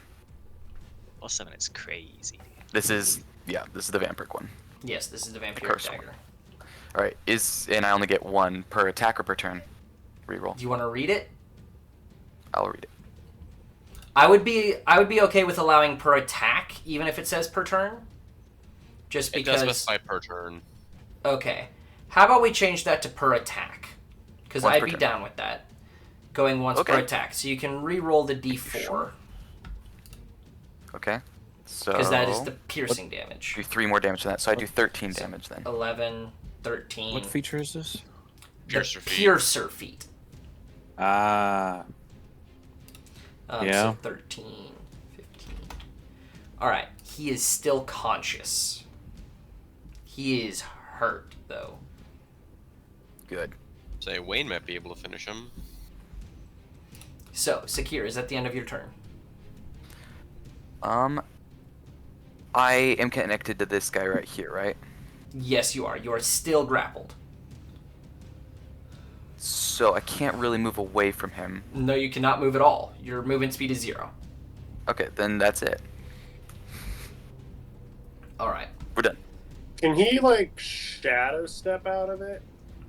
Plus 7 is crazy.
This is, yeah, this is the vampiric one.
Yes, this is the vampire
cursed one.
dagger.
Alright, and I only get 1 per attack or per turn. Reroll.
Do you want to read it?
I'll read it.
I would be okay with allowing per attack, even if it says per turn. Just
it? It does
because.
specify per turn.
Okay. How about we change that to per attack? Because
Once
I'd
per
be
turn.
down with that. Going once per
Okay.
attack. So you can re-roll the d4.
Sure. Okay. So
Because that is the piercing damage.
do 3 more damage than that, so I do 13 damage then.
11, 13.
What feature is this?
Piercer feet.
Piercer feet.
Ah, Yeah.
So 13, 15. Alright. He is still conscious. He is hurt, though.
Good.
Say Wayne might be able to finish him.
So, Sakir, is that the end of your turn?
I am connected to this guy right here, right?
Yes, you are. You are still grappled.
So I can't really move away from him.
No, you cannot move at all. Your movement speed is 0.
Okay, then that's it.
Alright.
We're done.
Can he like shadow step out of it?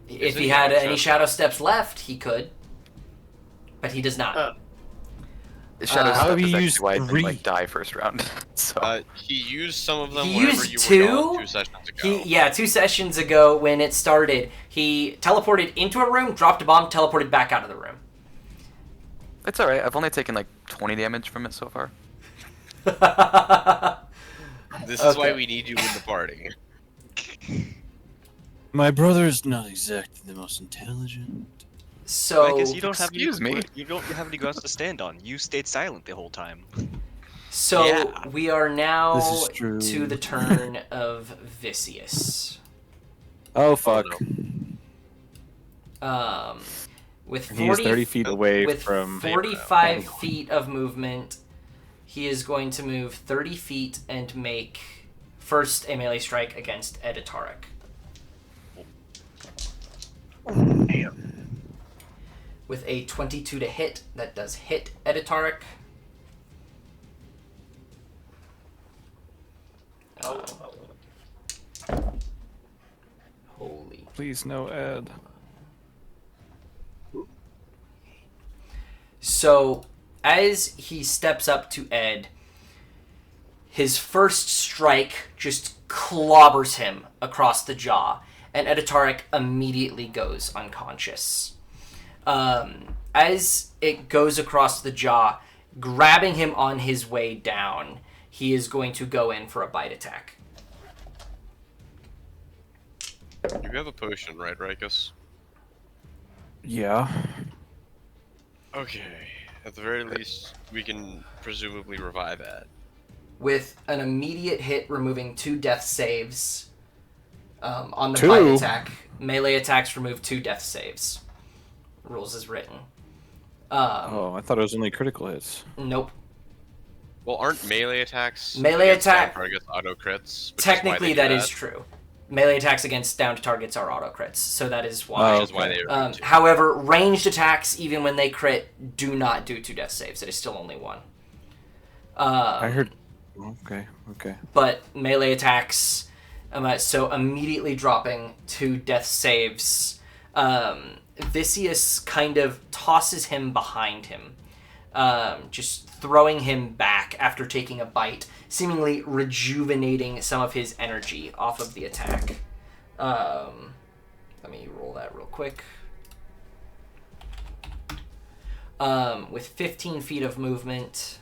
If
it
he had
shadow
any
step?
shadow steps left, he could. But he does not.
Oh.
The shadow
How
step
have
is
you
actually
used
why I didn't
three?
like die first round. So
He used some of them
He
whenever
used
you
two?
were gone 2 sessions ago.
2 sessions ago when it started, he teleported into a room, dropped a bomb, teleported back out of the room.
it's alright. I've only taken like 20 damage from it so far.
This is why
Okay.
we need you in the party.
my brother is not exactly the most intelligent.
So,
I guess you don't have
excuse me.
You don't have any grounds to stand on. You stayed silent the whole time.
so
Yeah.
we are now
This is true.
to the turn of Vicious.
Oh fuck!
With
He is 30 feet away
with
from.
45 feet of movement, he is going to move 30 feet and make first a melee strike against Editaric. With a 22 to hit, that does hit Editaric. Holy.
Please no Ed.
So, as he steps up to Ed, his first strike just clobbers him across the jaw, and Editaric immediately goes unconscious. As it goes across the jaw, grabbing him on his way down, he is going to go in for a bite attack.
You have a potion, right, Rikus?
Yeah.
Okay. At the very least, we can presumably revive Ed.
With an immediate hit, removing 2 death saves on the
2?
bite attack. Melee attacks remove 2 death saves. Rules is written.
Oh, I thought it was only critical hits.
Nope.
Well, aren't melee attacks
Melee
against
attack-
down targets auto crits?
Technically, that is true. Melee attacks against downed targets are auto crits, so that is why.
Which is why they are
However, ranged attacks, even when they crit, do not do 2 death saves. It is still only 1.
I heard. Okay.
But melee attacks, so immediately dropping 2 death saves. Vicious kind of tosses him behind him, just throwing him back after taking a bite, seemingly rejuvenating some of his energy off of the attack. Let me roll that real quick. With 15 feet of movement,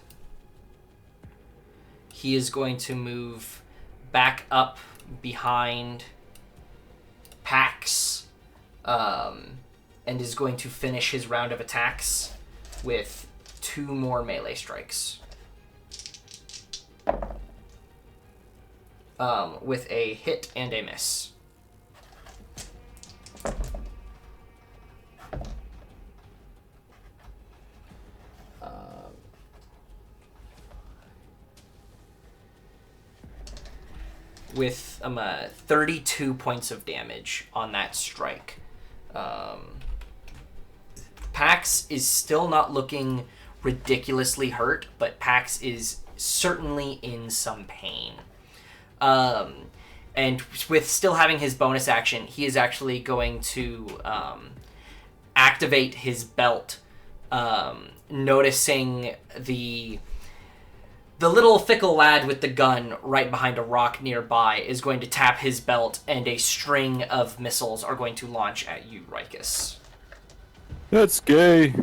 he is going to move back up behind Pax, and is going to finish his round of attacks with 2 more melee strikes. With a hit and a miss. With 32 points of damage on that strike. Pax is still not looking ridiculously hurt, but Pax is certainly in some pain. And with still having his bonus action, he is actually going to activate his belt, noticing the little fickle lad with the gun right behind a rock nearby is going to tap his belt, and a string of missiles are going to launch at you, Rikus.
That's gay.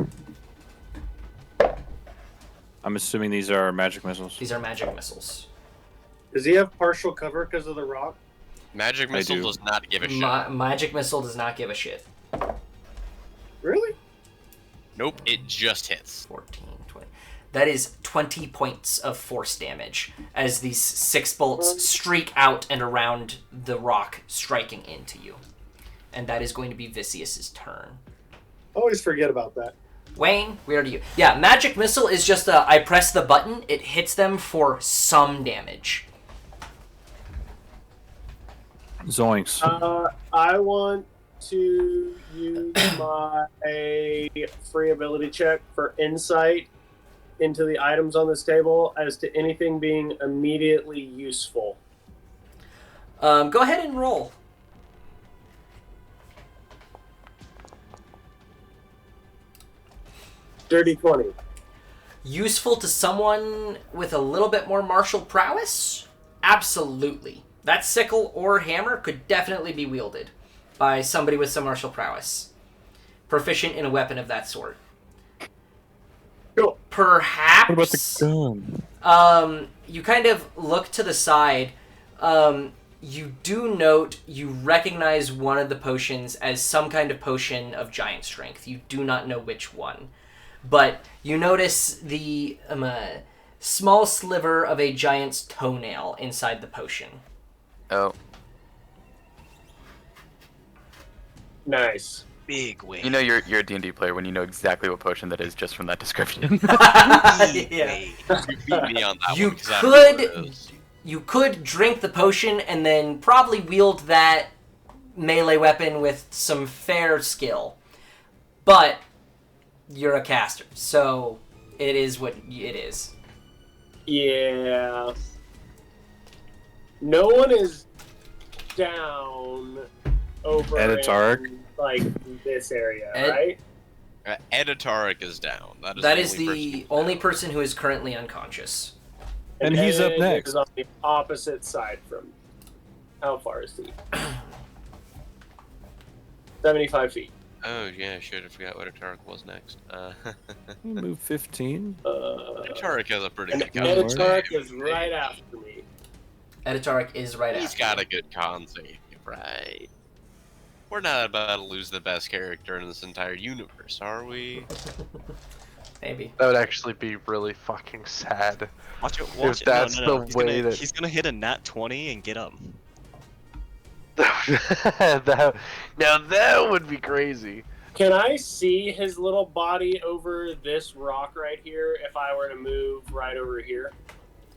I'm assuming these are magic missiles.
These are magic missiles.
Does he have partial cover because of the rock?
Magic missile
do.
does not give a shit.
Magic missile does not give a shit.
Really?
Nope, it just hits.
14, 20. That is 20 points of force damage as these 6 bolts streak out and around the rock, striking into you. And that is going to be Vicious's turn.
Always forget about that.
Wayne, where are you? Yeah, magic missile is just I press the button, it hits them for some damage.
Zoinks.
I want to use my free ability check for insight into the items on this table as to anything being immediately useful.
Go ahead and roll.
Dirty 20.
Useful to someone with a little bit more martial prowess? Absolutely. That sickle or hammer could definitely be wielded by somebody with some martial prowess. Proficient in a weapon of that sort.
Cool.
Perhaps...
What about the gun?
You kind of look to the side. You do note, you recognize one of the potions as some kind of potion of giant strength. You do not know which one. But you notice the small sliver of a giant's toenail inside the potion.
Oh.
Nice.
Big win.
You know you're a D&D player when you know exactly what potion that is just from that description.
Yeah.
You beat me on that
You
one. 'cause I don't know what it
could-
is.
You could drink the potion and then probably wield that melee weapon with some fair skill. But you're a caster, so it is what it is.
Yeah. No one is down over
Editaric?
in, like, this area,
Ed-
right?
Editaric is down.
That is the
person
only
down.
person who is currently unconscious.
And he's up
Ed
next.
Is on the opposite side from. How far is he? 75 feet.
Oh yeah, shit! I forgot what Editaric was next.
Move 15.
Editaric has a pretty
And
good con.
Editark is right after me.
Editaric is right
He's
after.
got a good con save, right? We're not about to lose the best character in this entire universe, are we?
Maybe.
That would actually be really fucking sad.
Watch it.
If
Watch it.
that's
No.
the way that-
He's gonna hit a nat 20 and get up.
Now that would be crazy.
Can I see his little body over this rock right here if I were to move right over here?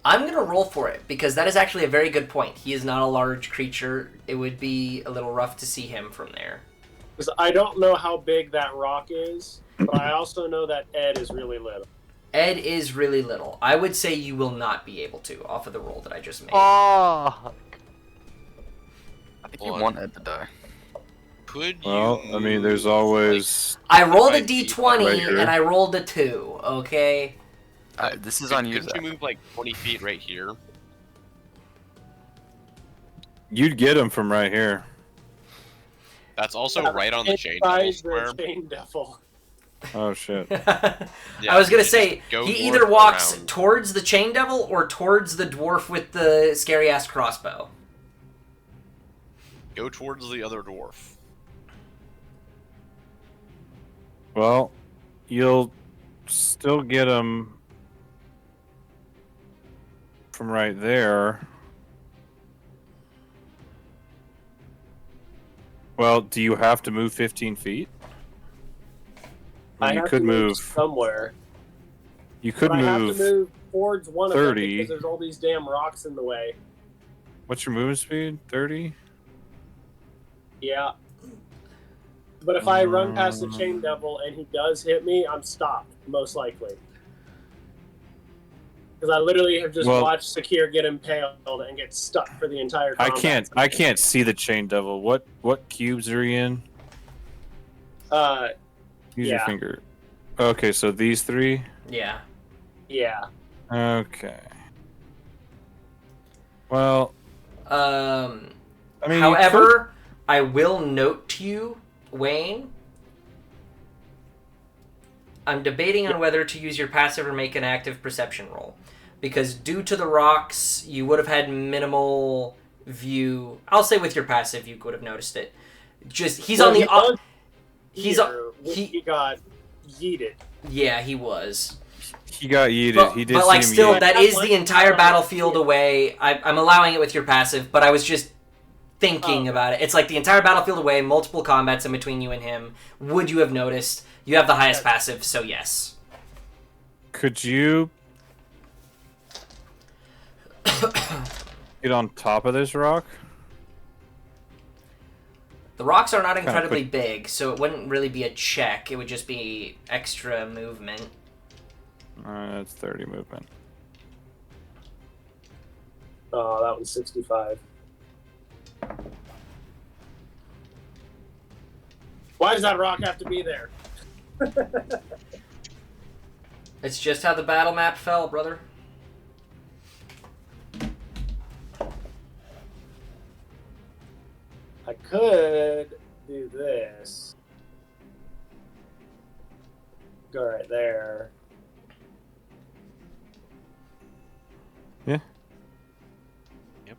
I'm gonna roll for it because that is actually a very good point. He is not a large creature. It would be a little rough to see him from there.
Because I don't know how big that rock is, but I also know that Ed is really little.
Ed is really little. I would say you will not be able to off of the roll that I just made.
Oh,
I think you
Blood.
want Ed to die.
Could you?
Well, I mean, there's
move,
always.
I rolled a
Right,
d20
right here.
and I rolled a 2, okay?
This is
Could,
on you,
couldn't you
Zach.
move like 20 feet right here?
You'd get him from right here.
That's also right on the chain
Inside
devil
the
square.
chain devil.
Oh shit.
I
Yeah,
was gonna
just
say,
go
he
north
either walks
around.
towards the chain devil or towards the dwarf with the scary ass crossbow.
Go towards the other dwarf.
Well, you'll still get him from right there. Well, do you have to move 15 feet?
I
You
have
could
to
move.
somewhere.
You could
But I have to
move.
move towards one of them
30.
because there's all these damn rocks in the way.
What's your movement speed? 30.
Yeah. But if I run past the chain devil and he does hit me, I'm stopped, most likely. Because I literally have just
Well-
watched Sakir get impaled and get stuck for the entire
I
combat.
can't see the chain devil. What cubes are you in? Use your
Yeah.
finger. Okay, so these three.
Yeah.
Yeah.
Okay. Well, I mean, you could-
However, I will note to you, Wayne, I'm debating on whether to use your passive or make an active perception roll. Because due to the rocks, you would have had minimal view. I'll say with your passive, you could have noticed it. Just, he's
Well,
on the...
he was
he's
here
on...
when
He,
he got yeeted.
yeah, he was.
he got yeeted.
But,
he did
but like,
see him
still,
yeet.
that is the entire battlefield away. I'm allowing it with your passive, but I was just thinking
Oh.
about it. It's like the entire battlefield away, multiple combats in between you and him. Would you have noticed? You have the highest passive, so yes.
Could you get on top of this rock?
The rocks are not
Kinda
incredibly big, so it wouldn't really be a check. It would just be extra movement.
That's 30 movement.
Oh, that was 65. Why does that rock have to be there?
It's just how the battle map fell, brother.
I could do this. Go right there.
Yeah.
Yep.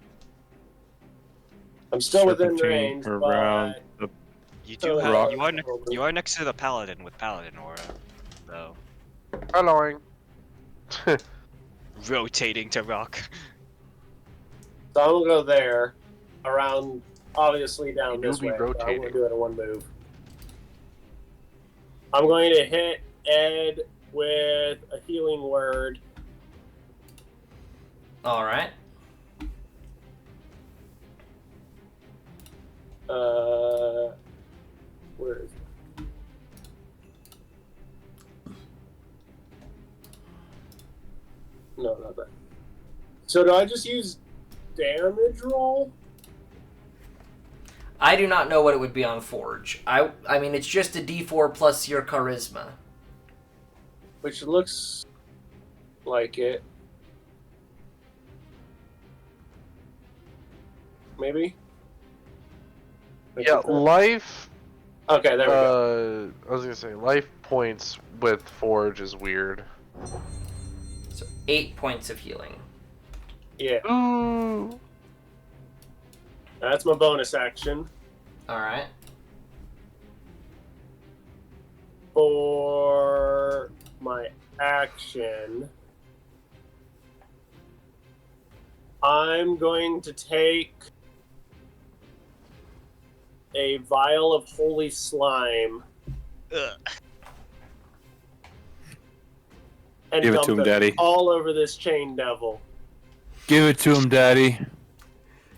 I'm still within
Serpentine
range,
around
but
the
You do
Oh,
have,
rock.
you are next to the paladin with paladin aura, though.
annoying.
Rotating to rock.
so I'm gonna go there, around, obviously down
You'll
this
be
way. So I'm
rotating.
gonna do it in one move. I'm going to hit Ed with a healing word.
Alright.
Where is it? No, not that. So do I just use damage roll?
I do not know what it would be on Forge. I mean, it's just a D4 plus your charisma.
Which looks like it. Maybe?
Yeah, life.
Okay, there we go.
I was gonna say life points with Forge is weird.
So 8 points of healing.
Yeah,
Ooh.
that's my bonus action.
All right.
For my action, I'm going to take a vial of holy slime
Ugh.
and
Give it
dump
to him, Daddy.
all over this chain devil.
Give it to him, Daddy.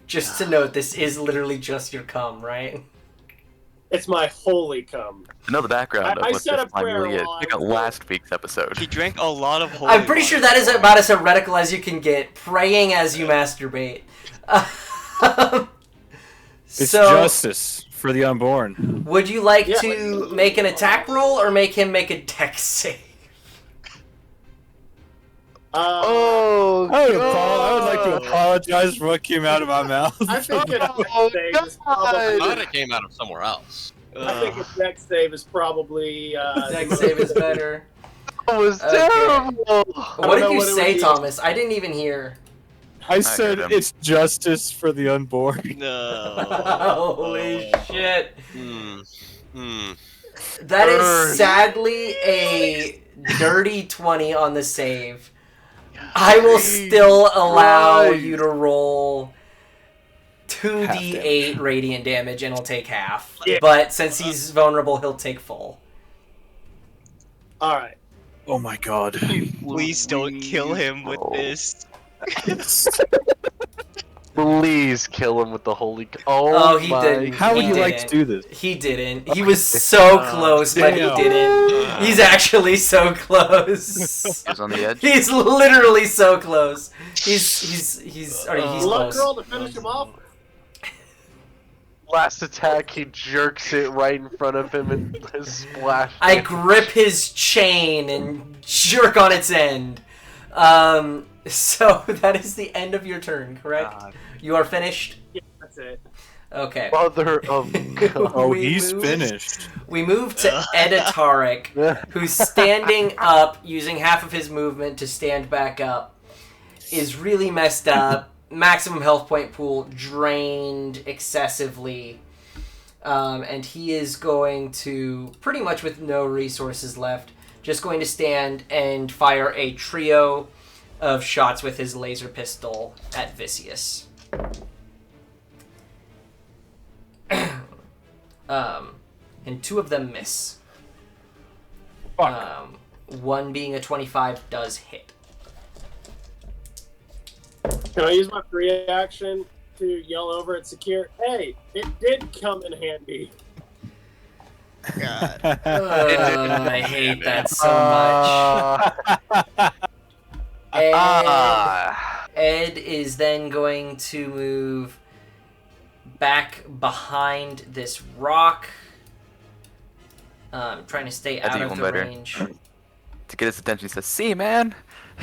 Just to note, this is literally just your cum, right?
It's my holy cum.
To know the background
I
of what
said
this
a
time
prayer
really is.
while I
Check out
was doing it.
last week's episode.
He drank a lot of holy
I'm pretty sure that is
water.
about as heretical as you can get. Praying as you masturbate.
It's
So,
justice for the unborn.
would you like
Yeah.
to make an attack roll or make him make a dex save?
Oh,
I would like to
God.
apologize for what came out of my mouth.
I think a dex
Oh,
save is
God.
I thought
probably.
it came out of somewhere else.
I think a dex save is probably.
Dex save is better.
That was
Okay.
terrible.
What did
know
you
what it would
say,
be.
Thomas? I didn't even hear.
I said
heard him.
it's justice for the unborn.
No.
Holy shit.
Hmm.
That is
Burn.
sadly a dirty 20 on the save. I will still allow
Christ.
you to roll
Half
2d8 radiant damage and he'll take half.
Yeah.
But since he's vulnerable, he'll take full.
All right.
Oh my god.
Please don't kill him with this.
Please kill him with the holy.
Oh, he
my
didn't.
How would
He
you like to
didn't.
do this?
He didn't. He was so close, but he
damn.
didn't. He's actually so close.
He was on the edge.
He's literally so close. He's
Luck
close.
roll to finish him off.
Last attack, he jerks it right in front of him and his splash.
I grip his chain and jerk on its end. So that is the end of your turn, correct?
God.
You are finished?
Yeah, that's it.
Okay.
Mother of God.
Oh,
We
he's
moved-
finished.
We move to Editarik, who's standing up, using half of his movement to stand back up, is really messed up, maximum health point pool drained excessively, and he is going to, pretty much with no resources left, just going to stand and fire a trio of shots with his laser pistol at Vicious. And 2 of them miss.
Fuck.
One being a 25 does hit.
Can I use my free action to yell over at Secure? Hey, it did come in handy.
God.
I hate that so much. Ed is then going to move back behind this rock. Trying to stay
That's
out of
even
the
better.
range.
To get his attention, he says, "See, man,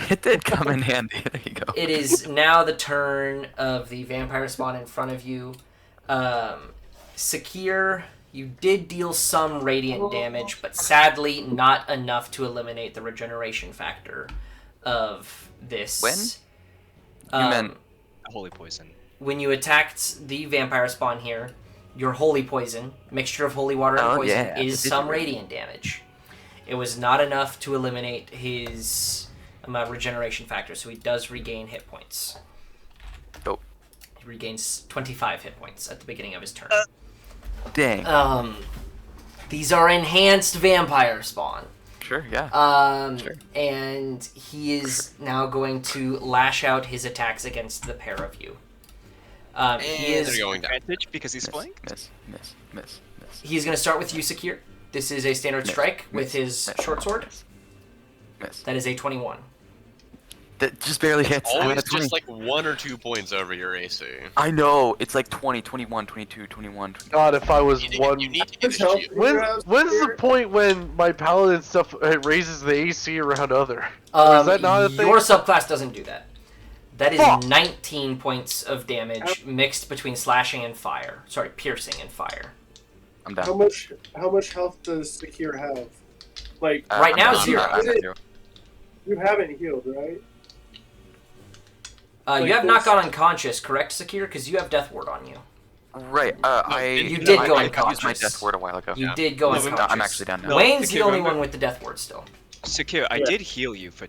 it did come in handy." There you go.
It is now the turn of the vampire spawn in front of you. Sakir, you did deal some radiant damage, but sadly not enough to eliminate the regeneration factor of this.
When? You meant-
Holy poison.
When you attacked the vampire spawn here, your holy poison, mixture of holy water and
Oh,
poison,
yeah,
is
it did
some
do
radiant damage. It was not enough to eliminate his regeneration factor, so he does regain hit points.
Dope.
He regains 25 hit points at the beginning of his turn.
Dang.
These are enhanced vampire spawn.
Sure, yeah. Sure.
And he is now going to lash out his attacks against the pair of you. He
And
is
they're going down.
advantage because he's flanked.
Miss.
he's going to start with you, Sakir. This is a standard
Miss.
strike with
Miss.
his
Miss.
short sword.
Miss.
That is a 21.
That just barely hits. I'm
Always
at a 20.
just like 1 or 2 points over your AC.
I know. It's like 20, 21, 22, 21, 22.
God, if I was
You need,
one.
you need to
How
get
much
a
health
shield.
do you have,
When's the
Secure?
point when my paladin stuff raises the AC around other? Or is that not a thing?
Your subclass doesn't do that. That is
Fuck.
19 points of damage mixed between slashing and fire. Sorry, piercing and fire.
I'm down.
How much health does Secure have? Like
Right now,
I'm
0.
I'm at 0.
you haven't healed, right?
You have not gone unconscious, correct, Sakir? Because you have Death Ward on you.
Right.
You did go
I used my
unconscious.
death word a while ago.
You did go
No,
unconscious.
I'm actually down now.
Sakir,
Wayne's the only
remember-
one with the Death Ward still.
Secure, I
Yeah.
did heal you for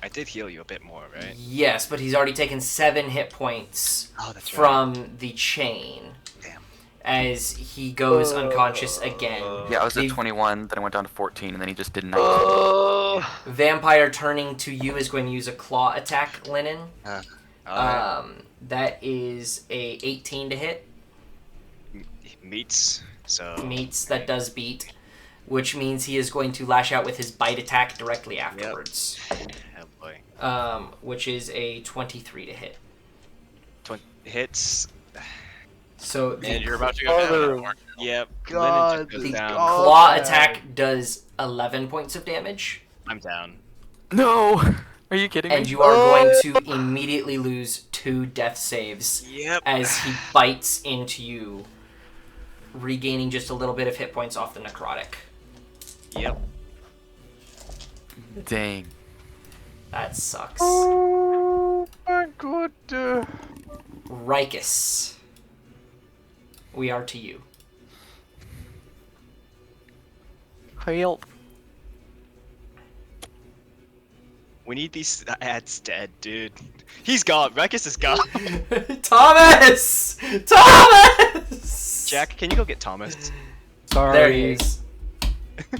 I did heal you a bit more, right?
Yes, but he's already taken 7 hit points
Oh, that's
from the chain.
Damn.
As he goes unconscious again.
Yeah, I was at
The
21, then I went down to 14, and then he just did 19.
vampire turning to you is going to use a claw attack, Linen.
Alright.
That is a 18 to hit.
Meets. So.
Meets, that does beat. Which means he is going to lash out with his bite attack directly afterwards.
Oh boy.
Which is a 23 to hit.
Hits.
So the
And you're about to go down.
Mother-
now, aren't you?
Yep.
God,
Linen just goes
the
down.
claw
man.
attack does 11 points of damage.
I'm down.
No! Are you kidding
And
me?
you are going to immediately lose 2 death saves
Yep.
as he bites into you, regaining just a little bit of hit points off the necrotic.
Yep.
Dang.
That sucks.
Oh my god.
Rikus. We are to you.
Help.
We need these ads dead, dude. He's gone. Rakus is gone.
Thomas! Thomas!
Jack, can you go get Thomas?
Sorry.
There he is.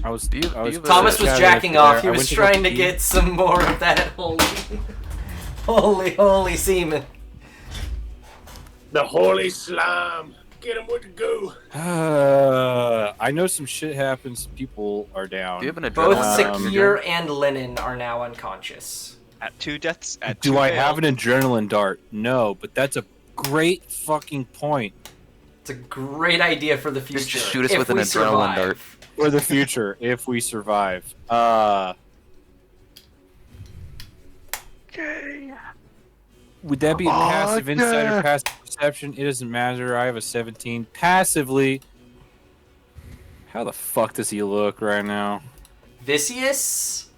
I was.
Do you-
I was
do you-
Thomas was
shouting
jacking
over
off.
there.
He
I
was
went to go
trying to
pee.
get some more of that holy semen.
The holy slime. Get him with the goo.
I know some shit happens. People are down.
Do you have an
Both
adrenaline?
Secure and Linen are now unconscious.
At 2 deaths. At
Do
2
I
fail.
have an adrenaline dart? No, but that's a great fucking point
It's a great idea for the future.
Just shoot us
if
with an
we
adrenaline
survive.
dart.
for the future if we survive. Would that be a passive insight or passive perception? It doesn't matter. I have a 17. Passively. How the fuck does he look right now?
Vicious?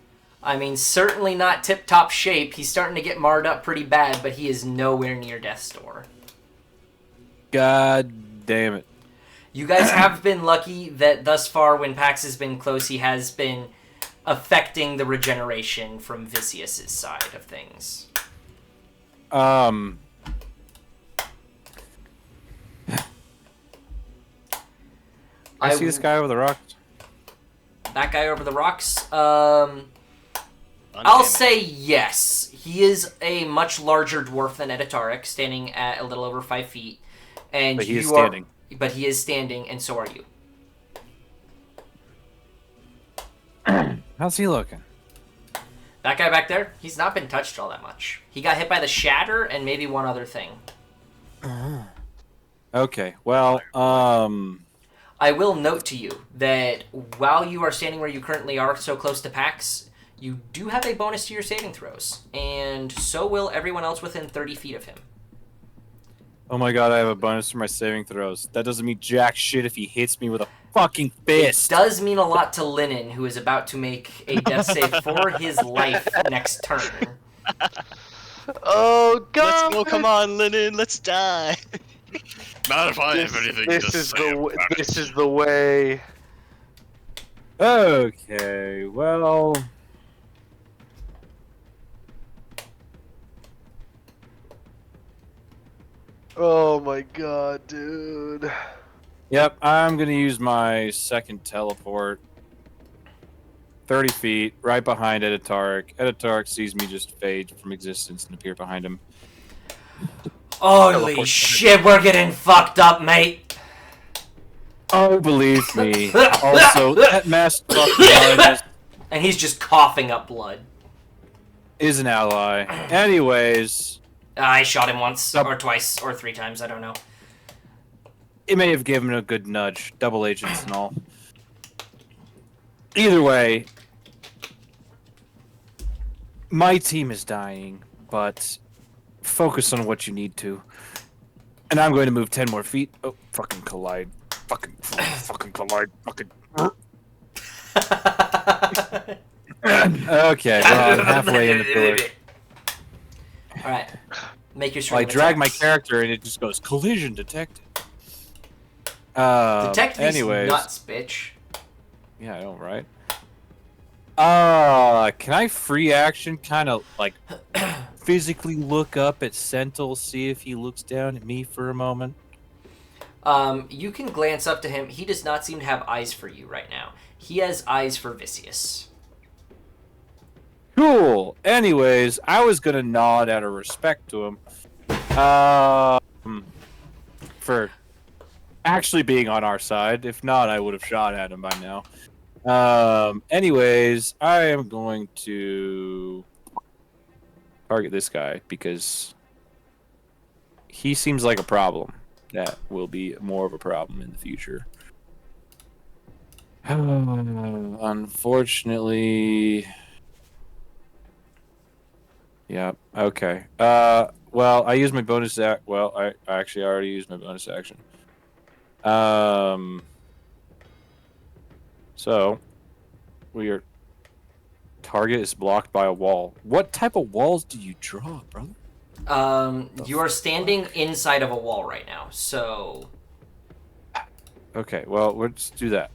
I mean, certainly not tip-top shape. He's starting to get marred up pretty bad, but he is nowhere near death's door.
God damn it.
You guys have been lucky that thus far, when Pax has been close, he has been affecting the regeneration from Vicious's side of things.
I see this guy over the rocks.
That guy over the rocks? I'll say yes. He is a much larger dwarf than Editaric, standing at a little over 5 feet. And
But he is
you are-
standing.
But he is standing, and so are you.
How's he looking?
That guy back there, he's not been touched all that much. He got hit by the shatter and maybe one other thing.
Okay, well,
I will note to you that while you are standing where you currently are, so close to Pax, you do have a bonus to your saving throws, and so will everyone else within 30 feet of him.
oh my god, I have a bonus for my saving throws. That doesn't mean jack shit if he hits me with a fucking
It
fist.
does mean a lot to Linen, who is about to make a death save for his life next turn.
Oh god.
Let's go, come on, Linen, let's die.
Not if I have
This,
anything
this
to
is
say
the
about it.
this is the way.
Okay, well,
Oh my god, dude.
yep, I'm gonna use my second teleport. 30 feet, right behind Editaric. Editaric sees me just fade from existence and appear behind him.
Holy shit, we're getting fucked up, mate.
Oh, believe me. Also, that masked fucking artist,
And he's just coughing up blood.
is an ally. Anyways,
I shot him once,
Yep.
or twice, or 3 times. I don't know.
it may have given him a good nudge, double agents and all. Either way, my team is dying, but focus on what you need to. And I'm going to move 10 more feet. Oh, fucking collide. Fucking collide. Fucking. Okay, well, I'm halfway in the pillar.
All right, make your
Well, I
swing.
drag my character and it just goes collision detected.
Detect these
anyways.
nuts, bitch.
Yeah, I know, right? Can I free action kind of like physically look up at Sentinel, see if he looks down at me for a moment?
You can glance up to him. He does not seem to have eyes for you right now. He has eyes for Vicious.
Cool. Anyways, I was gonna nod out of respect to him, for actually being on our side. If not, I would have shot at him by now. Anyways, I am going to target this guy because he seems like a problem that will be more of a problem in the future. Unfortunately. Yeah, okay. Well, I used my bonus act. Well, I actually already used my bonus action. So, your target is blocked by a wall. What type of walls do you draw, brother?
You are standing inside of a wall right now, so
Okay, well, let's do that.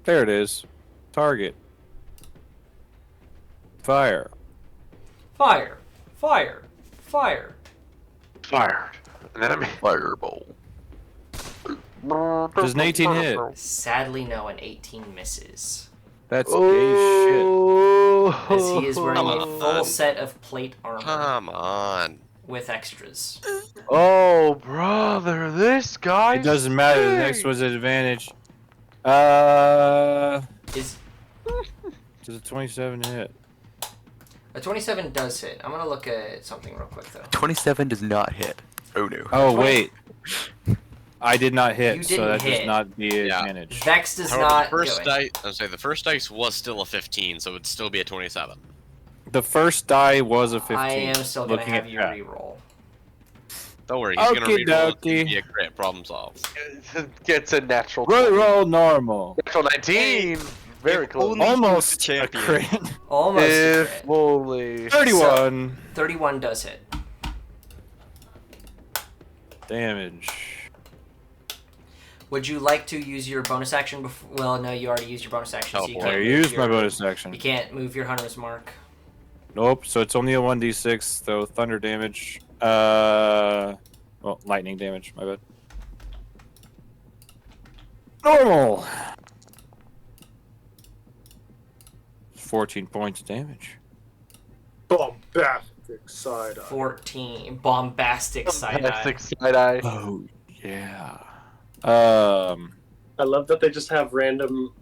There it is. Target. Fire.
fire, fire, fire.
Fired. An enemy.
Fireball.
Does an 18 hit?
Sadly, no, an 18 misses.
That's gay
Oh.
As he is wearing
Come
a
on.
full set of plate armor
Come on.
with extras.
Oh, brother, this guy.
shit. It doesn't matter. The next one's an advantage.
Is
Does a 27 hit?
a 27 does hit. I'm gonna look at something real quick though.
27 does not hit. Oh no.
Oh, wait. I did not hit,
You
so
didn't
that
hit.
does not be an
Yeah.
advantage.
Vex does
However,
not
the first
do it.
dice, I would say the first dice was still a 15, so it'd still be a 27.
The first die was a 15.
I am still gonna
looking
have
at
you
that.
reroll.
Don't worry, he's gonna
Okie
reroll. It's
dokie.
gonna be a crit. Problem solved.
Gets a natural.
Roll normal.
Natural 19. Very
If
close.
only-
Almost a
champion.
crit.
Almost a
If
crit.
only.
31
31 does hit.
damage.
Would you like to use your bonus action before? Well, no, you already used your bonus action. So you
Teleport.
can't
I
move
used my
your-
bonus action.
You can't move your hunter's mark.
Nope, so it's only a 1d6, so thunder damage. Well, lightning damage, my bad. Normal! 14 points of damage.
Bombastic side eye.
14 bombastic side eye.
Fantastic side eye.
Oh, yeah.
I love that they just have random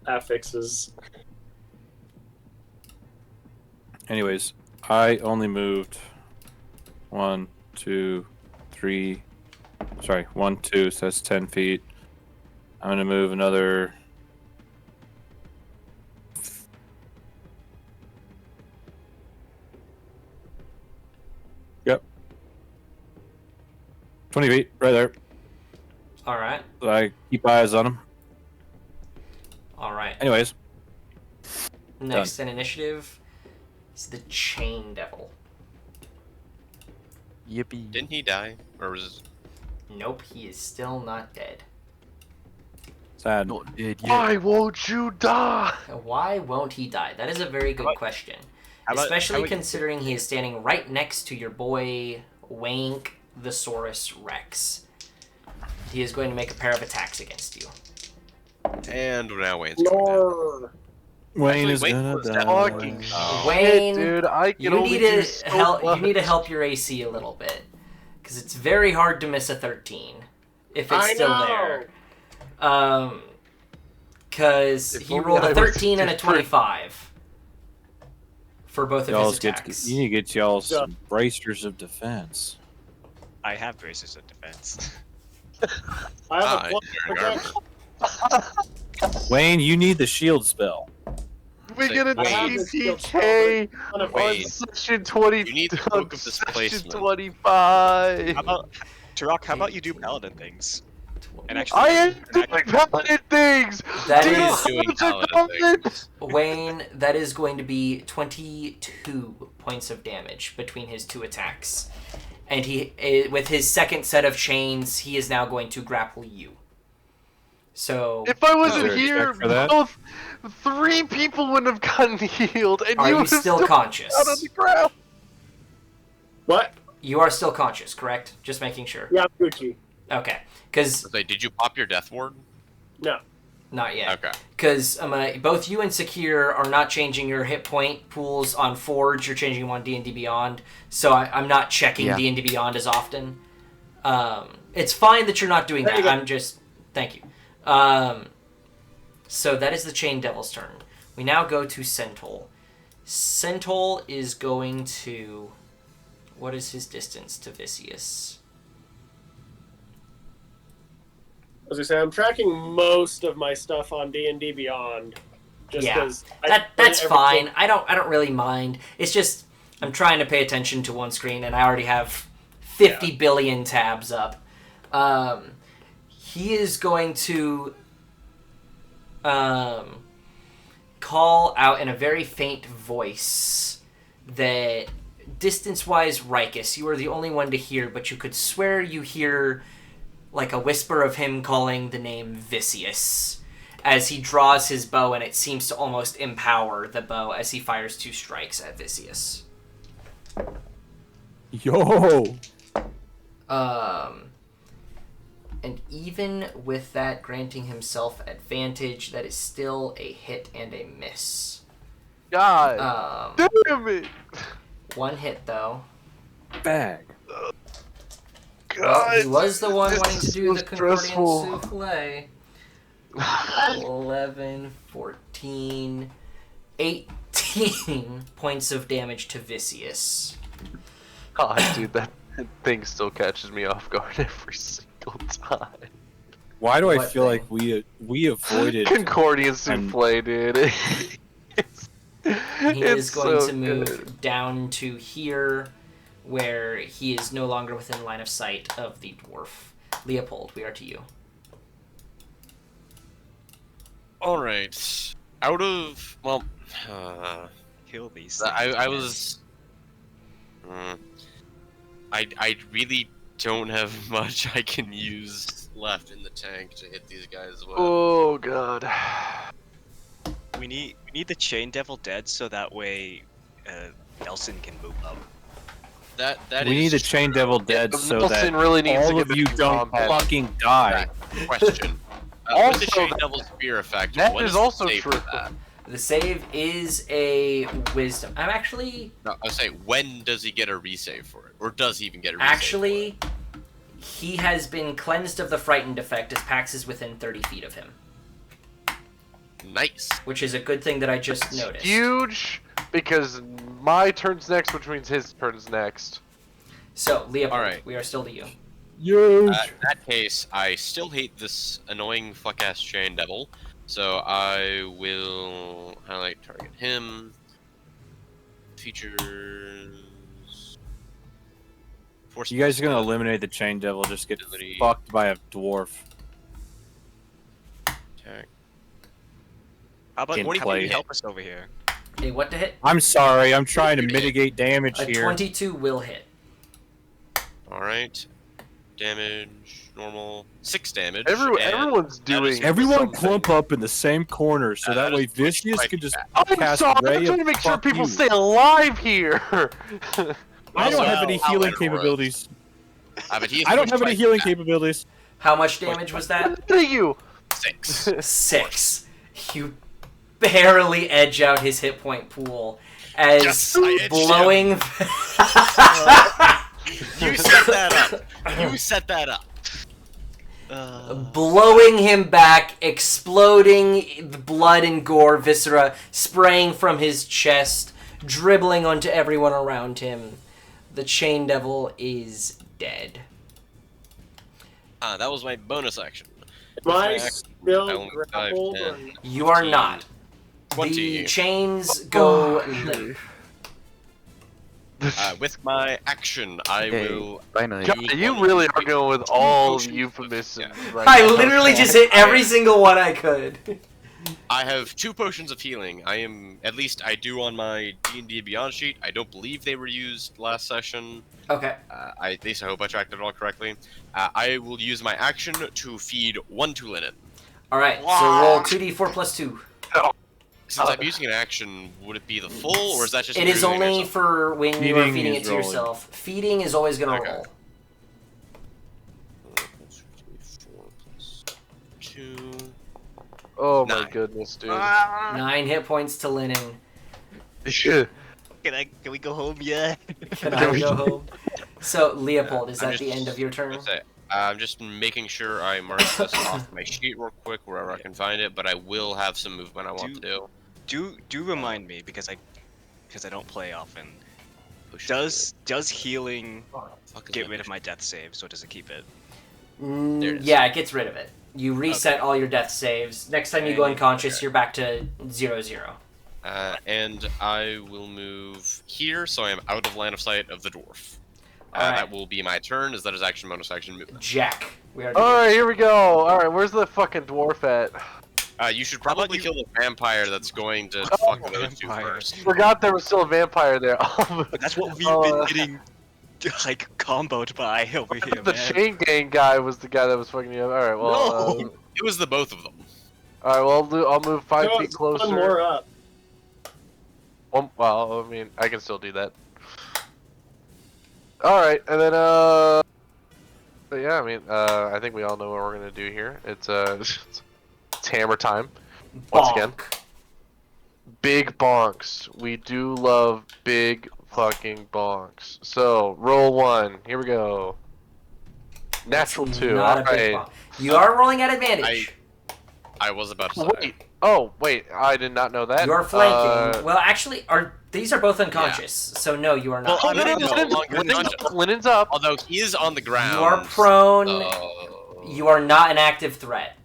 affixes.
Anyways, I only moved 1, 2, 3. Sorry, 1, 2, so that's 10 feet. I'm gonna move another. Yep. 20 feet, right there.
All right,
So I keep eyes on him.
all right.
Anyways,
Next in initiative is the Chain Devil.
Yippee.
Didn't he die? Or was
Nope, he is still not dead.
sad.
Not dead yet.
Why won't you die?
Why won't he die? That is a very good question. Especially considering he is standing right next to your boy Wank the Saurus Rex. He is going to make a pair of attacks against you.
and now Wayne's coming down.
Lord.
Wayne
Actually,
is
Wayne
gonna
was
die.
Fucking
Oh.
Wayne,
shit, dude. I can
you
only
need
do
to
so
help. You
much.
need to help your AC a little bit, Because it's very hard to miss a 13 if it's still there. Because he rolled a 13 and a 25 for both of his attacks.
You need to get y'all some bracers of defense.
I have braces of defense.
I have a
Hi,
protection.
Wayne, you need the shield spell.
We get a
Wayne.
TPK on
Wayne.
section 20.
You need the Book of
section
Displacement.
25.
How about Turok? How about you do paladin things? And actually,
I am doing paladin things.
That
Dude,
is-
I'm
Doing
such a
paladin
paladin.
things.
Wayne, that is going to be 22 points of damage between his 2 attacks. And he, with his second set of chains, he is now going to grapple you. So
If I
Is
wasn't
there a
here,
check for that?
both 3 people wouldn't have gotten healed, and
are
you
you
would have
still conscious?
out on the ground.
What?
You are still conscious, correct? Just making sure.
Yeah, Gucci.
Okay, because
Say, did you pop your death ward?
No.
not yet.
Okay.
Because both you and Secure are not changing your hit point pools on Forge. You're changing them on D&D Beyond. So I'm not checking
Yeah.
D&D Beyond as often. It's fine that you're not doing
There you
that.
go.
I'm just... Thank you. So that is the Chain Devil's turn. We now go to Centol. Centol is going to... What is his distance to Vicious?
As I say, I'm tracking most of my stuff on D&D Beyond. Just
Yeah.
because
That's fine. I don't really mind. It's just I'm trying to pay attention to one screen and I already have 50 billion tabs up. He is going to call out in a very faint voice that distance-wise, Rikus, you are the only one to hear, but you could swear you hear like a whisper of him calling the name Vicious as he draws his bow, and it seems to almost empower the bow as he fires 2 strikes at Vicious.
Yo!
And even with that granting himself advantage, that is still a hit and a miss.
God damn it!
1 hit, though.
Bag.
God,
Well, he was the one
this
wanting to
is
do
so
the Concordian
stressful.
Souffle. 11, 14, 18 points of damage to Vicious.
God, dude, that thing still catches me off guard every single time.
Why do I
What
feel
thing?
like we avoided...
Concordian souffle, dude.
He is going
so
to move
good.
down to here, where he is no longer within line of sight of the dwarf. Leopold, we are to you.
All right. Out of
Kill these.
I was. I really don't have much I can use left in the tank to hit these guys with.
Oh god.
We need the Chain Devil dead so that way Nelson can move up.
That
We
is
need the Chain
true.
Devil dead so
Nelson
that
really needs to
all
get
of
back
you
in
don't
combat.
fucking die.
That question. With
Also,
the Chain Devil's Spear effect,
that
what
is
the
also
save
true.
for that?
The save is a wisdom. I'm actually...
No, I was saying, when does he get a resave for it? Or does he even get a resave
Actually, he has been cleansed of the Frightened effect as Pax is within 30 feet of him.
for it? Nice.
Which is a good thing that I just noticed.
Huge, because my turn's next, which means his turn's next.
So, Leopold,
Alright.
we are still to you.
Huge!
In that case, I still hate this annoying fuck-ass Chain Devil, so I will highlight target him. Features. Force
You guys are gonna
plus
eliminate the Chain Devil, just get
Ability.
fucked by a dwarf.
attack.
How about
In
what do
play.
you help us over here?
Okay, what to hit?
I'm sorry, I'm trying to mitigate damage
A
here.
22 will hit.
Alright. Damage, normal. 6 damage.
Everyone's
that is-
doing.
Everyone
something.
clump up in the same corner, so that
that
way
is
Vicious
quite
can just
bad.
I'm
cast
sorry,
Ray
I'm trying to
of
make sure
fuck
people
you.
stay alive here.
I don't have any
I'll
healing
let it roll.
capabilities.
But he's
I don't have any
quite
healing
bad.
capabilities.
How much damage was that?
Look at you.
6.
6. You barely edge out his hit point pool as
Yes, I edged
blowing.
You set that up. You set that up.
blowing him back, exploding the blood and gore viscera spraying from his chest, dribbling onto everyone around him. The Chain Devil is dead.
That was my bonus action.
Am I
I
still
only have
grappled?
10.
Or...
You are
15,
not.
20.
The chains go limp.
With my action, I will.
Finally.
God, you really are going with all euphemisms right
I
now.
literally just hit every single one I could.
I have 2 potions of healing. I am, at least I do on my D&D Beyond sheet. I don't believe they were used last session.
Okay.
At least I hope I tracked it all correctly. I will use my action to feed 1 to Linen.
Alright, so roll 2d4 plus 2.
Since I'm using an action, would it be the full, or is that just
It is
you doing
only
yourself?
for when you are
Feeding
feeding
is
it to
rolling.
yourself. Feeding is always going to
Okay.
roll.
4 plus 2.
Oh my
9.
goodness, dude.
9 hit points to Linen.
Shit.
Can we go home yet?
Can I go home? So, Leopold, is
I'm
that the
just
end of your turn?
gonna say, I'm just making sure I mark this off my sheet real quick wherever I can find it, but I will have some movement I want to do.
Do remind me because I don't play often.
Push
Does healing
Fuck is
get
my
rid of
push-
my death save? So does it keep it?
There it is.
Yeah, it gets rid of it. You reset all your death saves. Next time you go
Okay.
unconscious,
Okay.
you're back to 0-0.
And I will move here, so I am out of line of sight of the dwarf.
Alright.
That will be my turn, as that is action, bonus action, movement.
Jack. We already
Alright, here we go. Alright, where's the fucking dwarf at?
You should
How about
probably
you-
kill the vampire that's going to fuck with those 2
vampire.
first.
Forgot there was still a vampire there.
That's what we've
Oh,
been getting like comboed by over here,
the
man.
chain gang guy was the guy that was fucking you up. Alright, well.
No.
It was the both of them.
Alright, well, I'll move 5
No,
feet
it's
closer.
one more up.
Well, I mean, I can still do that. Alright, and then, but yeah, I mean, I think we all know what we're gonna do here. It's hammer time. Once again.
Bonk.
Big bonks. We do love big fucking bonks. So, roll 1. Here we go. Natural
That's
2.
Not a big
Alright.
bonk. You are rolling at advantage.
I was about to say.
Wait. Oh, wait. I did not know that.
You are flanking. Well, actually, these are both unconscious, so no, you are not.
Well,
Oh, no, no,
I'm
no,
no
Linen's
longer
up. Linen's up.
Although he is on the ground.
you are prone.
so-
You are not an active threat.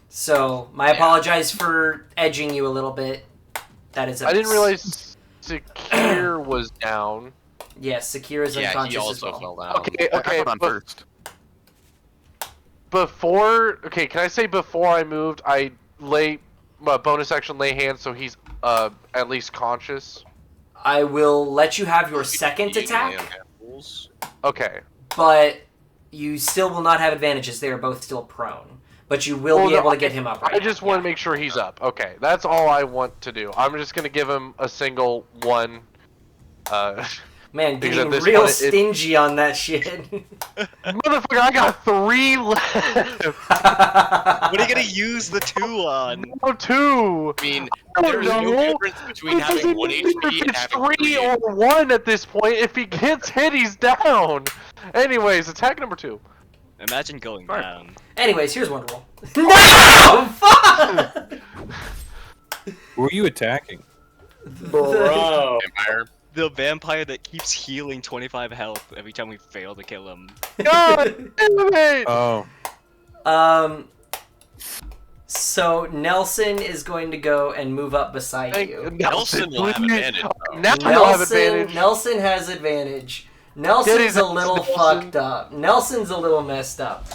So, I apologize for edging you a little bit. That is a
I didn't realize Secure was down.
Yes, Sakira is
Yeah,
unconscious
he
as
also
well.
fell down.
Okay,
I
okay.
went on
but
first.
before, okay, can I say before I moved, I lay bonus action lay hands, so he's at least conscious.
I will let you have your second
Being
attack,
land rules.
Okay.
but you still will not have advantages. They are both still prone. But you will be
no,
able to get him up right
I just
now.
want to make sure he's up. Okay, that's all I want to do. I'm just gonna give him a single 1.
Man,
because
getting
at this
real
point,
stingy on that shit.
Motherfucker, I got 3 left.
What are you gonna use the 2 on?
No, 2.
I mean,
I don't
there is no
know.
difference between
It doesn't
having 1
matter
HP
if
and
it's
having
3
3
or 1 at this point. If he gets hit, he's down. Anyways, attack number 2.
Imagine going
Fine.
down.
Anyways, here's one roll. No! Fuck!
Who are you attacking?
Bro.
vampire.
The vampire that keeps healing 25 health every time we fail to kill him.
God damn it!
Oh,
So Nelson is going to go and move up beside you.
Nelson will have
please.
advantage, though.
Now you'll have advantage.
Nelson has advantage. Nelson's
his
a
ass,
little
Nelson.
fucked up. Nelson's a little messed up.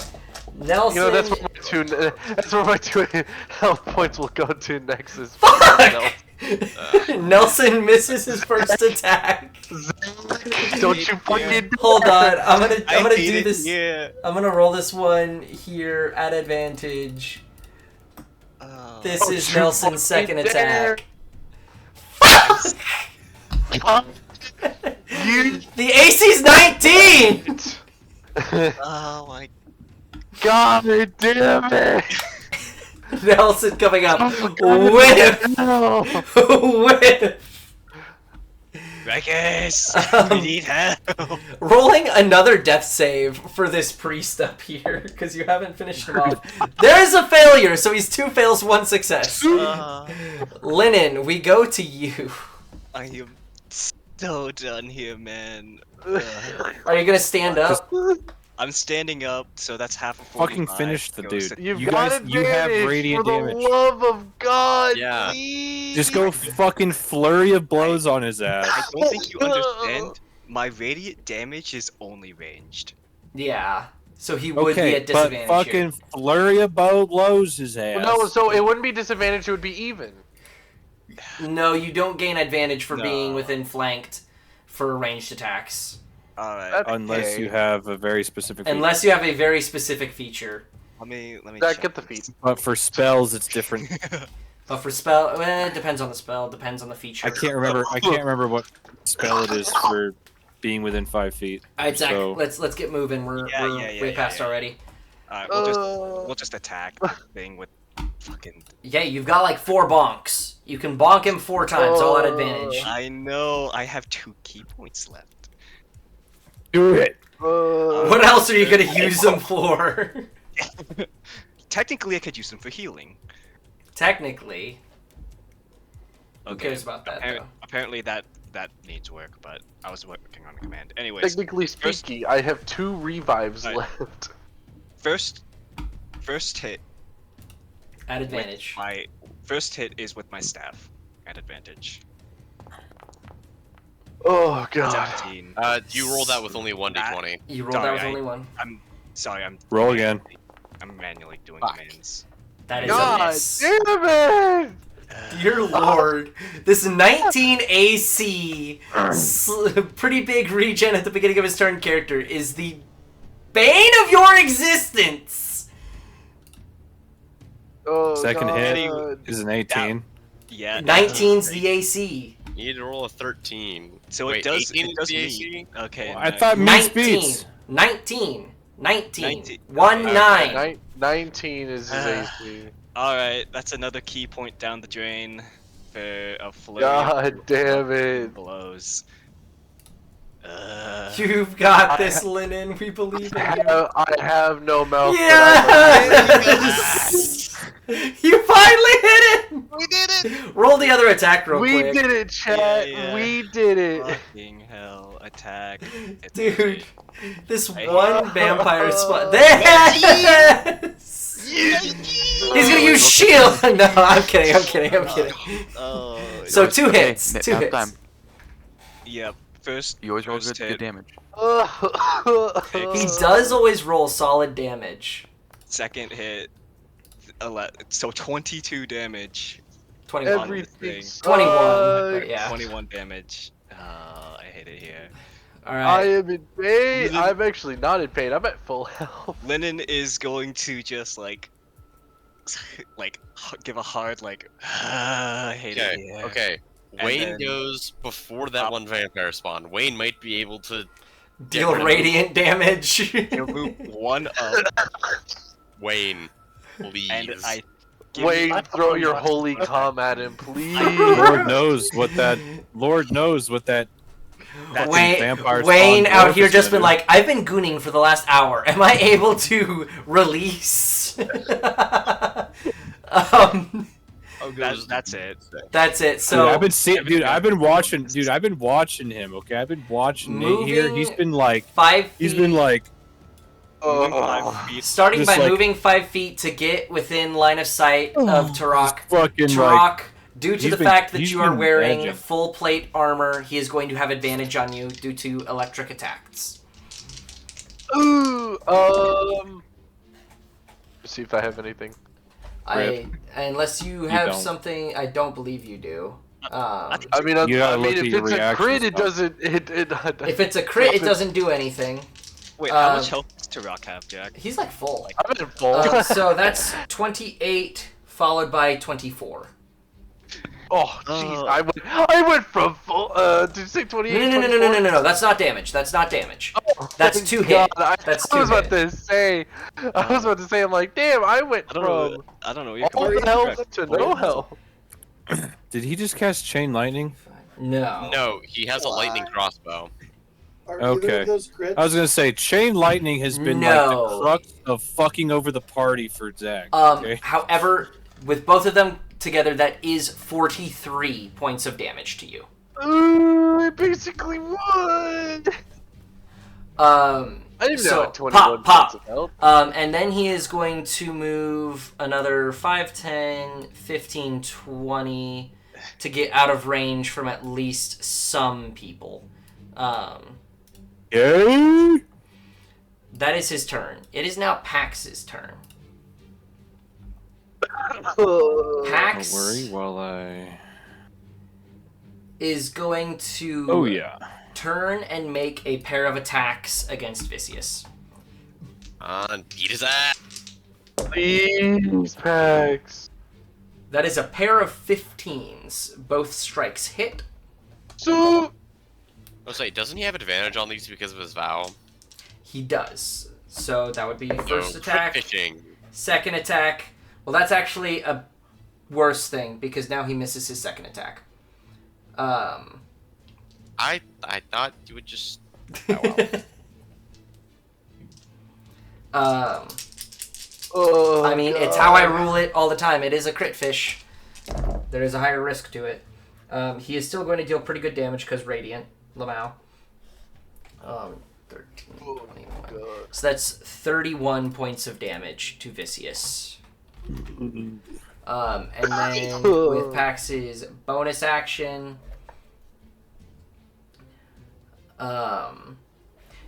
Nelson.
You know, that's where my 2 health points will go to next. Is
Fuck! Nelson misses his first attack.
Don't you fucking
Hold on, I'm gonna
hate
do
it
this.
here.
I'm gonna roll this one here at advantage.
Oh.
This
Don't
is
you
Nelson's second
fucking dare.
attack.
You
The AC's 19.
Oh my.
God damn it!
Nelson coming up.
Oh, God
Whiff.
no.
Whiff.
Ruckus!
Um,
We need help!
Rolling another death save for this priest up here, because you haven't finished him off. There's a failure, so he's 2 fails, 1 success. Linen, we go to you.
I am so done here, man.
Are you gonna stand up?
I'm standing up, so that's half of
Fucking
45.
finish the
Goes
dude.
to-
You've
You
got
guys, you have
advantage,
radiant
for the
damage.
love of God,
Yeah.
please.
Just go fucking flurry of blows on his
I
ass.
don't think you understand. My radiant damage is only ranged.
Yeah. So he would be
Okay,
at
but
disadvantage
fucking flurry of blows his ass.
Well, no, so it wouldn't be disadvantage. It would be even.
here. No, you don't gain advantage for being
No.
within flanked for ranged attacks.
Alright,
Unless you have a very specific. feature.
Unless you have a very specific feature.
let me
Zach,
check
get the
this.
feet.
But for spells, it's different.
But for spell, it depends on the spell, depends on the feature.
I can't remember. I can't remember what spell it is for being within 5 feet.
Alright, Zach,
So-
let's get moving. We're
Yeah,
way past already.
Alright,
Uh,
we'll just attack thing with fucking.
Yeah, you've got like 4 bonks. You can bonk him 4 times, all at advantage.
I know. I have 2 key points left.
Do it.
What else are you gonna use them for?
Technically, I could use them for healing.
Technically. Who
Okay,
cares about that, though?
Apparently that needs work, but I was working on a command. Anyways,
Technically speaking, I have 2 revives
Right.
left.
first hit.
At advantage.
My first hit is with my staff at advantage.
Oh god.
17.
You roll that with only 1d20.
You rolled
Sorry,
that with
I-
only 1.
I'm sorry.
Roll again.
I'm manually doing
Fuck.
commands.
That is a
God
miss.
damn it!
Dear lord. This 19 AC, pretty big regen at the beginning of his turn character is the bane of your existence!
Oh,
Second hit
God.
is an 18.
Yeah.
19's the AC.
You need to roll a 13.
So
Wait,
it does.
18
It does
is the
meet.
AC?
Okay.
I
nice.
thought meat
19.
beats.
19.
19.
1 9.
19 is his AC.
All right. That's another key point down the drain for a flurry.
God damn it.
Blows.
You've got this, Linen. We believe in you.
I have no mouth.
Yes! You finally hit it!
We did it!
Roll the other attack real
We
quick.
did it, chat.
Yeah.
We did it.
Fucking hell! Attack.
Dude, this
Hey.
one vampire spot. Yes! He's gonna use shield! No, I'm kidding.
Oh.
So 2
Okay,
hits.
nap
2 hits.
time.
Yep. First.
You always roll
first
good
hit.
damage.
He does always roll solid damage.
Second hit. So 22 damage.
21.
Everything.
21.
sucks.
But yeah.
21 damage. Oh, I hate it here.
I
Alright.
am in pain. I'm actually not in pain. I'm at full health.
Linen is going to just like give a hard I hate it
Okay,
here.
okay.
And
Wayne
then-
goes before that one vampire spawn. Wayne might be able to
Deal
rid of
radiant damage.
He'll move 1 up,
Wayne, please.
and I. give
Wayne,
me-
throw your holy calm at him, please.
Lord knows what that. Lord knows what that.
That's
Wayne,
vampire
Wayne
spawn
out
dwarf
here
is
just
gonna
been
do.
like, I've been gooning for the last hour. Am I able to release?
That's it.
That's it.
Dude,
So
I've been seeing, dude. I've been watching him. Okay, I've been watching Nate here.
Moving
He's been like,
5 feet.
he's been like,
Moving
Oh.
5 feet.
starting
just
by
like-
moving 5 feet to get within line of sight of Turok.
fucking like.
Turok, due to
he's
the
been-
fact that
he's
you are
been
wearing
edging.
full plate armor, he is going to have advantage on you due to electric attacks.
Ooh, see if I have anything.
Unless you have
don't.
something, I don't believe you do.
I mean,
You gotta look at
if
your
it's a crit,
reactions,
it doesn't.
If it's a crit, it doesn't do anything.
Wait, how much
Um,
health does Turok have, Jack?
He's like full.
I'm in full.
So that's 28 followed by 24.
Oh, jeez, I went from full. Did you say 28?
No. That's not damage. That's not damage. That's
Thank
2 hit.
God,
That's
I was
2
about
hit.
to say. I was about to say. I'm like, damn, I went
I don't know.
from
I don't know.
all the health to no health.
Did he just cast chain lightning?
No.
No, he has a lightning crossbow.
Are either
Okay.
of those crits?
I was gonna say chain lightning has been like
No.
the crux of fucking over the party for Zach. Okay.
However, with both of them together, that is 43 points of damage to you.
I basically won.
I
didn't know 21 points of health.
And then he is going to move another 5, 10, 15, 20 to get out of range from at least some people.
Yay!
That is his turn. It is now Pax's turn. Pax
Don't worry while I.
is going to
Oh yeah.
turn and make a pair of attacks against Vicious.
Beat his ass.
Please, Pax.
That is a pair of 15s. Both strikes hit.
So.
I was like, doesn't he have advantage on these because of his vow?
He does. So that would be first
So,
attack,
crit fishing.
second attack. Well, that's actually a worse thing because now he misses his second attack.
I thought you would just.
Oh,
I mean, it's how I rule it all the time. It is a crit fish. There is a higher risk to it. He is still going to deal pretty good damage because Radiant, Lamau. 13, 21. So that's 31 points of damage to Vicious. And then with Pax's bonus action,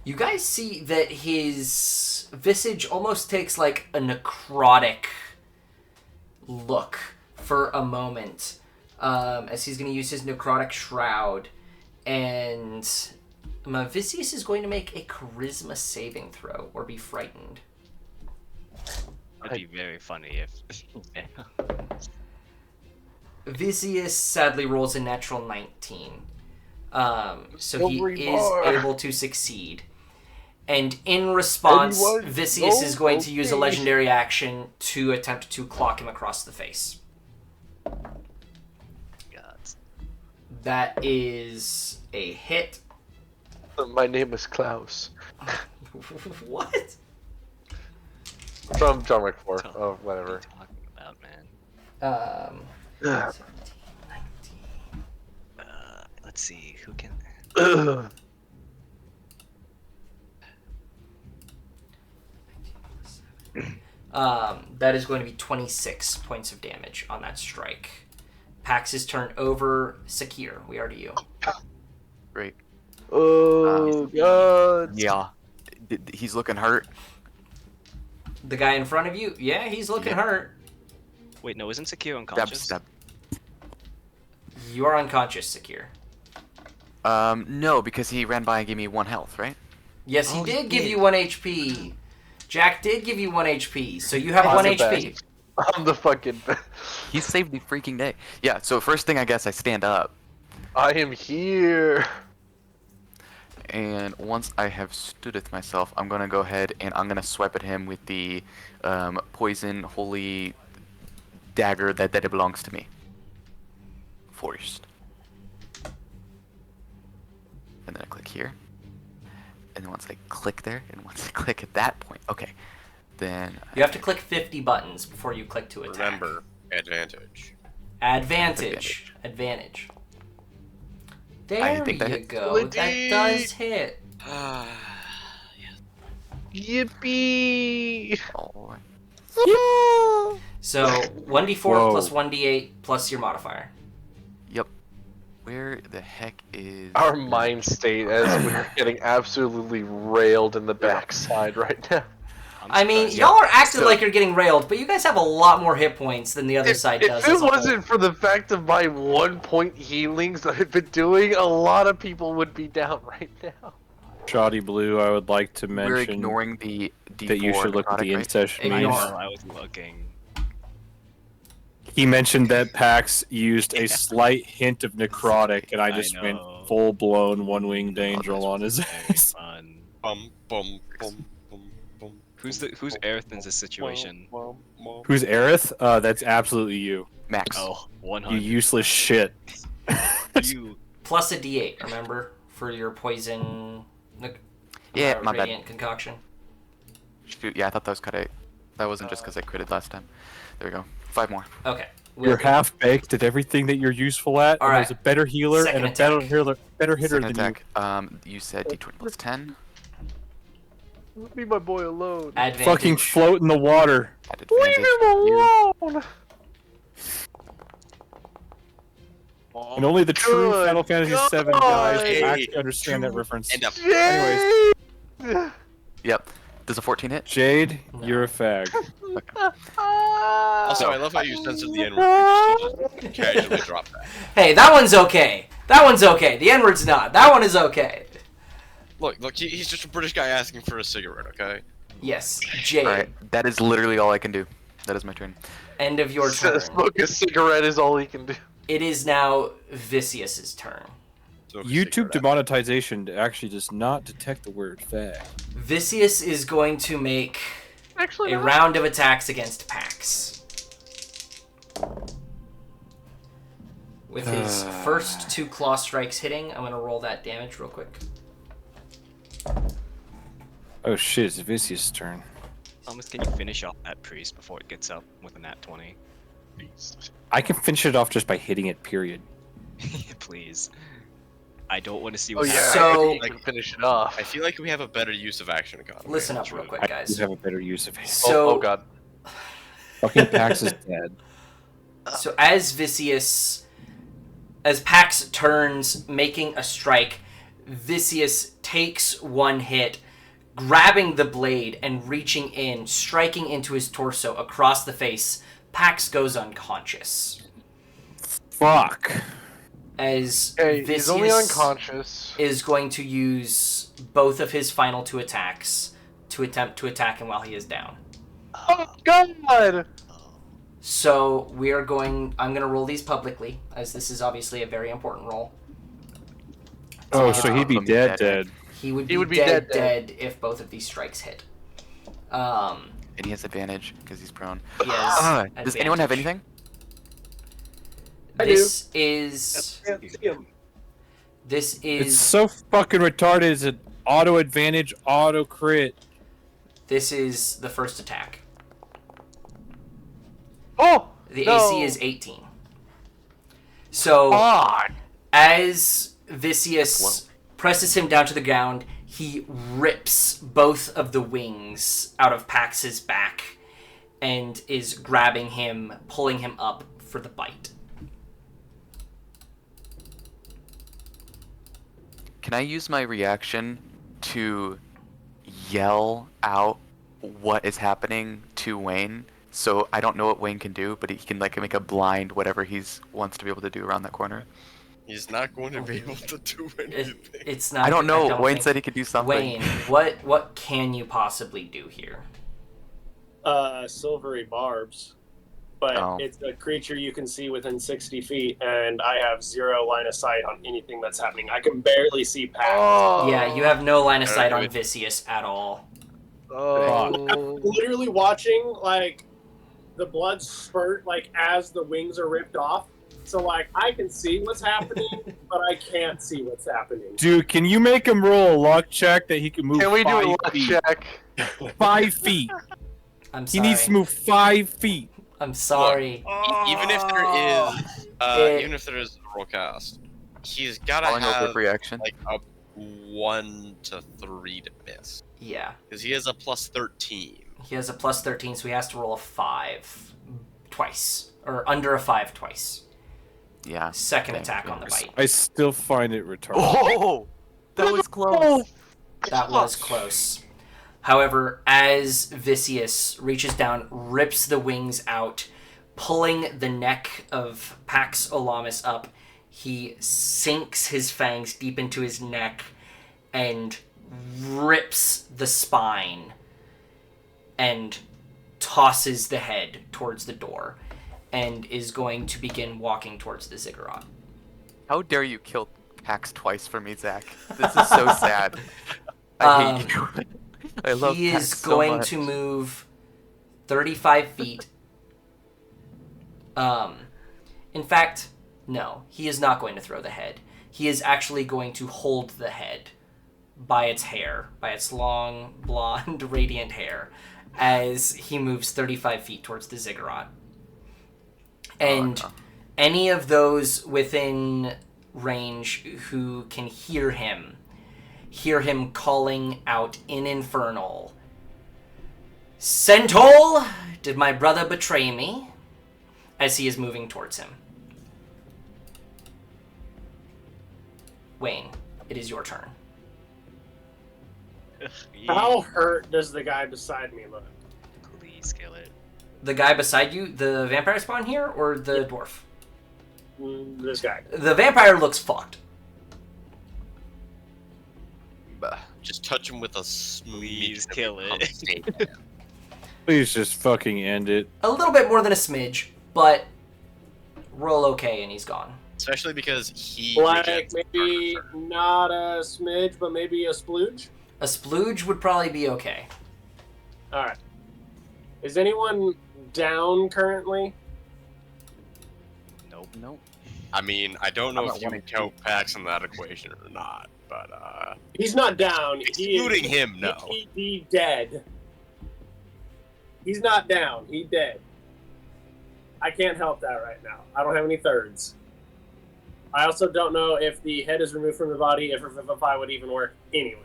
you guys see that his visage almost takes like a necrotic look for a moment, as he's going to use his necrotic shroud, and Vicious is going to make a charisma saving throw or be frightened.
That'd be very funny if.
Vicious sadly rolls a natural 19. So he
Silvery
is
bar.
able to succeed. And in response,
Anyone?
Vicious
No?
is going to use a
Okay.
legendary action to attempt to clock him across the face.
God.
That is a hit.
My name is Klaus.
What?
From John Wick 4.
What
Oh,
are you
whatever.
talking about, man?
17, 19.
Let's see who can.
Ugh.
That is going to be 26 points of damage on that strike. Pax's turn over. Sakir, we are to you.
Great.
Oh, God.
Yeah. He's looking hurt.
The guy in front of you? Yeah, he's looking hurt.
Wait, no, isn't Sakir
Stab,
unconscious?
stab.
You are unconscious, Sakir.
No, because he ran by and gave me 1 health, right?
Yes, he
Oh, he
did give
did.
you 1 HP. Jack did give you 1 HP, so you have 1
I'm the
HP.
best. I'm the fucking best.
He saved the freaking day. Yeah, so first thing I guess I stand up,
I am here.
and once I have stood with myself, I'm gonna go ahead and I'm gonna swipe at him with the poison holy dagger that it belongs to me. First. And then I click here. And then once I click there, and once I click at that point, okay, then
You have to click 50 buttons before you click to attack.
Remember, advantage.
Advantage. Advantage. There
think that
you
hits.
go. That does hit.
Yippee!
oh,
So 1d4
Whoa.
plus 1d8 plus your modifier.
yep. Where the heck is
Our mind state as we're getting absolutely railed in the backside right now.
I mean,
surprised.
y'all are acting
So-
like you're getting railed, but you guys have a lot more hit points than the other side does.
If
as
it
a
wasn't for the fact of my 1 point healings that I've been doing, a lot of people would be down right now.
Shoddy Blue, I would like to
we're
mention
ignoring the D4
that you should look at the
necrotic, right?
in-session
I
Ignore.
memes.
know, I was looking.
He mentioned that Pax used a slight hint of necrotic, and I just went
know.
full-blown one-winged angel on his
Very
ass.
fun.
Bum bum bum bum bum.
Who's Aerith in this situation?
Who's Aerith? That's absolutely you.
Max.
Oh,
You
100.
useless shit.
You
plus a D8. Remember for your poison.
Yeah, my bad.
Radiant concoction.
Shoot, yeah, I thought that was cut out. That wasn't just because I critted last time. There we go. 5 more.
Okay.
You're half baked at everything that you're useful at,
All
and
right.
there's a better healer
Second
and a better
attack.
better hitter
Second
than
attack. You said D20 plus 10.
Leave my boy alone.
you.
Advantage.
Fucking float in the water.
At advantage.
alone.
And only the true
Good
Final Fantasy
God.
VII guys
Hey,
can actually understand that reference.
End up.
Anyways,
Yep. Does a 14 hit?
Jade, you're a fag.
Also, I love how you censored the N-word. You just casually drop that.
Hey, that one's okay. That one's okay. The N-word's not. That one is okay.
Look, he's just a British guy asking for a cigarette, okay?
Yes, Jade.
Alright, that is literally all I can do. That is my turn.
End of your turn.
Smoke a cigarette is all he can do.
It is now Vicius's turn.
Smoke a
YouTube
cigarette.
demonetization actually does not detect the word fag.
Vicious is going to make
Actually,
a round of attacks against Pax. With his first 2 claw strikes hitting, I'm going to roll that damage real quick.
Oh shit, it's Vicious' turn.
Thomas, can you finish off that priest before it gets up with a nat 20?
I can finish it off just by hitting it, period.
Please. I don't want to see
Oh
what
yeah,
happens.
So-
I can finish it off.
I feel like we have a better use of action economy.
Listen up
That's
real
really-
quick,
I
guys.
do have a better use of it.
So,
oh god.
Fucking Pax is dead.
So as Pax turns, making a strike, Vicious takes 1 hit, grabbing the blade and reaching in, striking into his torso across the face. Pax goes unconscious.
Fuck.
As
Hey, he's only
Vicious
unconscious.
is going to use both of his final 2 attacks to attempt to attack him while he is down.
Oh god!
So I'm going to roll these publicly, as this is obviously a very important roll.
Oh, so he'd be
Let me
dead,
dead.
dead.
He would
He
be,
would be
dead,
dead.
if both of these strikes hit.
And he has advantage because he's prone.
He has
Does anyone have
advantage.
anything?
I
This is
Can't see him.
this
It's
is
so fucking retarded. It's an auto advantage, auto crit.
this is the first attack.
Oh!
The
no.
AC is 18. So
God!
as Vicious presses him down to the ground, he rips both of the wings out of Pax's back and is grabbing him, pulling him up for the bite.
Can I use my reaction to yell out what is happening to Wayne? So I don't know what Wayne can do, but he can like make a blind whatever he's wants to be able to do around that corner.
He's not going to be able to do anything.
It's not.
I don't know. Wayne
think-
said he could do something.
Wayne, what can you possibly do here?
Silvery barbs. But
Oh.
it's a creature you can see within 60 feet, and I have 0 line of sight on anything that's happening. I can barely see past.
Oh!
Yeah, you have no line of sight on
Alright.
Vicious at all.
Oh!
Literally watching, like, the blood spurt, like, as the wings are ripped off. So, like, I can see what's happening, but I can't see what's happening.
Dude, can you make him roll a luck check that he can move
Can we do a
5
luck
feet?
check?
5 feet.
I'm
He
sorry.
needs to move 5 feet.
I'm sorry.
Even if there is,
It-
even if there is a roll cast, he's gotta
Calling over
have
reaction.
like a 1 to 3 to miss,
Yeah.
because he has a plus 13.
He has a plus 13, so he has to roll a 5 twice. Or under a 5 twice.
Yeah.
Second
Thank
attack
you.
on the bite.
I still find it retarded.
Oh, that was close.
That was close. However, as Vicious reaches down, rips the wings out, pulling the neck of Pax Olamus up, he sinks his fangs deep into his neck and rips the spine and tosses the head towards the door and is going to begin walking towards the ziggurat.
How dare you kill Pax twice for me, Zach? This is so sad. I hate you. I love
He
Pax
is
so
going
much.
to move 35 feet. In fact, no, he is not going to throw the head. he is actually going to hold the head by its hair, by its long, blonde, radiant hair, as he moves 35 feet towards the ziggurat. And
no.
any of those within range who can hear him calling out in Infernal, "Centaur, did my brother betray me?" as he is moving towards him. Wayne, it is your turn.
How hurt does the guy beside me look?
Please kill it.
The guy beside you, the vampire spawn here, or the dwarf?
This guy.
The vampire looks fucked.
Just touch him with a
Please
smidgen of
kill
your
it.
state.
Please just fucking end it.
A little bit more than a smidge, but roll okay and he's gone.
Especially because he
Like
rejects
maybe
murder.
not a smidge, but maybe a splooge.
A splooge would probably be okay.
All right. Is anyone down currently?
Nope.
Nope.
I mean, I don't know
I'm
if
at
you
1
count Pax in that equation or not, but
He's not down.
excluding him, no.
He dead. He's not down. He dead. I can't help that right now. I don't have any thirds. I also don't know if the head is removed from the body, if Revivify would even work anyway.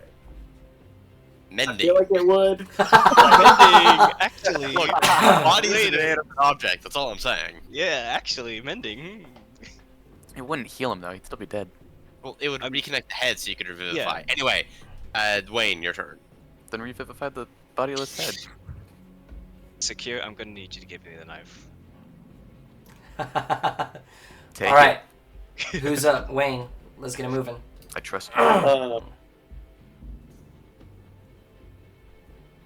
I
Mending.
feel like it would.
Mending, actually.
Look, body's an
Later.
inanimate object. That's all I'm saying.
Yeah, actually, mending.
It wouldn't heal him though. He'd still be dead.
Well, it would
I'm-
reconnect the head so you could revivify.
Yeah.
Anyway, Dwayne, your turn.
Then revivify the bodiless head.
Secure, I'm gonna need you to give me the knife.
Take
All right.
it.
Who's up? Wayne. Let's get it moving.
I trust you.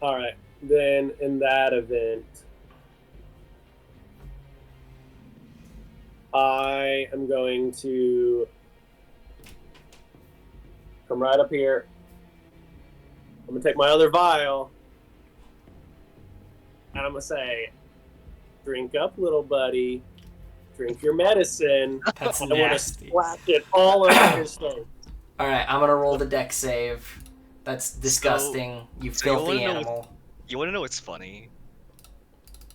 All right. Then in that event, I am going to come right up here. I'm gonna take my other vial, and I'm gonna say, "Drink up, little buddy. Drink your medicine."
That's
I want to
nasty.
splash it all over his face.
All right, I'm gonna roll the deck save. That's disgusting. You
so you
filthy
wanna know what-
animal.
You wanna know what's funny?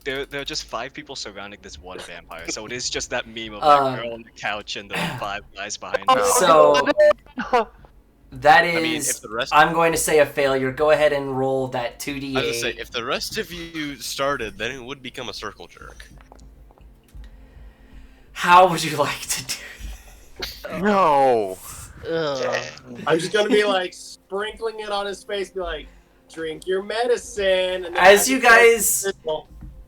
There are just 5 people surrounding this one vampire, so it is just that meme of that girl on the couch and the 5 guys behind her.
So that is.
I mean, if the rest,
I'm going to say a failure. Go ahead and roll that 2d8.
I was gonna say, if the rest of you started, then it would become a circle jerk.
How would you like to do
No.
I'm just gonna be like sprinkling it on his face, be like, "Drink your medicine." And then
As you guys,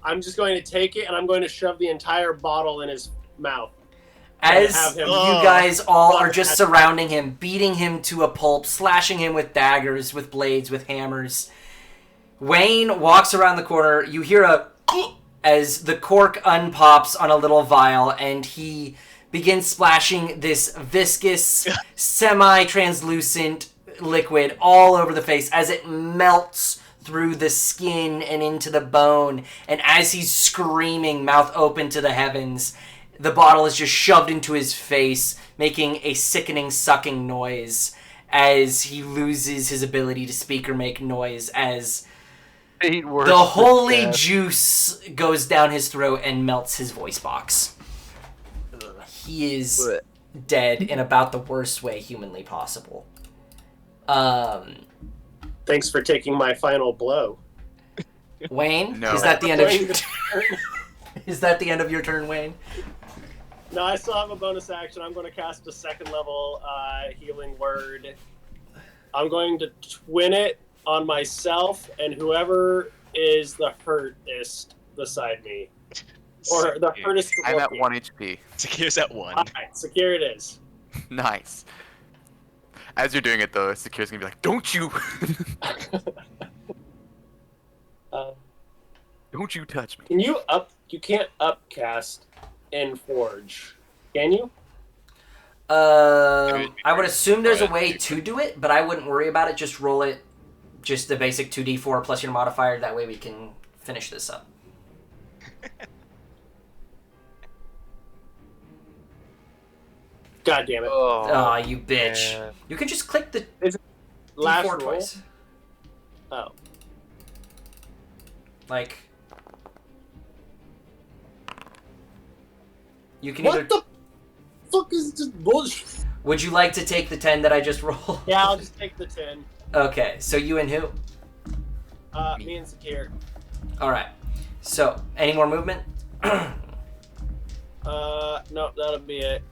I'm just going to take it and I'm going to shove the entire bottle in his mouth. and
as
have
you
him-
guys all are just surrounding him, beating him to a pulp, slashing him with daggers, with blades, with hammers, Wayne walks around the corner. You hear a as the cork unpops on a little vial, and he begins splashing this viscous, semi-translucent liquid all over the face as it melts through the skin and into the bone. And as he's screaming, mouth open to the heavens, the bottle is just shoved into his face, making a sickening sucking noise as he loses his ability to speak or make noise as the holy juice goes down his throat and melts his voice box. He is dead in about the worst way humanly possible.
Thanks for taking my final blow.
Wayne,
No.
is that the end of
Playing
your
the turn.
is that the end of your turn, Wayne?
No, I still have a bonus action. I'm going to cast a second level healing word. I'm going to twin it on myself and whoever is the hurtest beside me. Or the hurtest.
I'm at 1 HP.
Secure's at 1.
Alright, secure it is.
Nice. As you're doing it though, Secure's gonna be like, "Don't you, don't you touch me."
Can you up? You can't upcast in Forge, can you?
I would assume there's a
Go
way
ahead.
to do it, but I wouldn't worry about it. Just roll it, just the basic 2d4 plus your modifier. That way we can finish this up.
God damn it.
Aw, you bitch.
man.
You can just click the
Last
D4
roll.
twice.
Oh.
Like, you can
What
either.
the fuck is this bullshit?
Would you like to take the 10 that I just rolled?
Yeah, I'll just take the 10.
Okay, so you and who?
Me and Sakir.
Alright. So, any more movement?
No, that'll be it.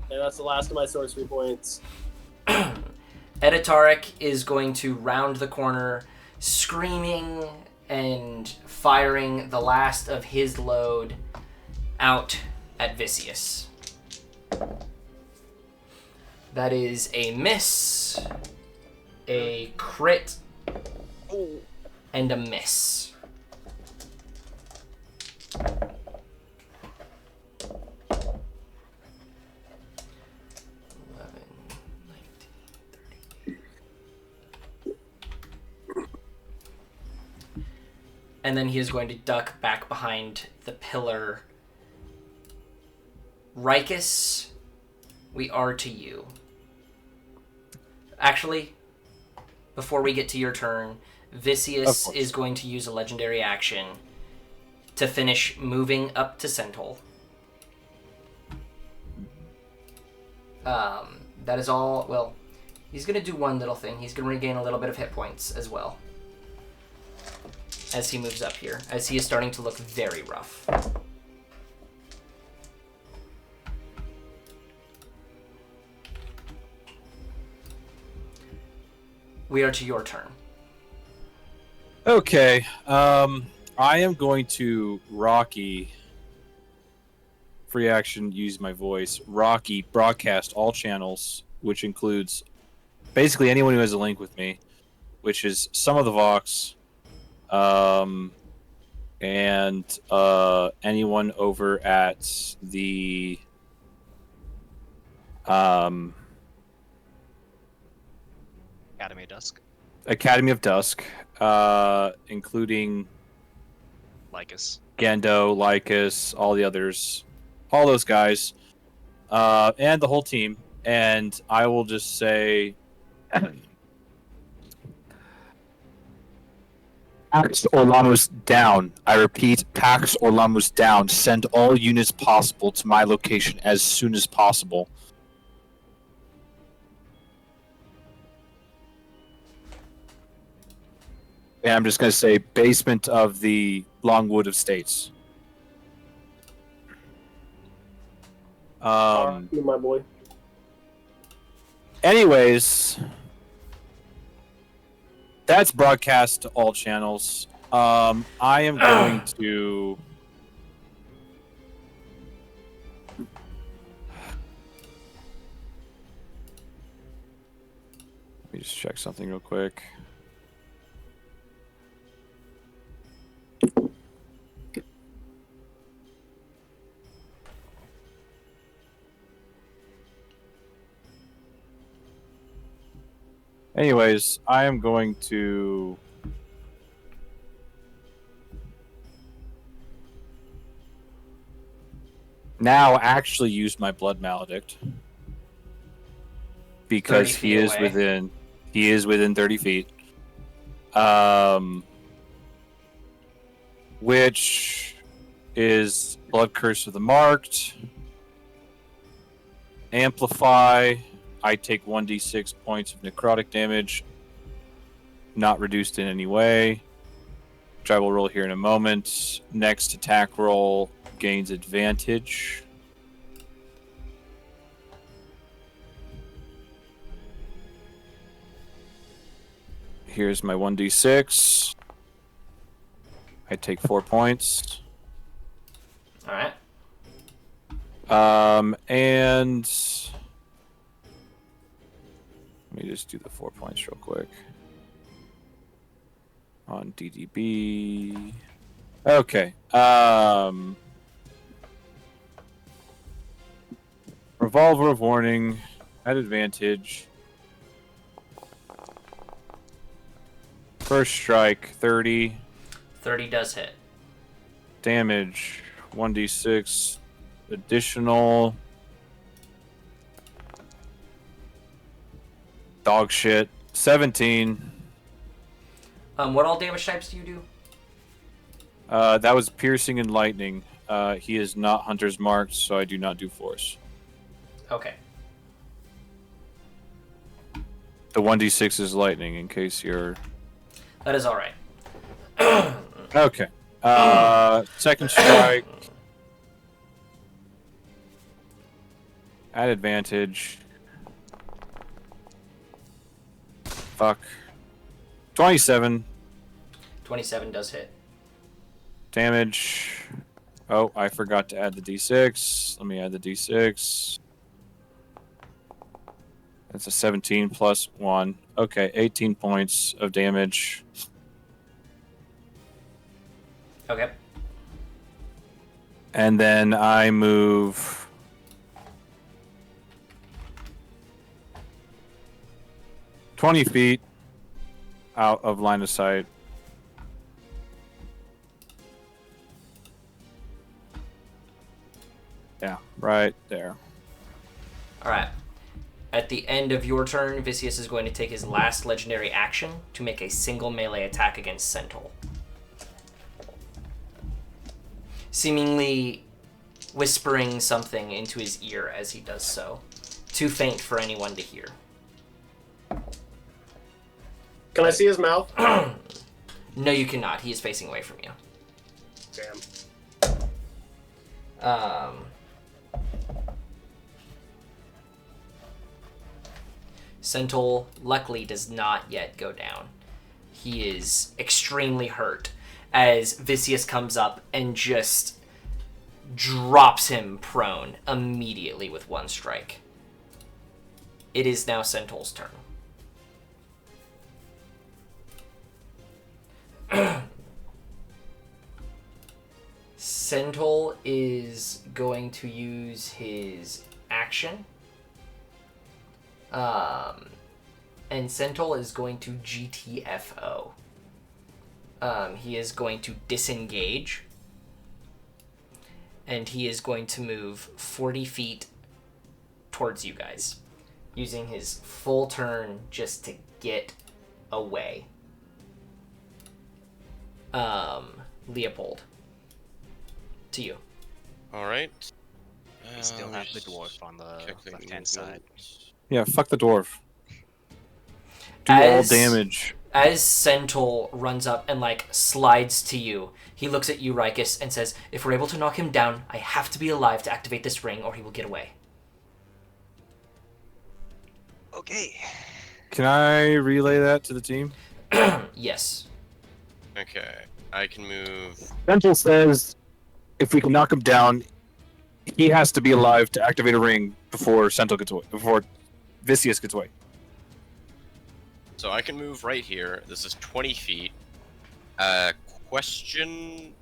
And that's the last of my sorcery points.
Editaric is going to round the corner, screaming and firing the last of his load out at Vicious. That is a miss, a crit, and a miss. And then he is going to duck back behind the pillar. Rikus, we are to you. Actually, before we get to your turn, Vicious is going to use a legendary action to finish moving up to Centol. That is all. Well, he's going to do one little thing. He's going to regain a little bit of hit points as well. As he moves up here, as he is starting to look very rough. We are to your turn.
Okay. I am going to Rocky. Free action, use my voice. Rocky broadcast all channels, which includes basically anyone who has a link with me, which is some of the Vox, and anyone over at the
Academy of Dusk.
Academy of Dusk, including
Lycus.
Gendo, Lycus, all the others, all those guys, and the whole team. And I will just say, Pax Orlamos down. I repeat, Pax Orlamos down. Send all units possible to my location as soon as possible. And I'm just going to say basement of the Longwood Estates.
My boy.
Anyways, that's broadcast to all channels. I am going to... Let me just check something real quick. Anyways, I am going to... now actually use my Blood Maledict. Because
30
he
feet
is
away.
within 30 feet. Which is Blood Curse of the Marked. Amplify. I take 1d6 points of necrotic damage. Not reduced in any way. Which I will roll here in a moment. Next attack roll gains advantage. Here's my 1d6. I take 4 points.
Alright.
And let me just do the 4 points real quick. On DDB. Okay. Revolver of Warning at advantage. First strike, 30.
30 does hit.
Damage, 1d6. Additional. Dog shit. 17.
What all damage types do you do?
That was piercing and lightning. He is not hunter's marked, so I do not do force.
Okay.
The 1d6 is lightning, in case you're...
That is alright.
Okay. Second strike. At advantage. Fuck. 27
27 does hit.
damage. Oh, I forgot to add the d6. Let me add the d6. That's a 17 plus 1. Okay, 18 points of damage.
Okay.
And then I move 20 feet out of line of sight. Yeah, right there.
Alright. At the end of your turn, Vicious is going to take his last legendary action to make a single melee attack against Centaur. Seemingly whispering something into his ear as he does so. Too faint for anyone to hear.
Can I see his mouth?
No, you cannot. He is facing away from you.
Damn.
Centaur luckily does not yet go down. He is extremely hurt as Vicious comes up and just drops him prone immediately with one strike. It is now Centaur's turn. Centaur is going to use his action. And Centaur is going to GTFO. He is going to disengage. And he is going to move 40 feet towards you guys. Using his full turn just to get away. Leopold. To you.
Alright.
We still have the dwarf on the left-hand side.
Yeah, fuck the dwarf. Do all
As-
damage.
As Centaur runs up and, slides to you, he looks at you, Rikus, and says, "If we're able to knock him down, I have to be alive to activate this ring, or he will get away."
Okay.
Can I relay that to the team?
Yes.
Okay. I can move.
Central says if we can knock him down, he has to be alive to activate a ring before Central gets away, before Vicious gets away.
So I can move right here. This is 20 feet. Question,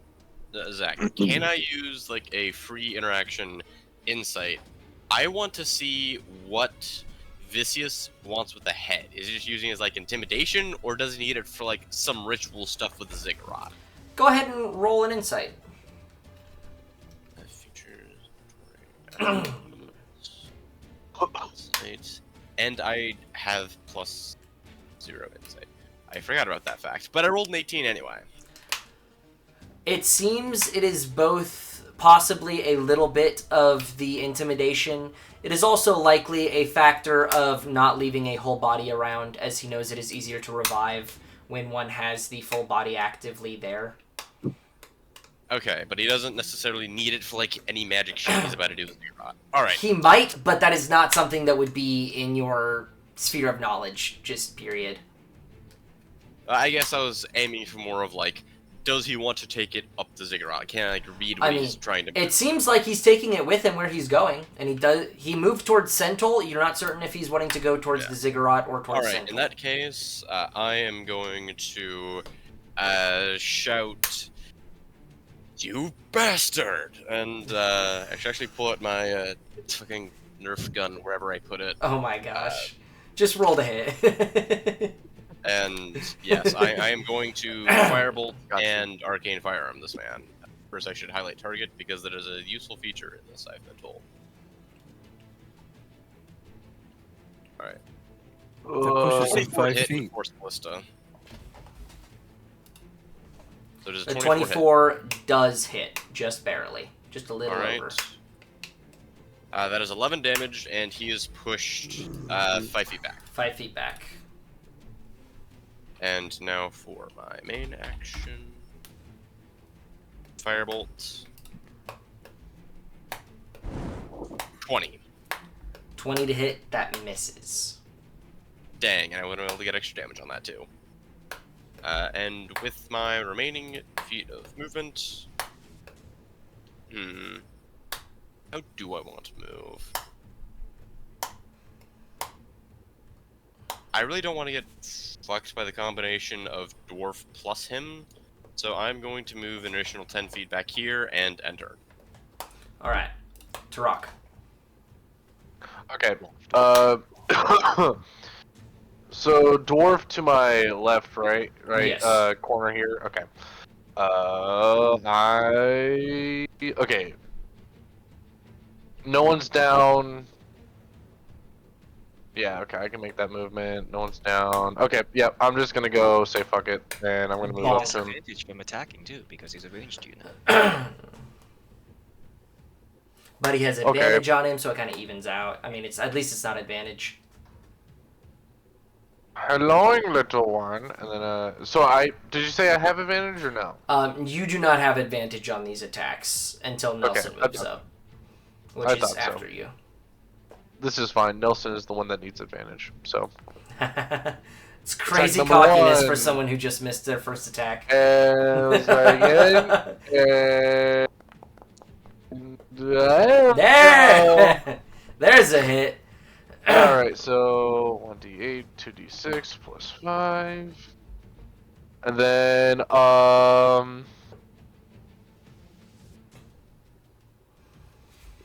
Zach, can I use a free interaction insight? I want to see what Vicious wants with the head. Is he just using it as intimidation, or does he need it for some ritual stuff with the ziggurat?
Go ahead and roll an insight.
Features. Insight. And I have +0 insight. I forgot about that fact, but I rolled an 18 anyway.
It seems it is both possibly a little bit of the intimidation. It is also likely a factor of not leaving a whole body around, as he knows it is easier to revive when one has the full body actively there.
Okay, but he doesn't necessarily need it for any magic shit he's about to do with ziggurat. Alright.
He might, but that is not something that would be in your sphere of knowledge, just period.
I guess I was aiming for more of does he want to take it up the ziggurat? Can I read what he's trying to...
It seems like he's taking it with him where he's going, and he moved towards Centaur. You're not certain if he's wanting to go towards the ziggurat or towards Centaur.
Alright, in that case, I am going to shout, "You bastard!" And actually pull out my fucking Nerf gun wherever I put it.
Oh my gosh. Just roll the hit.
And yes, I am going to Firebolt and Arcane Firearm this man. First, I should highlight target because that is a useful feature in this, I've been told. Alright.
pushes him
24
5
hit
feet.
with Force Ballista. So does
The
24 hit?
24 does hit, just barely. Just a little
Alright.
over.
That is 11 damage, and he is pushed 5 feet back.
5 feet back.
And now for my main action. Firebolt. 20.
20 to hit, that misses.
Dang, and I would have been able to get extra damage on that too. And with my remaining feet of movement... How do I want to move? I really don't want to get fucked by the combination of Dwarf plus him, so I'm going to move an additional 10 feet back here and enter.
Alright. Turok.
Okay. So dwarf to my left, right?
Yes.
Corner here. Okay. Okay. No one's down. Yeah, okay, I can make that movement. No one's down. Okay, yep, I'm just gonna go say fuck it, and I'm gonna move up to him.
Disadvantage from attacking too, because he's a ranged unit.
But he has advantage on him, so it kind of evens out. I mean, at least it's not advantage.
Hello, little one. And then, did you say I have advantage or no?
You do not have advantage on these attacks until Nelson moves up, which is after you.
This is fine. Nelson is the one that needs advantage, so.
It's crazy
number
cockiness for
one.
someone who just missed their first attack.
And again.
There! There's a hit.
Alright, so 1d8, 2d6 plus 5. And then, do I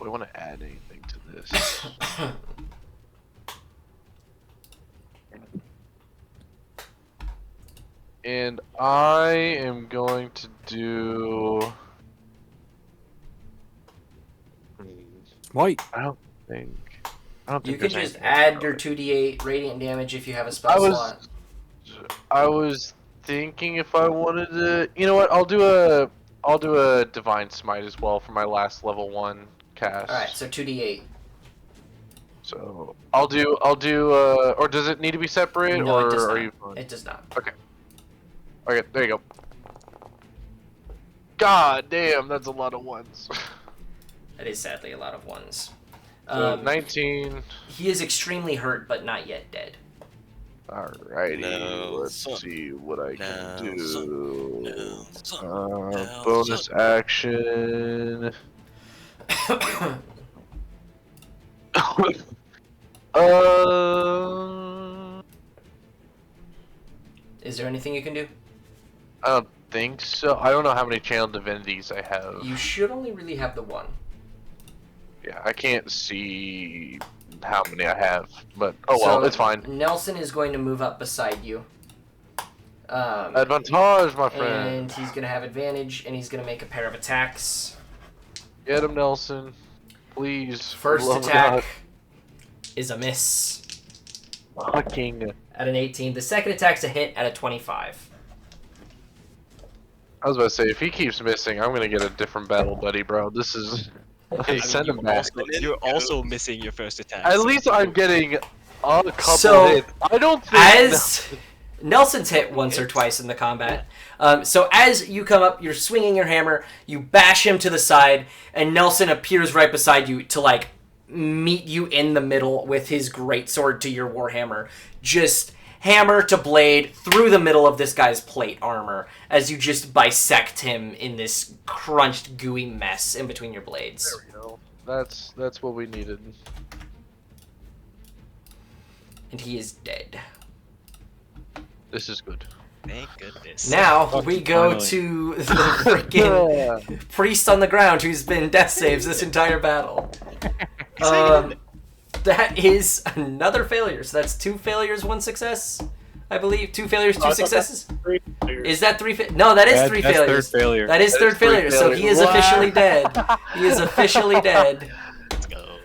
want to add anything to this? And I am going to do...
White.
I don't think
You can
there's
just
anything
add
about
your
it.
2d8 radiant damage if you have a spell slot.
I was thinking if I wanted to, you know what? I'll do a divine smite as well for my last level 1 cast.
All right, so 2d8.
So I'll do or does it need to be separate
No,
or
it does
are
not.
you fine?
It does not.
Okay, there you go. God damn, that's a lot of ones.
That is sadly a lot of ones.
So 19.
He is extremely hurt, but not yet dead.
Alrighty,
No,
let's
son.
see what I can
No,
do.
No, son. No,
Bonus
son.
action.
Is there anything you can do?
I don't think so. I don't know how many channel divinities I have.
You should only really have the one.
Yeah, I can't see how many I have, but oh well,
So,
it's fine.
Nelson is going to move up beside you.
Advantage, my friend.
And he's going to have advantage, and he's going to make a pair of attacks.
Get him, Nelson. Please. for
First
the love of
attack is a miss
God. Fucking.
at an 18. The second attack's a hit at a 25.
I was about to say, if he keeps missing, I'm gonna get a different battle buddy, bro. This is.
I mean,
Send him back.
you're also missing your first attack.
At
so-
least I'm getting a couple
So,
hits. I don't think.
As Nelson's hit once or twice in the combat. So as you come up, you're swinging your hammer, you bash him to the side, and Nelson appears right beside you to, like, meet you in the middle with his greatsword to your warhammer. Just hammer to blade through the middle of this guy's plate armor as you just bisect him in this crunched, gooey mess in between your blades.
There we go. That's what we needed.
And he is dead.
This is good.
Thank goodness.
Now we go
Finally.
to the freaking priest on the ground who's been death saves this entire battle. That is another failure. So that's 2 failures, 1 success, I believe. 2 failures, 2 successes. Is that 3? No, that is 3
That's
failures.
third failure.
That is
That
third
is three
failure. So he is
failures.
officially dead. He is officially dead.
Let's go.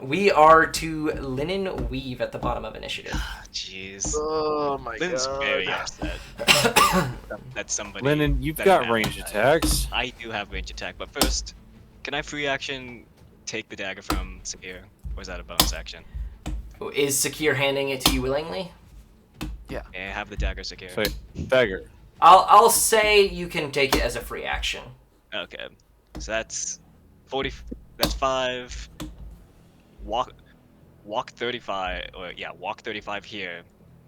We are to Linen Weave at the bottom of initiative.
Jeez.
Oh my
Lynn's very
god.
upset that somebody.
Lennon, you've
that
got
Matt
range
died.
attacks.
I do have range attack, but first, can I free action take the dagger from Sakir? Or is that a bonus action?
Is Sakir handing it to you willingly?
Yeah, I have the dagger, Sakir.
So, dagger.
I'll say you can take it as a free action.
Okay, so that's 40. That's 5. Walk 35, or yeah, walk 35 here.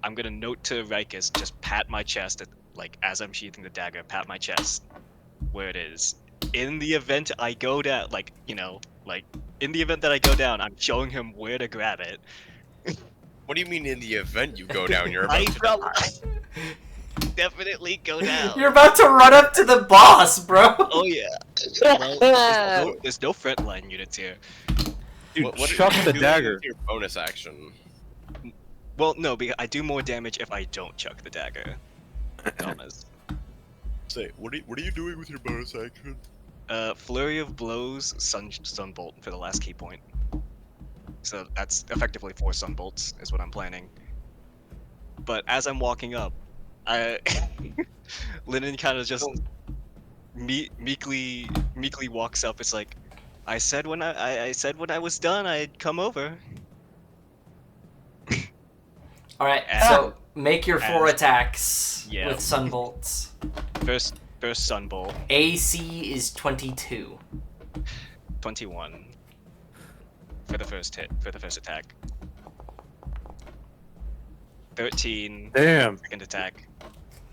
I'm gonna note to Rikus, just pat my chest, as I'm sheathing the dagger, pat my chest where it is. In the event I go down, in the event that I go down, I'm showing him where to grab it.
What do you mean in the event you go down, you're
I
about to
probably
die?
definitely go down.
You're about to run up to the boss, bro.
Oh yeah. Well, there's no frontline units here.
Dude,
What
chuck
are you
the
doing
dagger.
with your bonus action?
Well, no, because I do more damage if I don't chuck the dagger. Thomas.
Say, what are you doing with your bonus action?
Flurry of blows, sunbolt for the last key point. So that's effectively 4 sunbolts is what I'm planning. But as I'm walking up, Lennon kind of just meekly walks up. It's like, I said when I said when I was done, I'd come over.
All right,
And-
so make your 4
and-
attacks
yeah.
with sunbolts.
First sunbolt,
AC is 22.
21 for the first attack. 13
Damn.
second attack.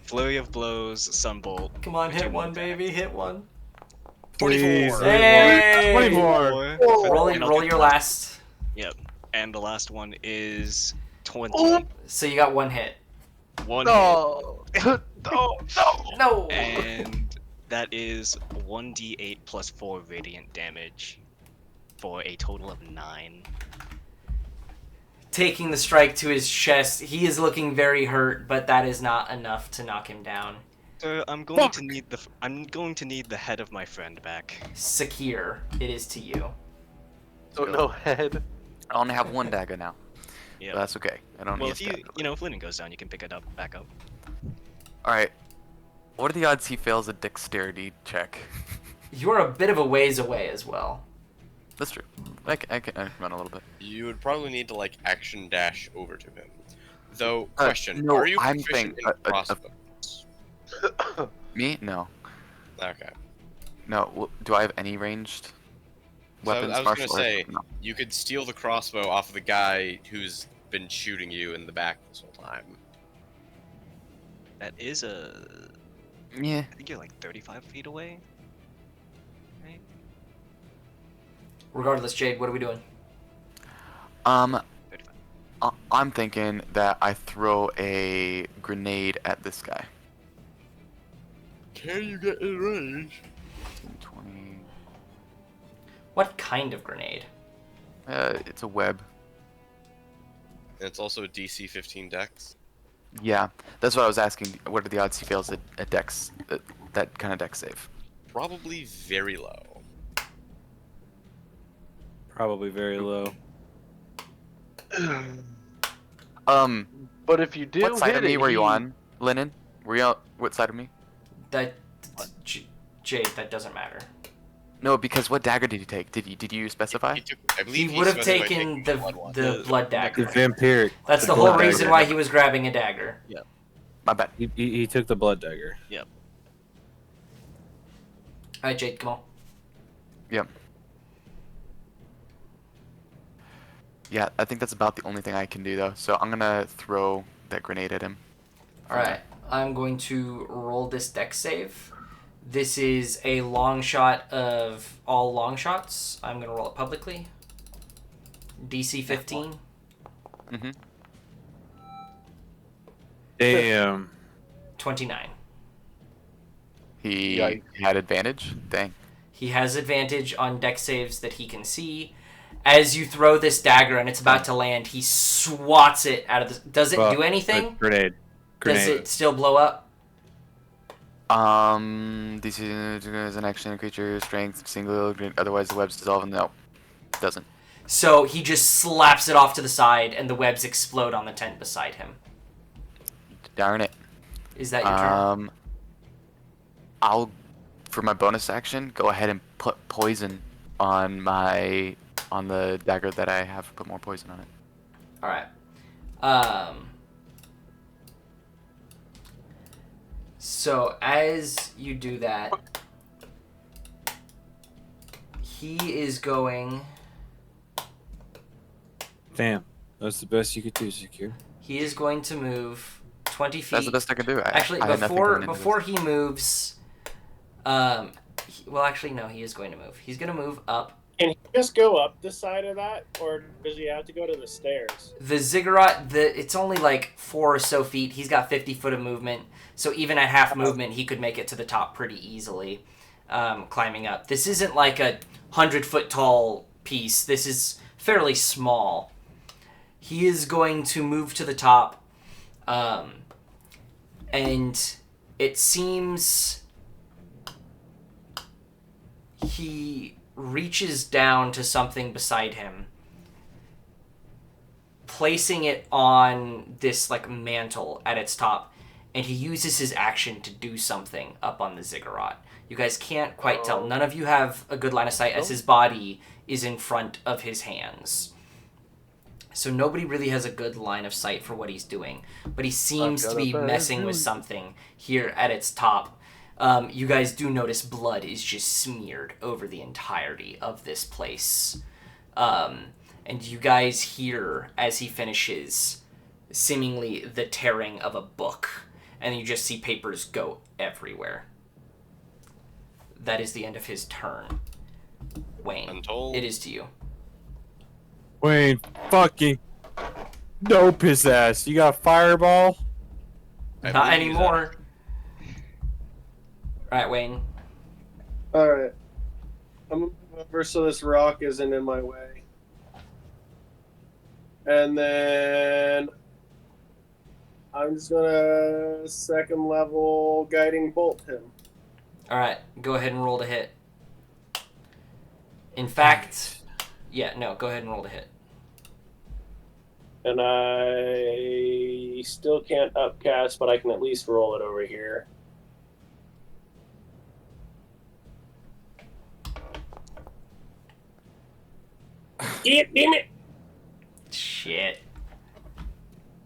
Flurry of blows, sunbolt.
Come on, hit
2 more
one,
attacks.
baby, hit one.
24.
Hey!
24.
Roll,
And I'll
roll
do
your
the
last.
Yep. And the last one is 20.
Oh.
So you got 1 hit.
1
No. No. No.
No.
hit. And that is 1d8 plus 4 radiant damage for a total of 9.
Taking the strike to his chest, he is looking very hurt, but that is not enough to knock him down.
Sir, I'm going to need the head of my friend back.
Sakir, it is to you.
So no head.
I only have 1 dagger now.
Yeah.
But that's okay. I don't
Well,
need
if
a dagger.
if Lennon goes down, you can pick it up back up.
Alright. What are the odds he fails a dexterity check?
You're a bit of a ways away as well.
That's true. I can run a little bit.
You would probably need to action dash over to him. Though, question:
no,
are you
I'm
proficient
saying,
in crossbows?
Me? No.
Okay.
No. Do I have any ranged
So
weapons?
I was
martial
gonna say
arts? No.
you could steal the crossbow off of the guy who's been shooting you in the back this whole time.
That is
Yeah.
I think you're 35 feet away. Right?
Regardless, Jade, what are we doing?
35.
I'm thinking that I throw a grenade at this guy.
Can you get in range?
20.
What kind of grenade?
It's a web.
And it's also a DC 15 dex.
Yeah, that's what I was asking. What are the odds he fails a dex, that kind of dex save?
Probably very low.
Probably very low.
But if you do
What side
hit
of me
it,
were you
he-
on, Lennon? Were you on what side of me?
That, Jade, that doesn't matter.
No, because what dagger did you take? Did you specify?
He took, I
He
believe
would have
specified
taken
taking
the
blood one.
the blood
The
dagger.
vampiric.
That's the
blood
whole reason
dagger.
why he was grabbing a dagger.
My bad.
He took the blood dagger.
All right, Jade, come on.
Yeah, I think that's about the only thing I can do though. So I'm gonna throw that grenade at him.
All right, I'm going to roll this dex save. This is a long shot of all long shots. I'm going to roll it publicly. DC 15.
Mm-hmm.
Damn.
29.
He
Yikes.
had advantage. Dang.
He has advantage on dex saves that he can see. As you throw this dagger and it's about to land, he swats it out of the... Does it do anything?
Grenade.
Does it still blow up?
This is an action creature strength single. Otherwise, the web's dissolved. No, it doesn't.
So he just slaps it off to the side, and the webs explode on the tent beside him.
Darn it.
Is that your turn?
I'll, for my bonus action, go ahead and put poison on the dagger that I have. Put more poison on it.
All right. So as you do that, he is going.
Damn, that's the best you could do, Secure.
He is going to move 20 feet.
That's the best I can do.
Actually,
I had nothing
before
going into
before
this.
he moves, well, actually, no, he is going to move. He's going to move up.
Can he just go up the side of that, or does he have to go to the stairs?
The ziggurat, it's only like 4 or so feet. He's got 50 foot of movement, so even at half movement, he could make it to the top pretty easily, climbing up. This isn't like a 100-foot tall piece. This is fairly small. He is going to move to the top, and it seems he reaches down to something beside him, placing it on this like mantle at its top, and he uses his action to do something up on the ziggurat. You guys can't quite tell. None of you have a good line of sight as his body is in front of his hands. So nobody really has a good line of sight for what he's doing, but he seems to be messing with something here at its top. You guys do notice blood is just smeared over the entirety of this place. And you guys hear, as he finishes, seemingly the tearing of a book. And you just see papers go everywhere. That is the end of his turn. Wayne,
Untold.
it is to you.
Wayne, fucking dope his ass. You got fireball?
I
Not
believe you
anymore. Alright, Wayne.
Alright. I'm gonna move over so this rock isn't in my way. And then I'm just gonna second level guiding bolt him.
Alright, go ahead and roll to hit. In fact, yeah, no, go ahead and roll to hit.
And I still can't upcast, but I can at least roll it over here. Damn it!
Shit.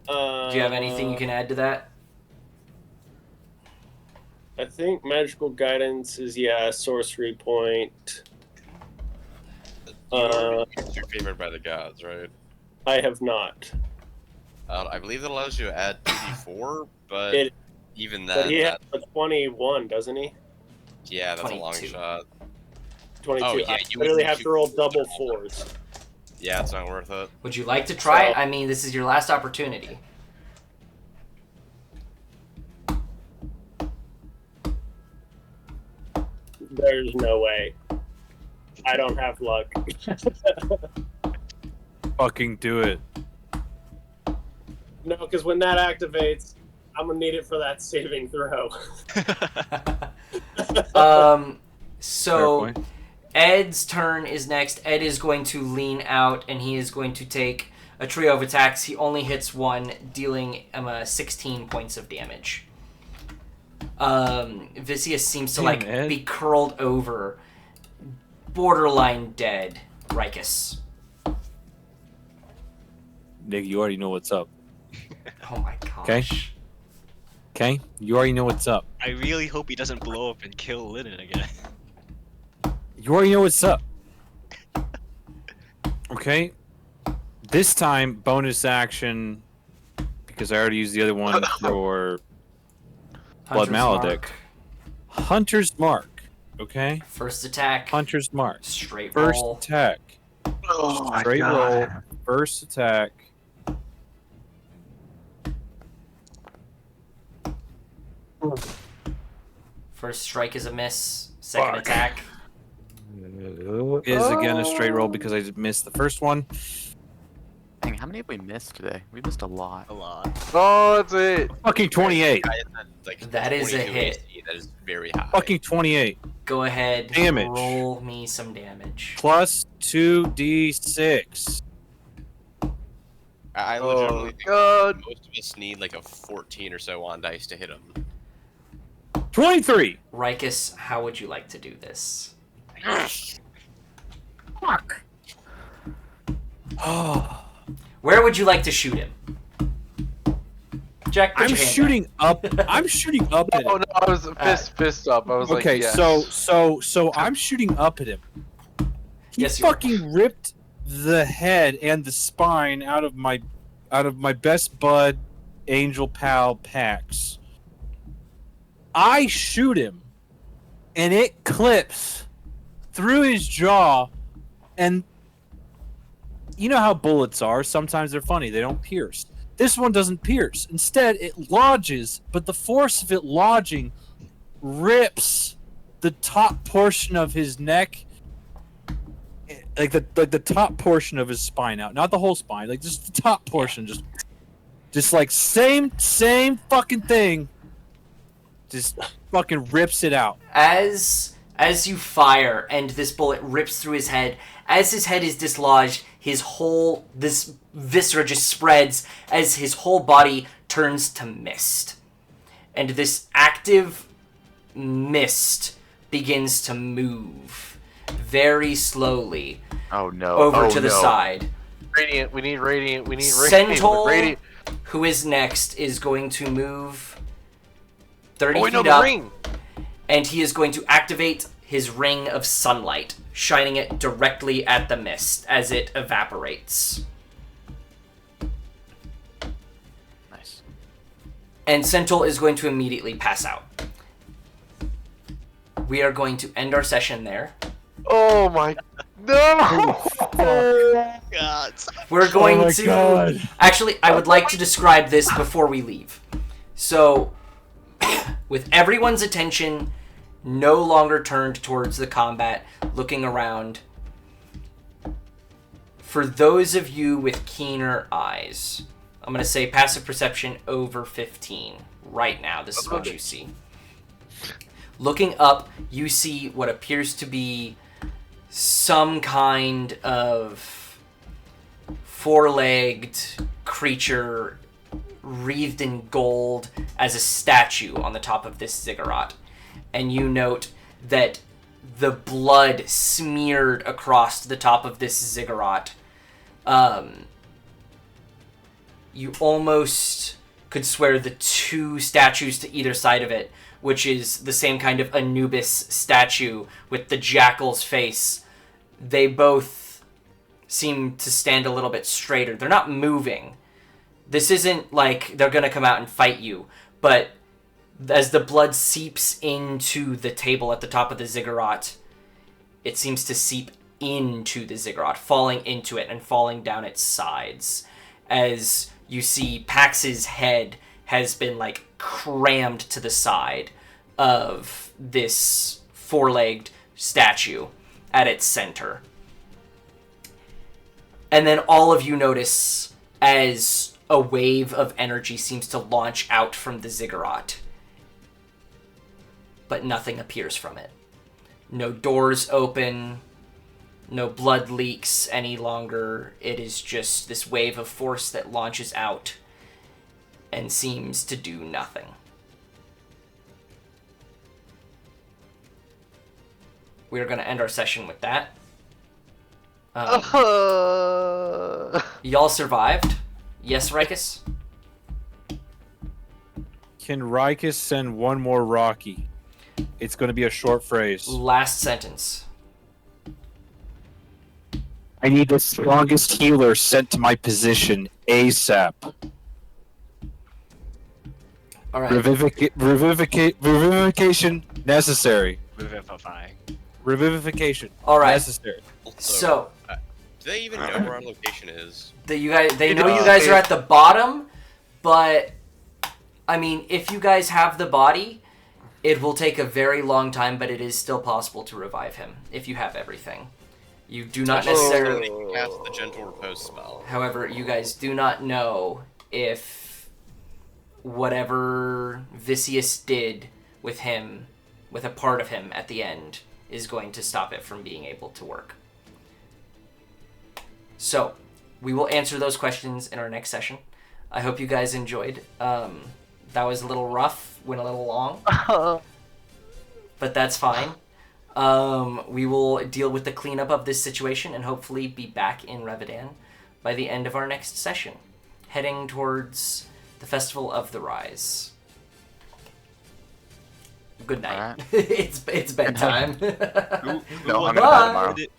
Do
Do you have anything you can add to that?
I think magical guidance is sorcery point.
You're favored by the gods, right?
I have not.
I believe that allows you to add 2d4, but
It-
even
But
that,
he has a 21, doesn't he?
yeah, that's a long
22.
shot.
22.
Oh, yeah,
I
you
literally
would-
have
you
to roll
would-
double 4s.
Yeah, it's not worth it.
Would you like to try it?
So-
I mean, this is your last opportunity.
There's no way. I don't have luck.
Fucking do it.
No, because when that activates, I'm gonna need it for that saving throw.
So
Fair point.
Ed's turn is next. Ed is going to lean out, and he is going to take a trio of attacks. He only hits one, dealing 16 points of damage. Vicious seems to
Damn, Ed.
be curled over, borderline dead. Rikus.
Nick, you already know what's up.
Oh my gosh.
Okay. Okay? You already know what's up.
I really hope he doesn't blow up and kill Linen again.
You already know what's up. Okay? This time, bonus action, because I already used the other one for Blood
Hunter's
Maledict.
Mark.
Hunter's Mark. Okay?
First attack.
Hunter's Mark.
Straight
First
roll.
attack.
Oh
Straight roll. First attack.
First strike is a miss. Second
Fuck.
attack.
Is again a straight roll because I missed the first one.
Dang, how many have we missed today? We missed a lot.
A lot.
Oh, that's it.
Fucking 28.
I had, like,
That is a
22
hit.
AC. That is very high.
Fucking 28.
Go ahead.
Damage.
Roll me some damage.
Plus 2d6.
I
Oh,
legitimately think
God.
most of us need like a 14 or so on dice to hit him.
23.
Rikus, how would you like to do this?
Fuck. Oh.
Where would you like to shoot him? Jack, put
I'm
your hand
shooting up. I'm shooting up at
Oh
him.
no, I was fist up. I was
Okay,
like, yes.
so I'm shooting up at him. He
Yes, you are.
fucking ripped the head and the spine out of my best bud, angel pal Pax. I shoot him, and it clips through his jaw, and you know how bullets are. Sometimes they're funny; they don't pierce. This one doesn't pierce. Instead, it lodges, but the force of it lodging rips the top portion of his neck, like the top portion of his spine out, not the whole spine, like just the top portion, just like same fucking thing, just fucking rips it out.
As you fire and this bullet rips through his head, as his head is dislodged, this viscera just spreads as his whole body turns to mist. And this active mist begins to move very slowly
Oh no.
over
oh,
to the
no.
side.
Radiant. We need radiant. We need
Centaur,
radiant.
who is next, is going to move 30
Oh, wait, no,
feet
the
up.
ring.
And he is going to activate his ring of sunlight, shining it directly at the mist as it evaporates.
Nice.
And Sentinel is going to immediately pass out. We are going to end our session there.
Oh my. No.
God.
We're going
my
to...
God.
Actually, I would like to describe this before we leave. So, with everyone's attention no longer turned towards the combat, looking around, for those of you with keener eyes, I'm going to say passive perception over 15 right now. This is what you see. Looking up, you see what appears to be some kind of four-legged creature wreathed in gold as a statue on the top of this ziggurat. And you note that the blood smeared across the top of this ziggurat. You almost could swear the two statues to either side of it, which is the same kind of Anubis statue with the jackal's face. They both seem to stand a little bit straighter. They're not moving. This isn't like they're going to come out and fight you, but as the blood seeps into the table at the top of the ziggurat, it seems to seep into the ziggurat, falling into it and falling down its sides. As you see, Pax's head has been like crammed to the side of this four-legged statue at its center. And then all of you notice as a wave of energy seems to launch out from the ziggurat, but nothing appears from it. No doors open, no blood leaks any longer. It is just this wave of force that launches out and seems to do nothing. We're going to end our session with that. Y'all survived. Yes, Rikus?
Can Rikus send one more Rocky? It's going to be a short phrase.
Last sentence.
I need the strongest healer sent to my position ASAP.
All right.
Revivification necessary.
Revivify.
Revivification
All right.
necessary.
So,
do they even know where our location is?
they know you guys are at the bottom, but I mean, if you guys have the body, it will take a very long time, but it is still possible to revive him if you have everything. You do not necessarily...
Cast the Gentle Repose spell.
However, you guys do not know if whatever Vicious did with him with a part of him at the end is going to stop it from being able to work. So, we will answer those questions in our next session. I hope you guys enjoyed. That was a little rough, went a little long, but that's fine. We will deal with the cleanup of this situation and hopefully be back in Revedan by the end of our next session, heading towards the Festival of the Rise. Good night.
Alright.
It's bedtime.
Who
No,
won
I'm
the
gonna die
battle?
tomorrow.
Did it-